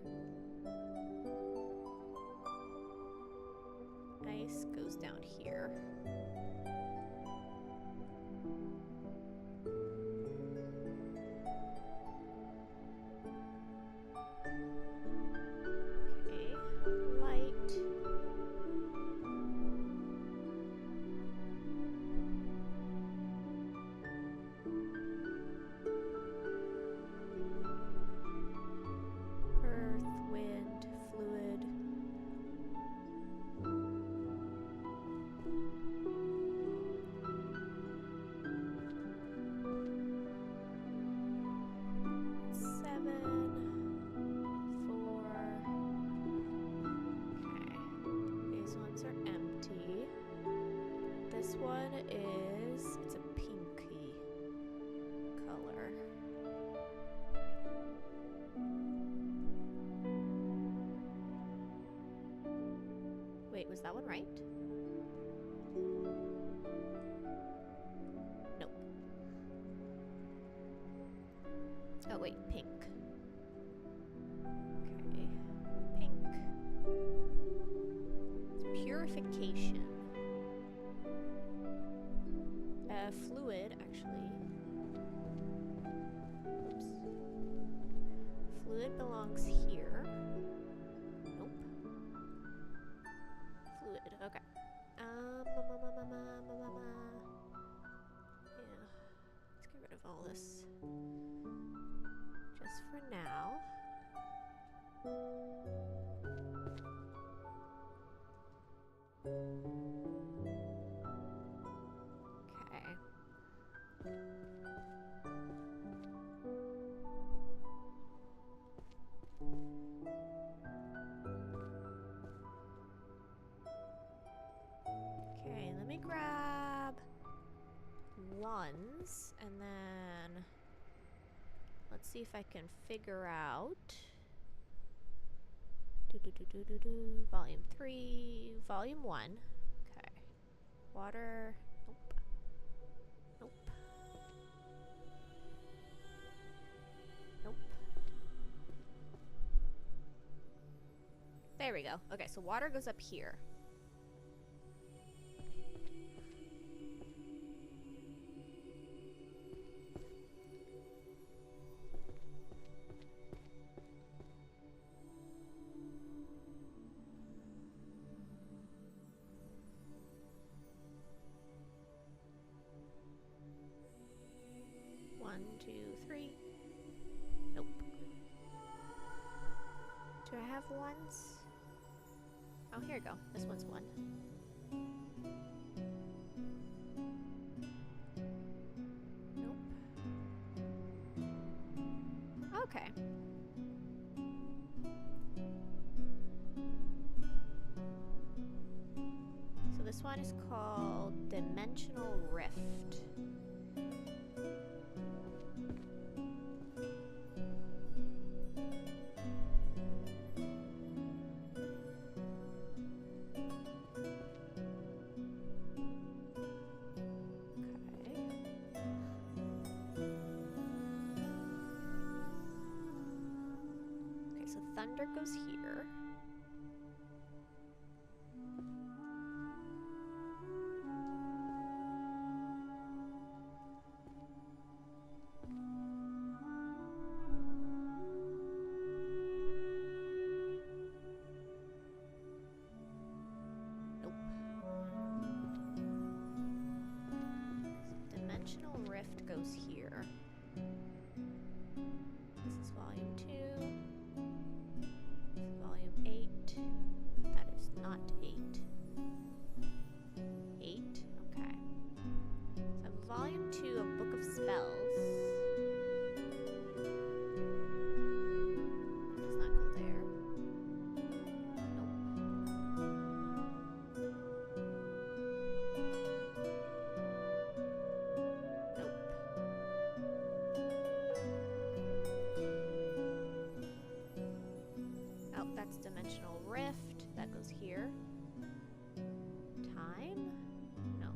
Ice goes down here. Okay, light. Earth, wind, fluid. It's a pinky color. Wait, was that one right? Nope. Oh wait, pink. Okay, pink. It's purification. Fluid, actually. Oops. Fluid belongs here. Nope. Fluid, okay. Yeah. Let's get rid of all this. Just for now. Okay, let me grab ones and then let's see if I can figure out volume 3, volume 1. Okay. Water. Nope. Nope. Nope. There we go. Okay, so water goes up here. One, two, three. Nope. Do I have ones? Oh, here we go. This one's 1. Nope. Okay. So this one is called Dimensional Rift. so thunder goes here. Dimensional rift goes here. This is volume 2. This is volume 8. That is not 8. 8? Okay. So volume 2 of Book of Spells. Does not go there. That's Dimensional Rift. That goes here. Time? No.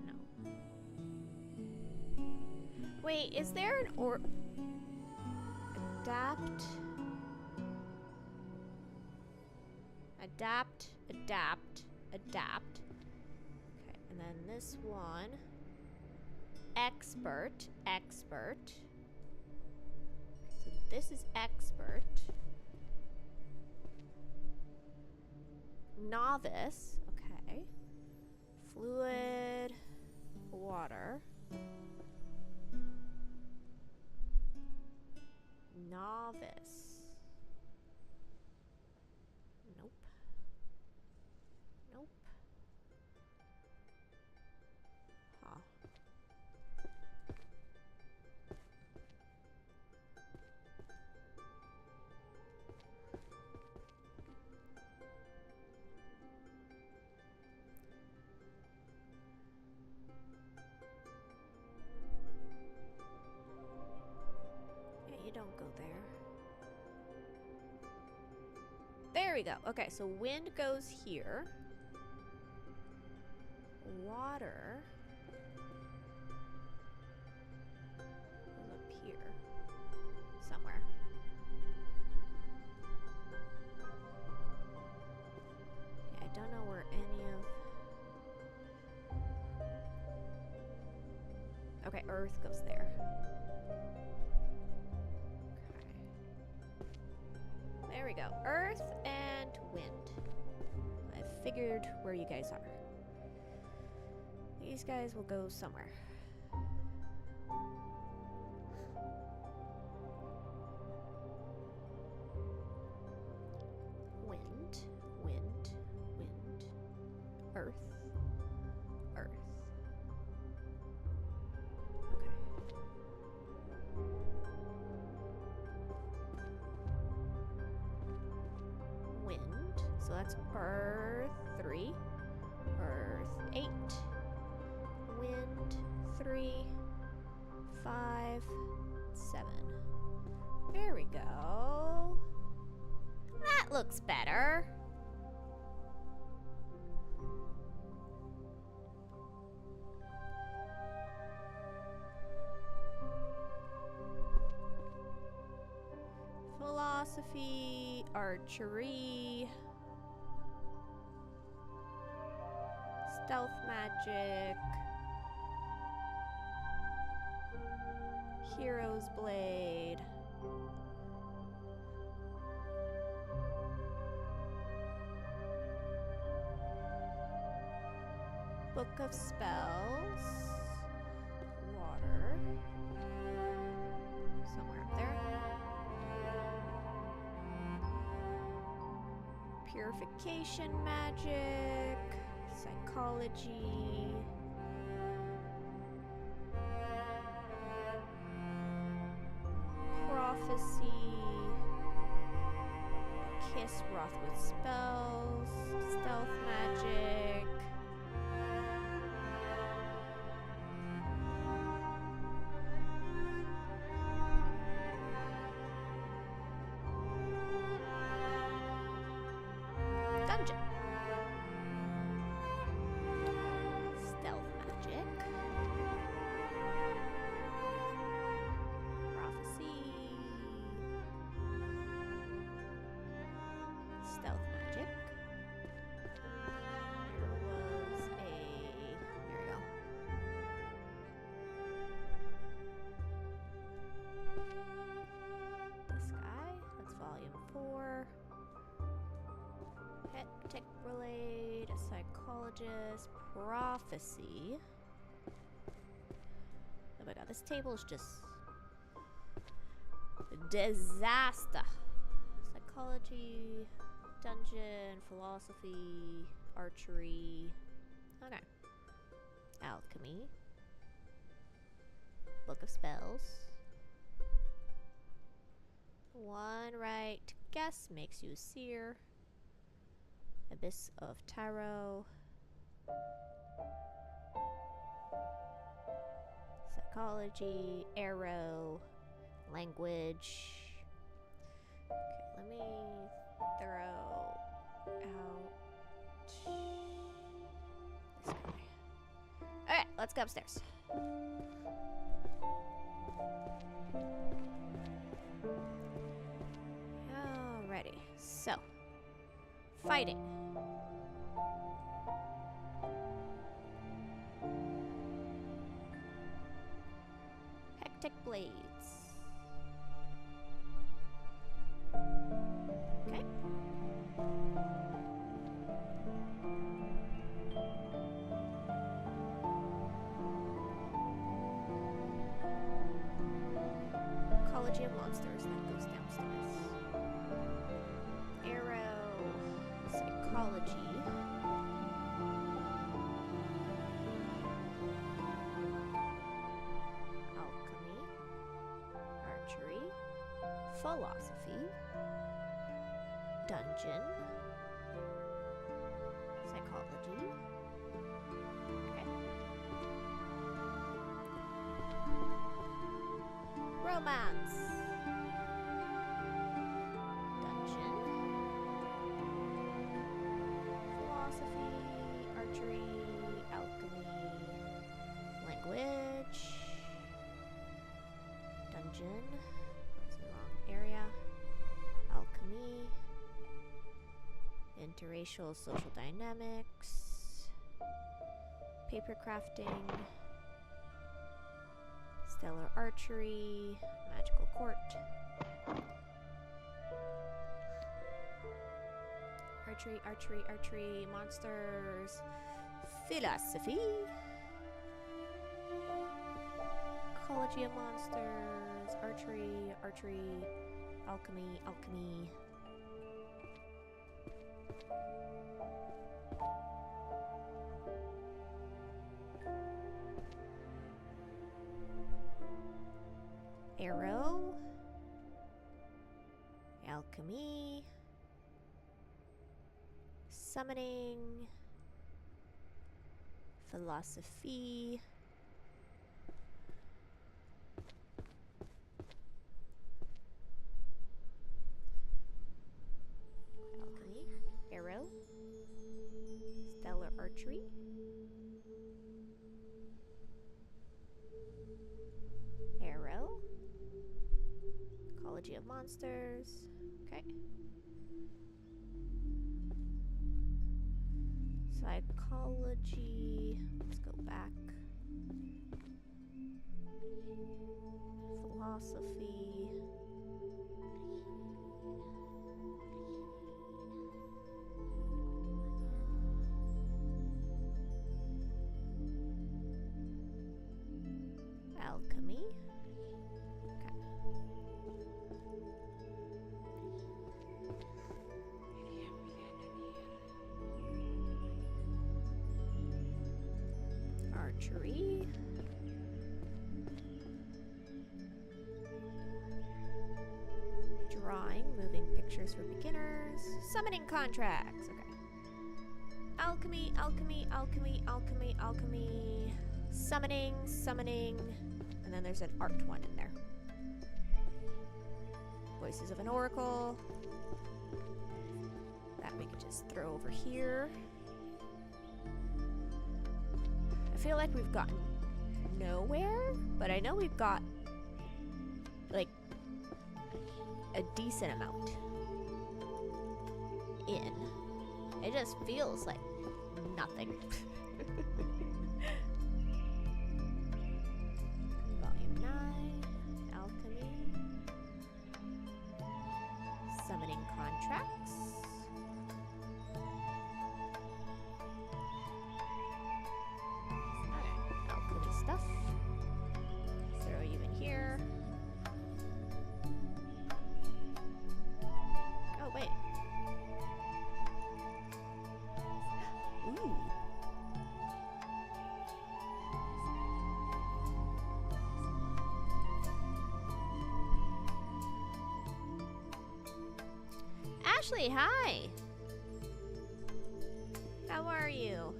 No. Wait, is there an adapt? Adapt, adapt, adapt. Okay, and then this one. Expert, expert. This is expert. Novice. Okay. Fluid. Water. Novice. Nope. Nope. Huh. Don't go there. There we go. Okay, so wind goes here. Water goes up here. Somewhere. Yeah, I don't know where any of... Okay, earth goes there. There we go. Earth and wind. I figured where you guys are. These guys will go somewhere. Wind, wind, wind. Earth, earth. So that's Earth 3, Earth 8, Wind 3, 5, 7. There we go. That looks better. Philosophy, archery, stealth magic, hero's blade, book of spells, water, somewhere up there, purification magic, psychology, prophecy, kiss wrath with spells, stealth magic, dungeon, stealth magic, relate, a psychologist, prophecy. Oh my god, this table is just disaster. Psychology, dungeon, philosophy, archery. Okay. Alchemy. Book of spells. One right guess makes you a seer. Abyss of Tarot. Psychology, arrow, language. Okay, let me throw out this guy. Alright, let's go upstairs. Alrighty, so fighting. Hectic blades. Okay. Ecology of monsters, that goes downstairs. Arrow, psychology. Alchemy, archery, philosophy, dungeon, psychology. Okay. Romance. Dungeon. Philosophy, archery, alchemy, language. Dungeon. That's the wrong area. Alchemy. Interracial social dynamics. Paper crafting. Stellar archery. Magical court. Archery, archery, archery. Monsters. Philosophy. Ecology of monsters. Archery, archery. Alchemy, alchemy. Arrow, alchemy, summoning, philosophy, alchemy, arrow, stellar archery, arrow, ecology of monsters. Okay. Psychology. Let's go back. Philosophy. Alchemy. Archery. Drawing, moving pictures for beginners. Summoning contracts. Okay. Alchemy, alchemy, alchemy, alchemy, alchemy. Summoning, summoning. And then there's an art one in there. Voices of an Oracle. That we could just throw over here. I feel like we've gotten nowhere, but I know we've got like a decent amount in. It just feels like nothing. Volume 9, alchemy, summoning contracts, Ashley, hi! How are you?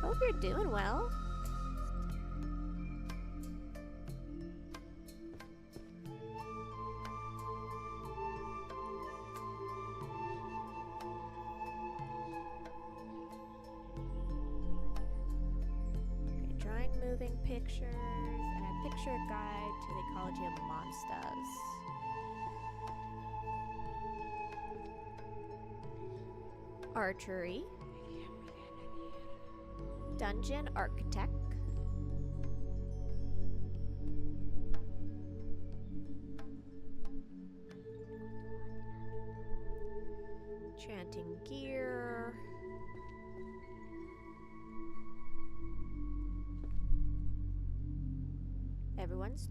Hope you're doing well. Okay, drawing moving pictures and a picture guide to the ecology of monsters. Archery. Dungeon architect. Chanting gear. Everyone's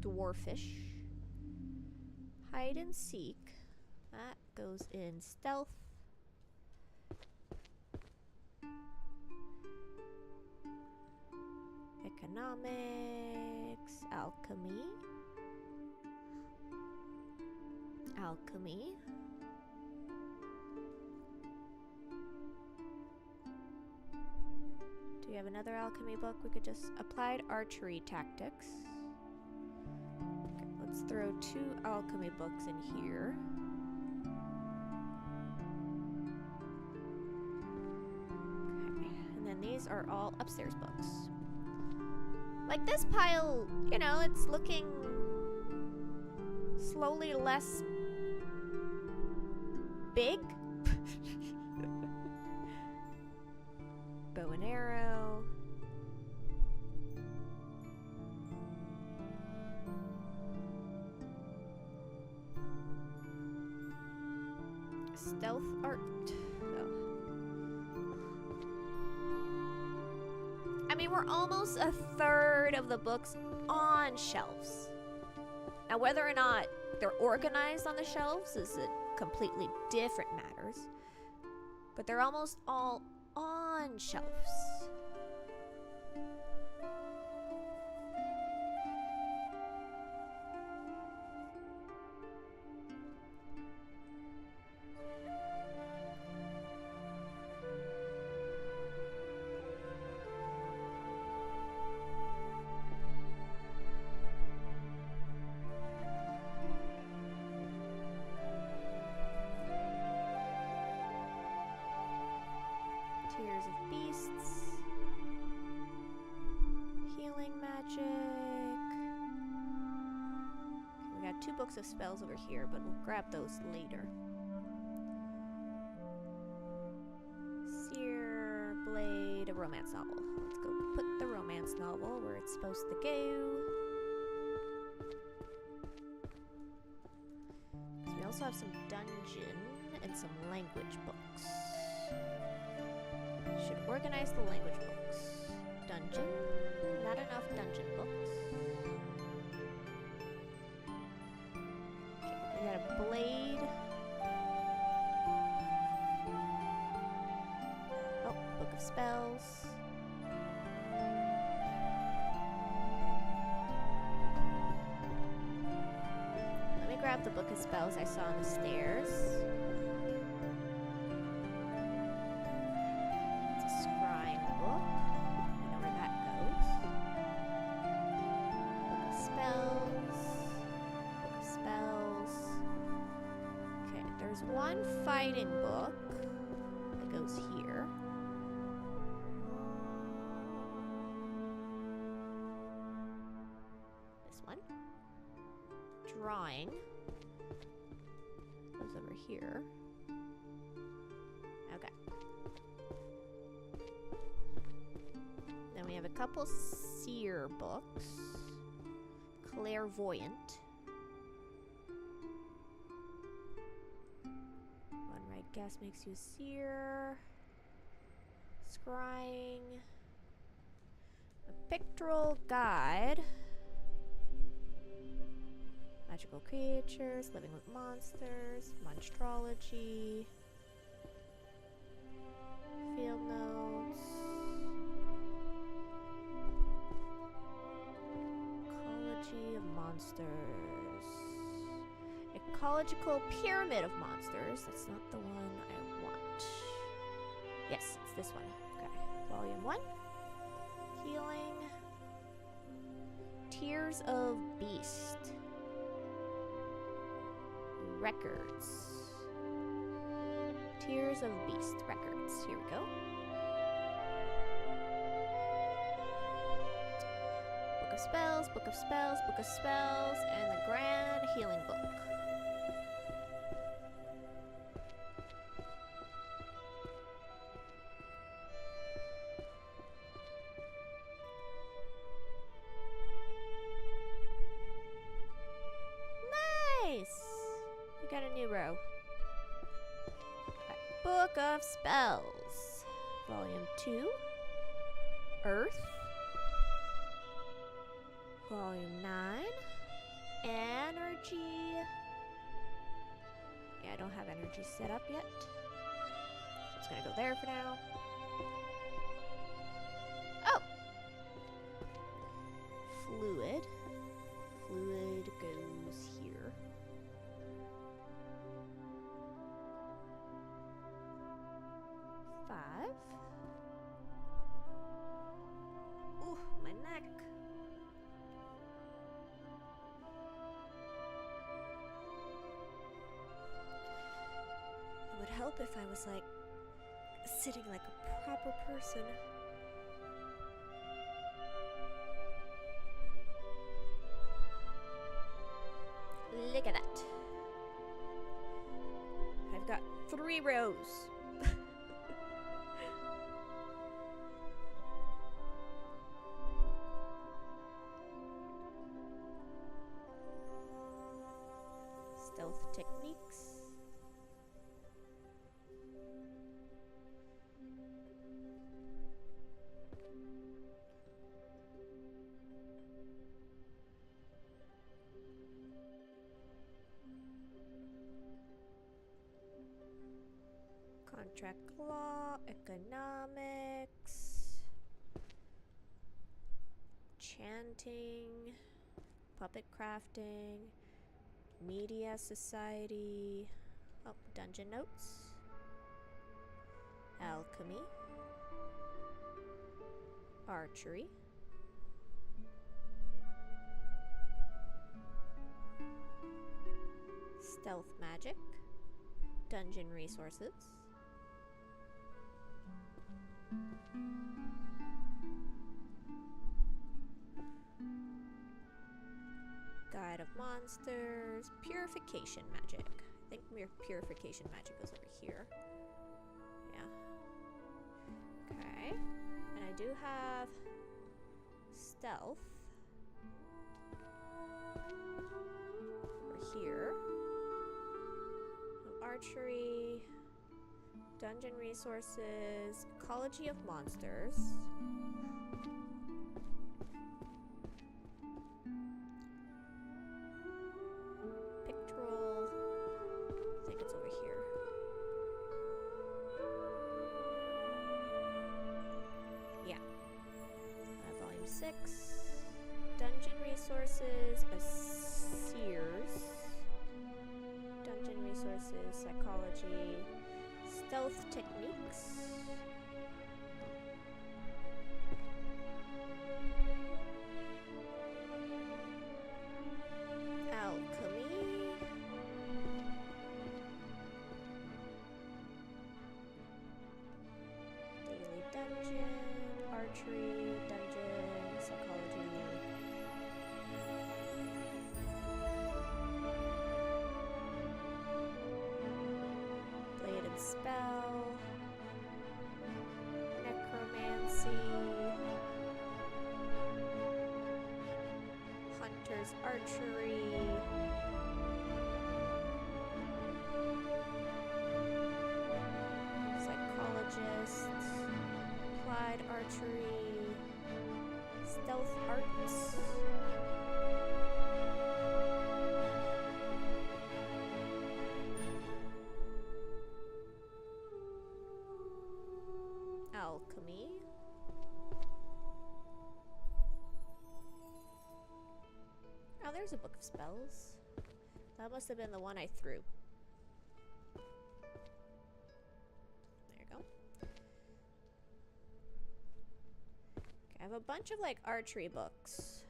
dwarfish. Hide and seek. That goes in stealth. Economics, alchemy, alchemy, do we have another alchemy book? We could just applied archery tactics. Okay, let's throw 2 alchemy books in here. Okay, and then these are all upstairs books. Like this pile, you know, it's looking slowly less big. Bow and arrow. Stealth art. I mean, we're almost a third of the books on shelves. Now, whether or not they're organized on the shelves is a completely different matters. But they're almost all on shelves. Tears of Beasts. Healing magic. Okay, we got 2 books of spells over here, but we'll grab those later. Seer, Blade, a romance novel. Let's go put the romance novel where it's supposed to go. So we also have some dungeon and some language books. Should organize the language books. Dungeon. Not enough dungeon books. Okay, we got a blade. Oh, book of spells. Let me grab the book of spells I saw on the stairs. One fighting book that goes here. This one. Drawing goes over here. Okay. Then we have a couple seer books. Clairvoyant. Guess makes you a seer. Scrying. A pictorial guide. Magical creatures, living with monsters, monstrology. Field notes. Ecology of monsters. monsters. Ecological pyramid of monsters. That's not the one I want. Yes, it's this one. Okay. Volume 1. Healing. Tears of Beast. Records. Tears of Beast records. Here we go. Book of Spells, Book of Spells, Book of Spells, and the Grand Healing Book. Nice! We got a new row. Book of Spells. Volume 2. Earth. Volume 9. Energy. Yeah, I don't have energy set up yet. So it's gonna go there for now. Oh! Fluid. Fluid goes here. Ooh, my neck. It would help if I was like sitting like a proper person. Look at that. I've got 3 rows. Stealth techniques. Contract law, economics, chanting, puppet crafting, media society, oh, dungeon notes, alchemy, archery, stealth magic, dungeon resources, guide of monsters, purification magic. I think purification magic goes over here. Yeah. Okay. And I do have stealth over here. Archery, dungeon resources, ecology of monsters. Pictorial, I think it's over here. Yeah. Volume 6, dungeon resources, a Sears. Dungeon resources, psychology, stealth techniques, alchemy, daily dungeon, archery, dungeon, psychology. Spell, necromancy, hunter's archery, psychologist, applied archery, stealth arts. Alchemy. Oh, there's there's a book of spells. That must have been the one I threw. There you go. Okay, I have a bunch of like archery books.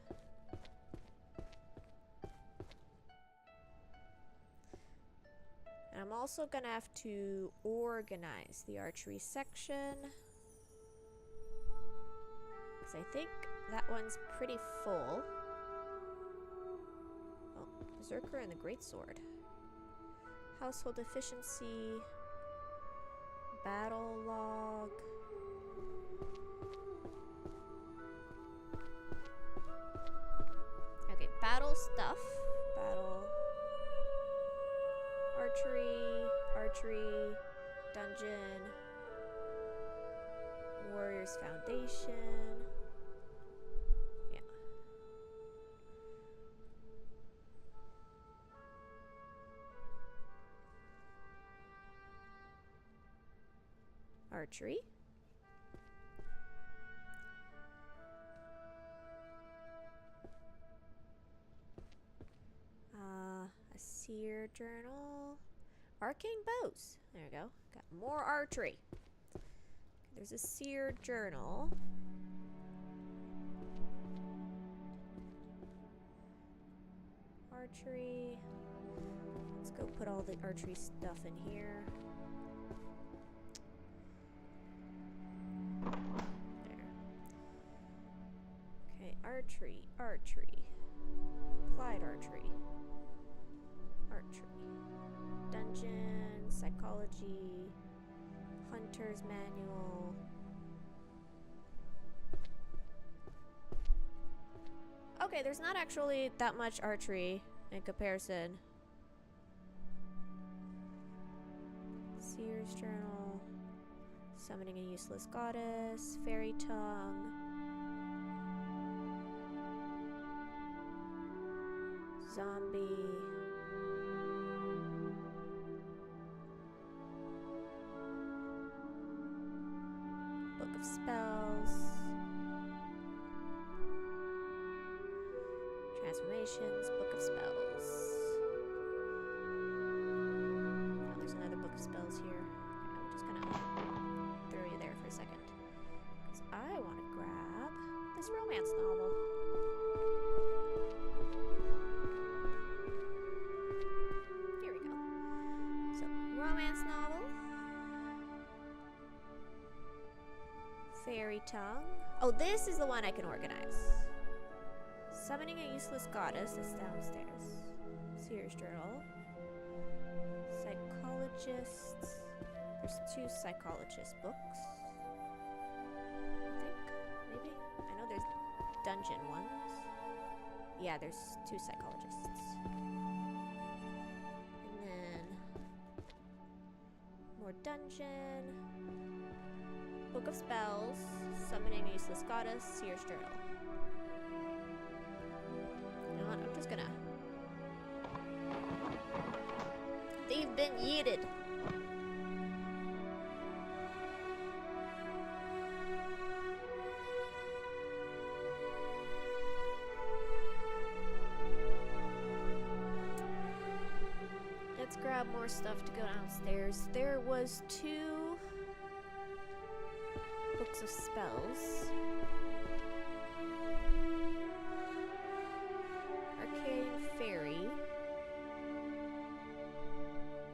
And I'm also gonna have to organize the archery section, because I think that one's pretty full. Oh, Berserker and the Greatsword. Household efficiency. Battle log. Okay, battle stuff. Battle. Archery, dungeon, Warrior's Foundation. Yeah. Archery. A seer journal. Arcane bows. There we go. Got more archery. Okay, there's a seer journal. Archery. Let's go put all the archery stuff in here. There. Okay, archery. Applied archery. Dungeon, psychology, hunter's manual. Okay, there's not actually that much archery in comparison. Seer's journal, summoning a useless goddess, fairy tongue, zombie. Book of spells, transformations, book of spells. Oh, there's another book of spells here. Okay, I'm just gonna throw you there for a second, because I want to grab this romance novel. Here we go. So, romance novel. Fairy tongue. Oh, this is the one I can organize. Summoning a useless goddess is downstairs. Seer's journal. Psychologists. There's 2 psychologist books. I think, maybe. I know there's dungeon ones. Yeah, there's 2 psychologists. And then more dungeon. Book of spells, summoning a useless goddess, seer's journal. You know what? I'm just gonna. They've been yeeted. Let's grab more stuff to go downstairs. There was 2 books of spells. Arcane Fairy.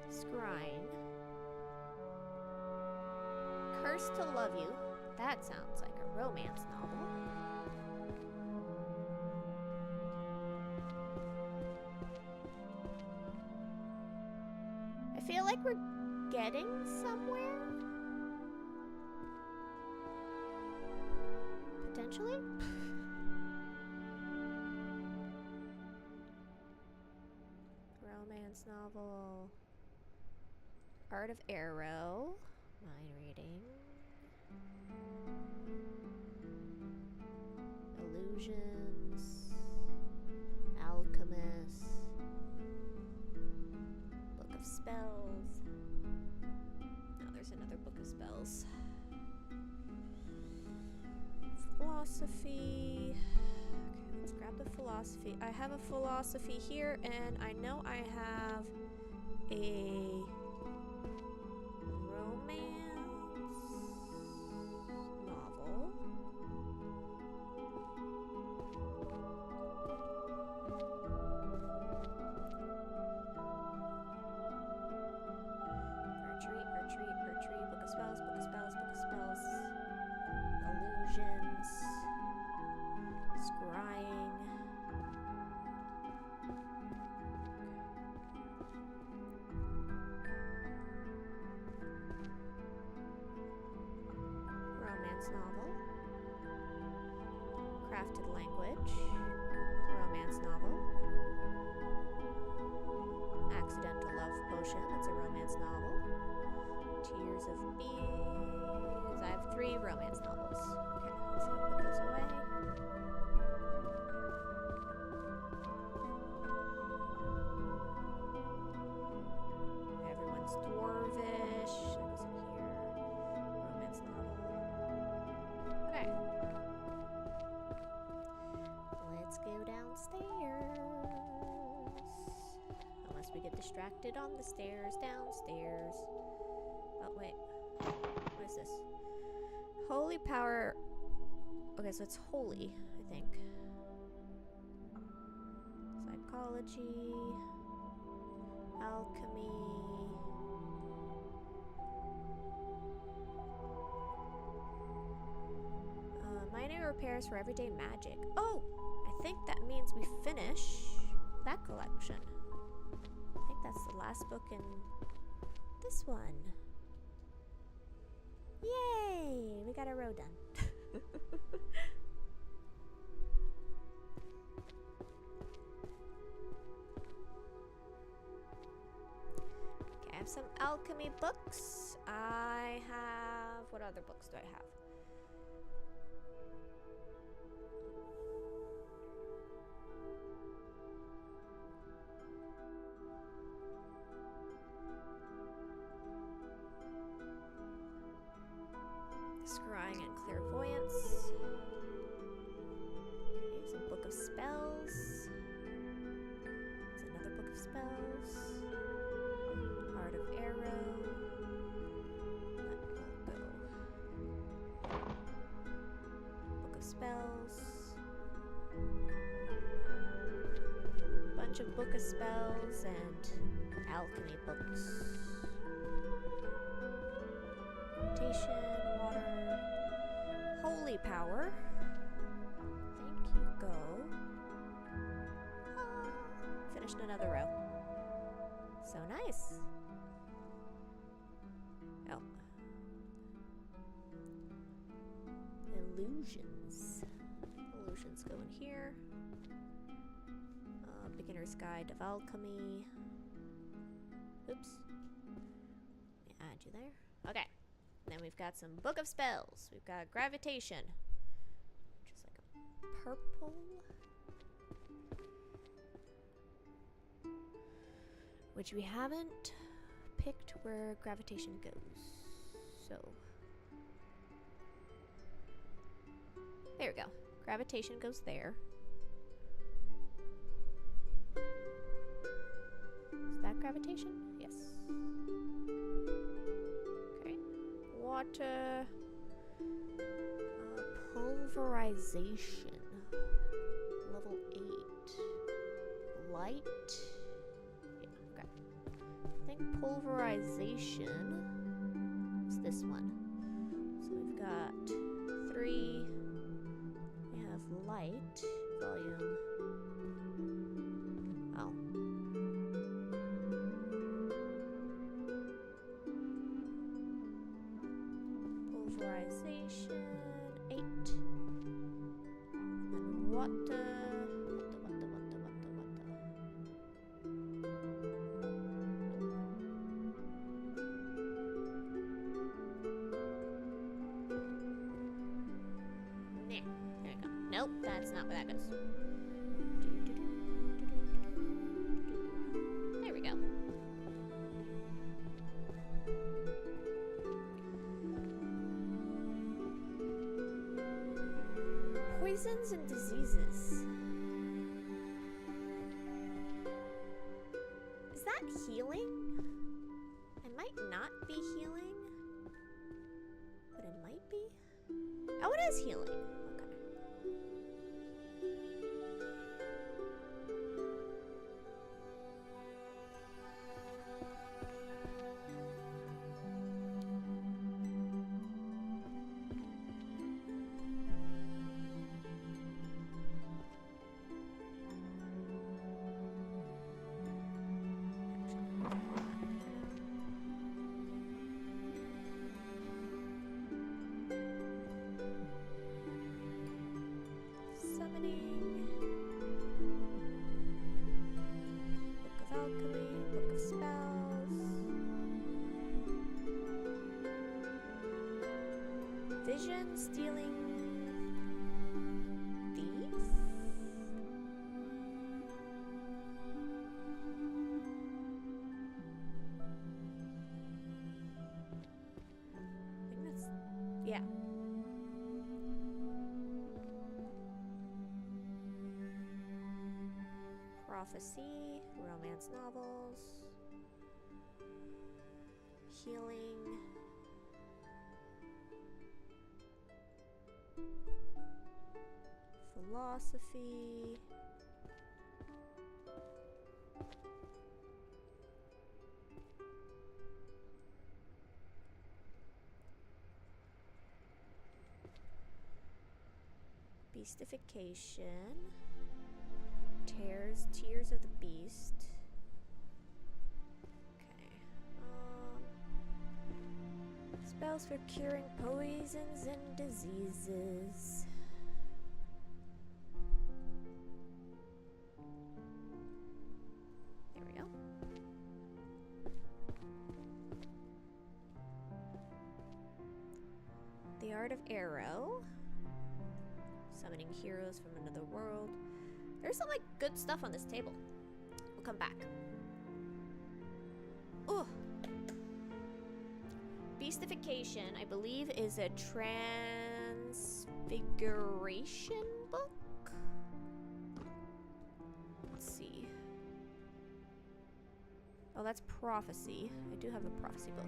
Scrying. Cursed to Love You. That sounds like a romance novel. I feel like we're getting somewhere. Potentially? Romance novel. Art of Arrow. Mind reading. Illusions. Alchemist. Book of Spells. Oh, there's another book of spells. Philosophy. Okay, let's grab the philosophy. philosophy. I have a philosophy here, and I know I have a romance novel. Archery, book of spells, illusions, scrying. Romance novel. Crafted language. Romance novel. Accidental love potion. That's a romance novel. Tears of Bees. I have 3 romance novels. Okay, let's go put those away. Everyone's dwarvish. That goes in here. Romance novel. Okay. Let's go downstairs. Unless we get distracted on the stairs. Downstairs. Oh, wait. What is this? Holy power. Okay, so it's holy, I think. Psychology. Alchemy. Minor repairs for everyday magic. Oh! I think that means we finish that collection. I think that's the last book in this one. Yay! We got a row done. Okay, I have some alchemy books. I have... What other books do I have? Scrying and clairvoyance. Here's a book of spells. There's another book of spells. Heart of Arrow. That will go. Book of spells. Bunch of book of spells and alchemy books. Rotation. Holy power. Thank you, go. Finished another row. So nice. Oh. Illusions. Illusions go in here. Beginner's Guide of Alchemy. Oops. Let me add you there. Okay. Then we've got some Book of Spells. We've got Gravitation, which is like a purple. Which we haven't picked where Gravitation goes. So. There we go. Gravitation goes there. Is that Gravitation? Yes. Water, pulverization, level 8, light, yeah, okay. I think pulverization is this one. So we've got 3, we have light, volume, oh. Pulverization 8. And water. There we go. Nope, that's not where that goes. There we go. Poisons and diseases. that healing? It might not be healing, but it might be. Oh, it is healing. Okay. Vision stealing thief? I think that's, yeah. Prophecy, romance novels, healing. Philosophy. Beastification. Tears of the Beast. Okay. Spells for curing poisons and diseases. The Art of Arrow. Summoning heroes from another world. There's some like good stuff on this table. We'll come back. Ooh. Beastification, I believe, is a transfiguration book. Let's see. Oh, that's prophecy. I do have a prophecy book.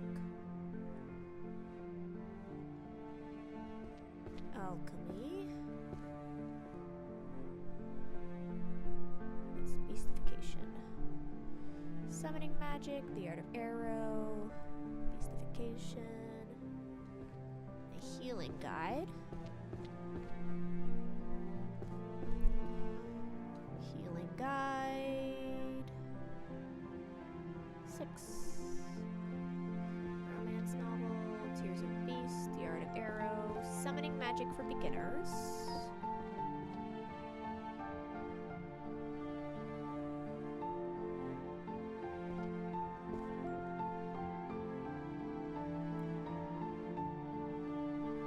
Alchemy. It's beastification. Summoning magic, the art of arrow, beastification, a healing guide. Healing guide. 6. Romance novel, Tears of the Beast, the art of arrow, summoning magic for beginners.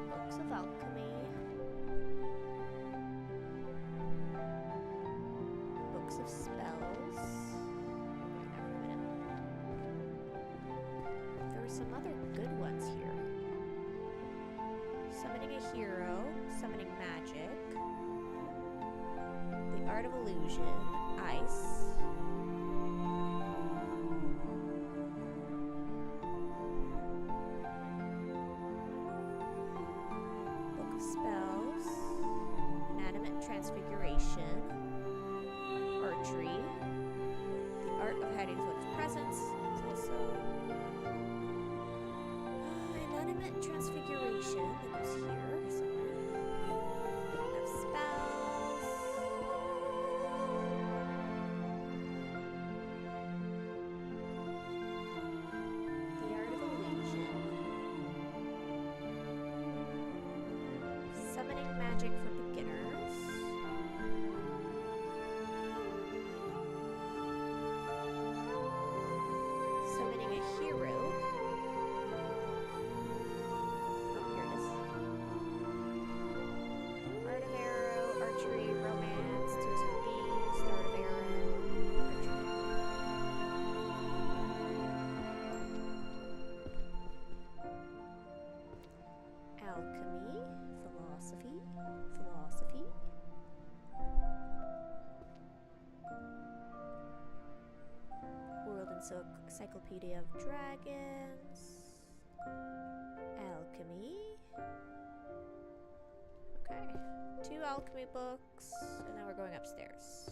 Books of alchemy. Books of spells. There were some other good ones here. Summoning a hero, summoning magic, the art of illusion, ice, book of spells, inanimate transfiguration, archery, the art of hiding one's presence is also inanimate transfiguration that goes here somewhere. Book of spells. The art of illusion. Summoning magic for beginners. Summoning a hero. Romance, Tears of the Beast, Art of Arrow, alchemy, philosophy, world and so Encyclopedia of Dragons. Alchemy. Okay. 2 alchemy books, and now we're going upstairs.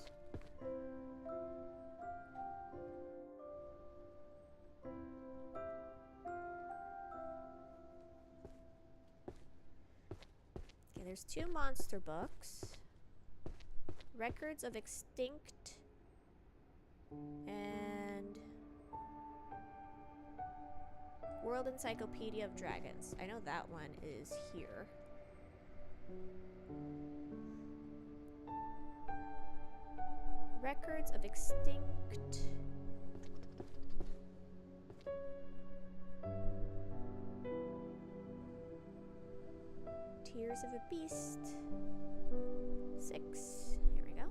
Okay, there's 2 monster books. Records of Extinct and World Encyclopedia of Dragons. I know that one is here. Records of Extinct. Tears of a Beast. 6. Here we go.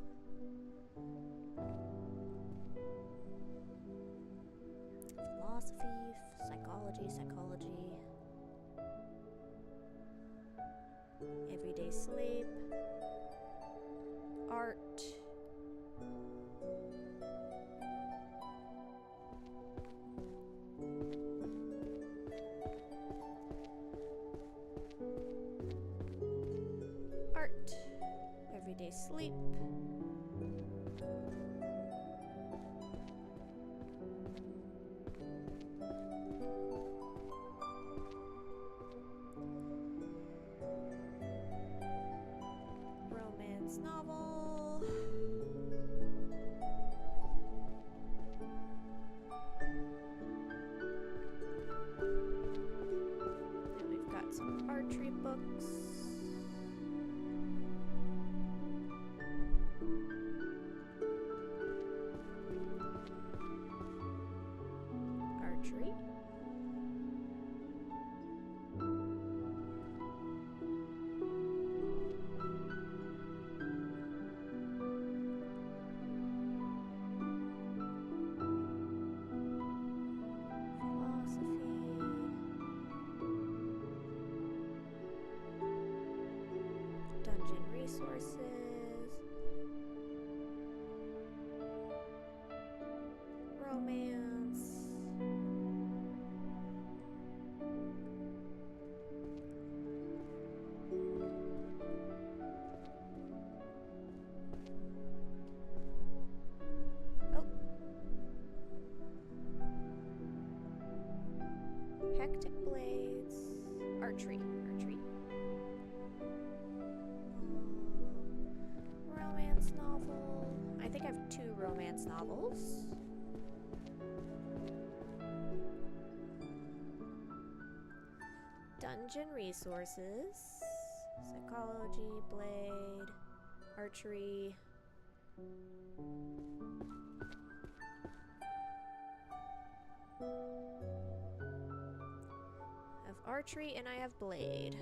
Philosophy, psychology. Everyday sleep. Art. Everyday sleep. Romance novel. And we've got some archery books. Resources, romance, oh, hectic blades, archery. Novel. I think I have 2 romance novels. Dungeon resources. Psychology, blade, archery. I have archery and I have blade.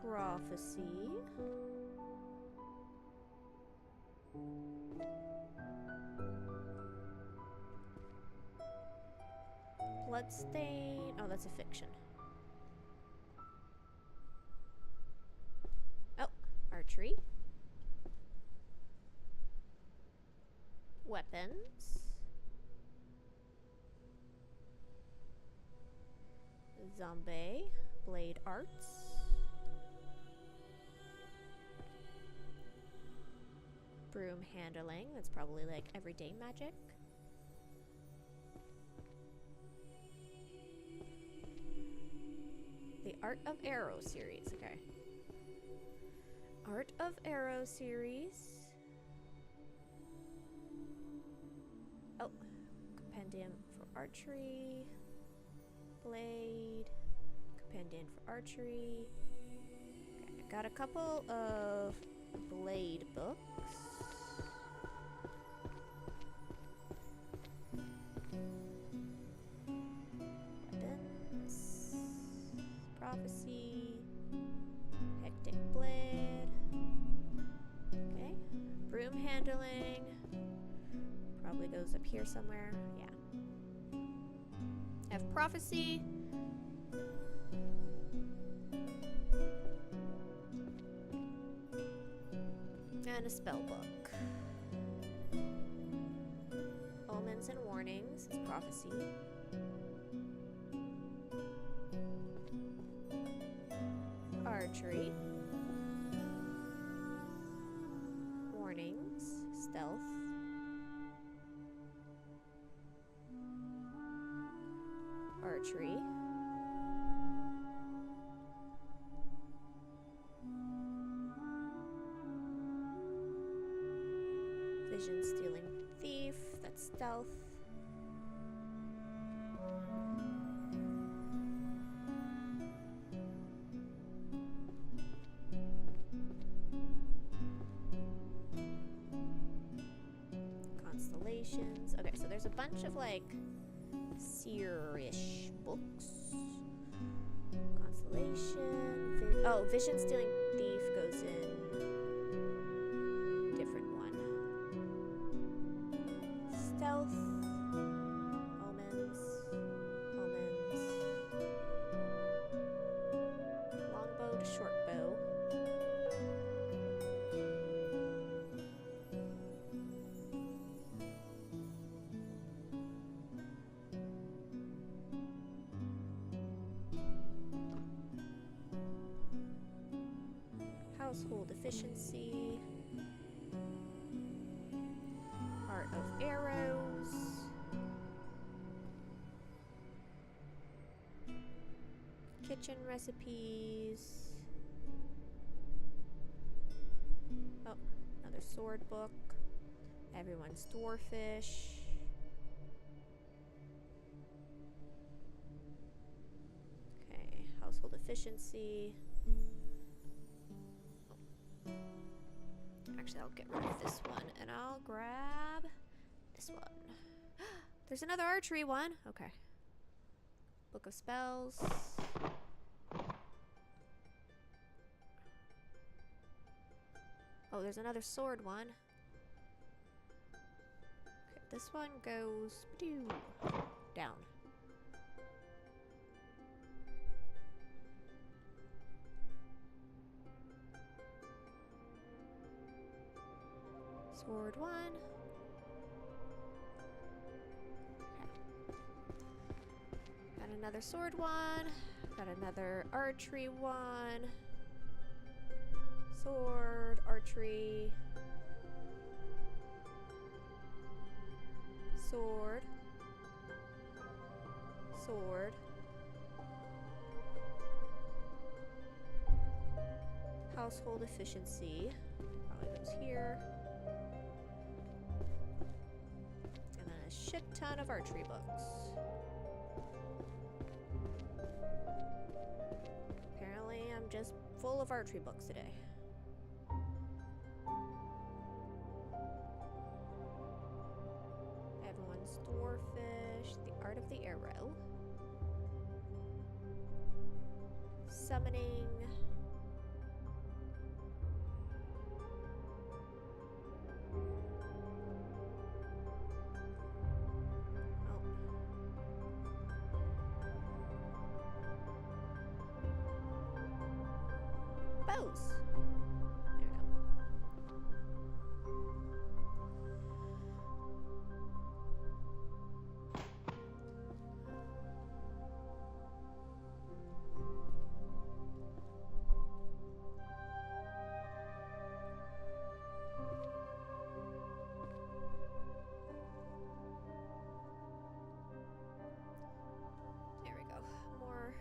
Prophecy. Bloodstain. Oh, that's a fiction. Oh, archery. Weapons. Zombie. Blade arts. Broom handling. That's probably like everyday magic. The Art of Arrow series. Okay. Art of Arrow series. Oh, compendium for archery. Blade. Compendium for archery. Okay, I got a couple of blade books. Weapons. Prophecy. Hectic blade. Okay. Broom handling. Probably goes up here somewhere. Yeah. I have prophecy. And a spell book. visions and warnings. It's prophecy. Archery. Warnings. Stealth. Archery. Vision stealing thief. That's stealth. Constellations. Okay, so there's a bunch of like seer-ish books. Constellation. Oh, vision stealing thief goes in different one. Stealth. Omens. Omens. Longbow to shortbow. Household efficiency. Art of arrows. Kitchen recipes. Oh, another sword book. Everyone's dwarfish. Okay, household efficiency. Actually, I'll get rid of this one and I'll grab this one. There's another archery one. Okay. Book of spells. Oh, there's another sword one. Okay, this one goes down. Sword one. Okay. Got another sword one. Got another archery one. Sword, archery. Sword. Sword. Household efficiency. Probably goes here. Shit ton of archery books. Apparently, I'm just full of archery books today. Everyone's dwarfish. The art of the arrow. Summoning. Bows. There we go. There we go. More.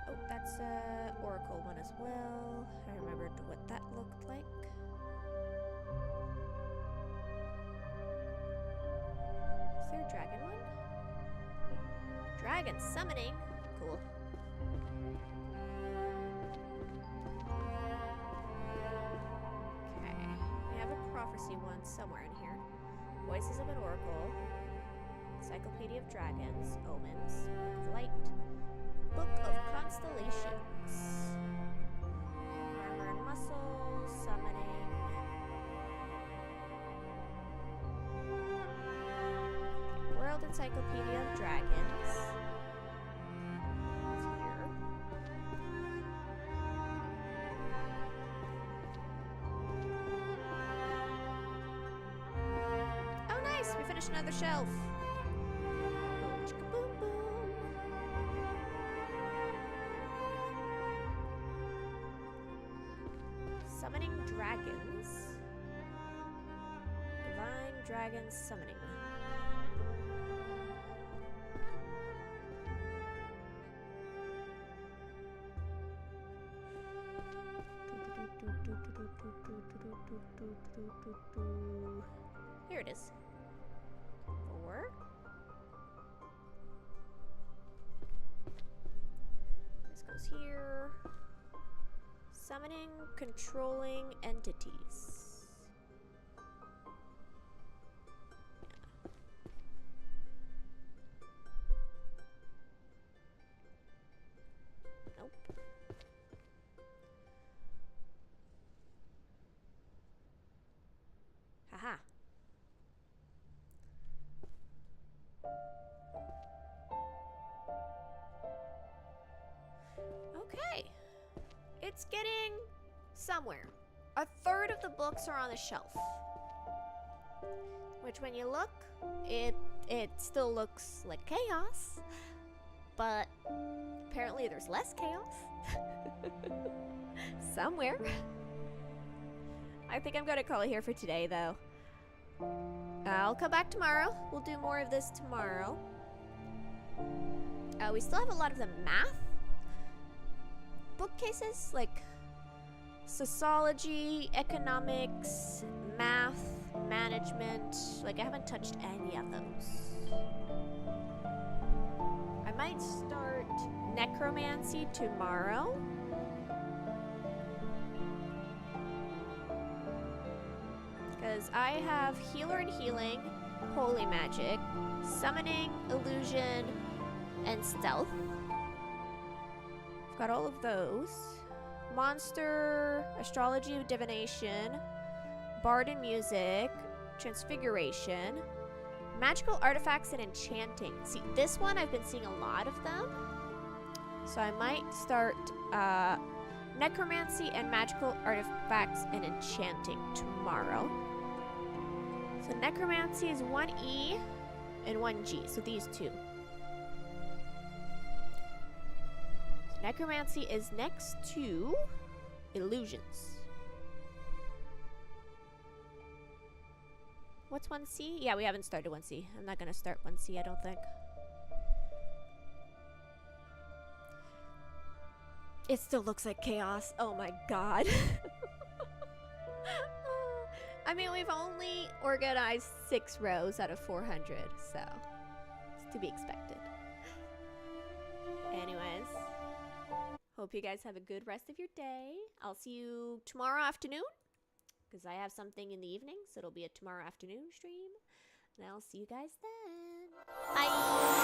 Oh, that's a oracle one as well. I remembered what that looked like. Is there a dragon one? Dragon summoning. Cool. Okay. We have a prophecy one somewhere in here. Voices of an oracle. Encyclopedia of dragons. Omens. Book of light. Book of constellations. Armor and muscle. Summoning. World Encyclopedia of Dragons. It's here. finish another shelf. Boom, chicka, boom, boom. Summoning dragons. Divine dragon summoning. Here it is. 4. This goes here. Summoning controlling entities. Nope. Haha. Okay. It's getting somewhere. A third of the books are on the shelf. Which when you look, it still looks like chaos. But apparently there's less chaos. Somewhere. I think I'm gonna call it here for today though. I'll come back tomorrow. We'll do more of this tomorrow. We still have a lot of the math bookcases, like sociology, economics, math, management. Like, I haven't touched any of those. I might start necromancy tomorrow. Because I have healer and healing, holy magic, summoning, illusion, and stealth. I've got all of those. Monster, astrology, divination, bard and music, transfiguration, magical artifacts, and enchanting. See, this one I've been seeing a lot of them. So I might start necromancy and magical artifacts and enchanting tomorrow. So necromancy is 1E and 1G, so these two. So necromancy is next to illusions. What's 1C? Yeah, we haven't started 1C. I'm not gonna start 1C, I don't think. It still looks like chaos. Oh my god. I mean, we've only organized 6 rows out of 400, so it's to be expected. Anyways, hope you guys have a good rest of your day. I'll see you tomorrow afternoon, because I have something in the evening, so it'll be a tomorrow afternoon stream. And I'll see you guys then. Bye!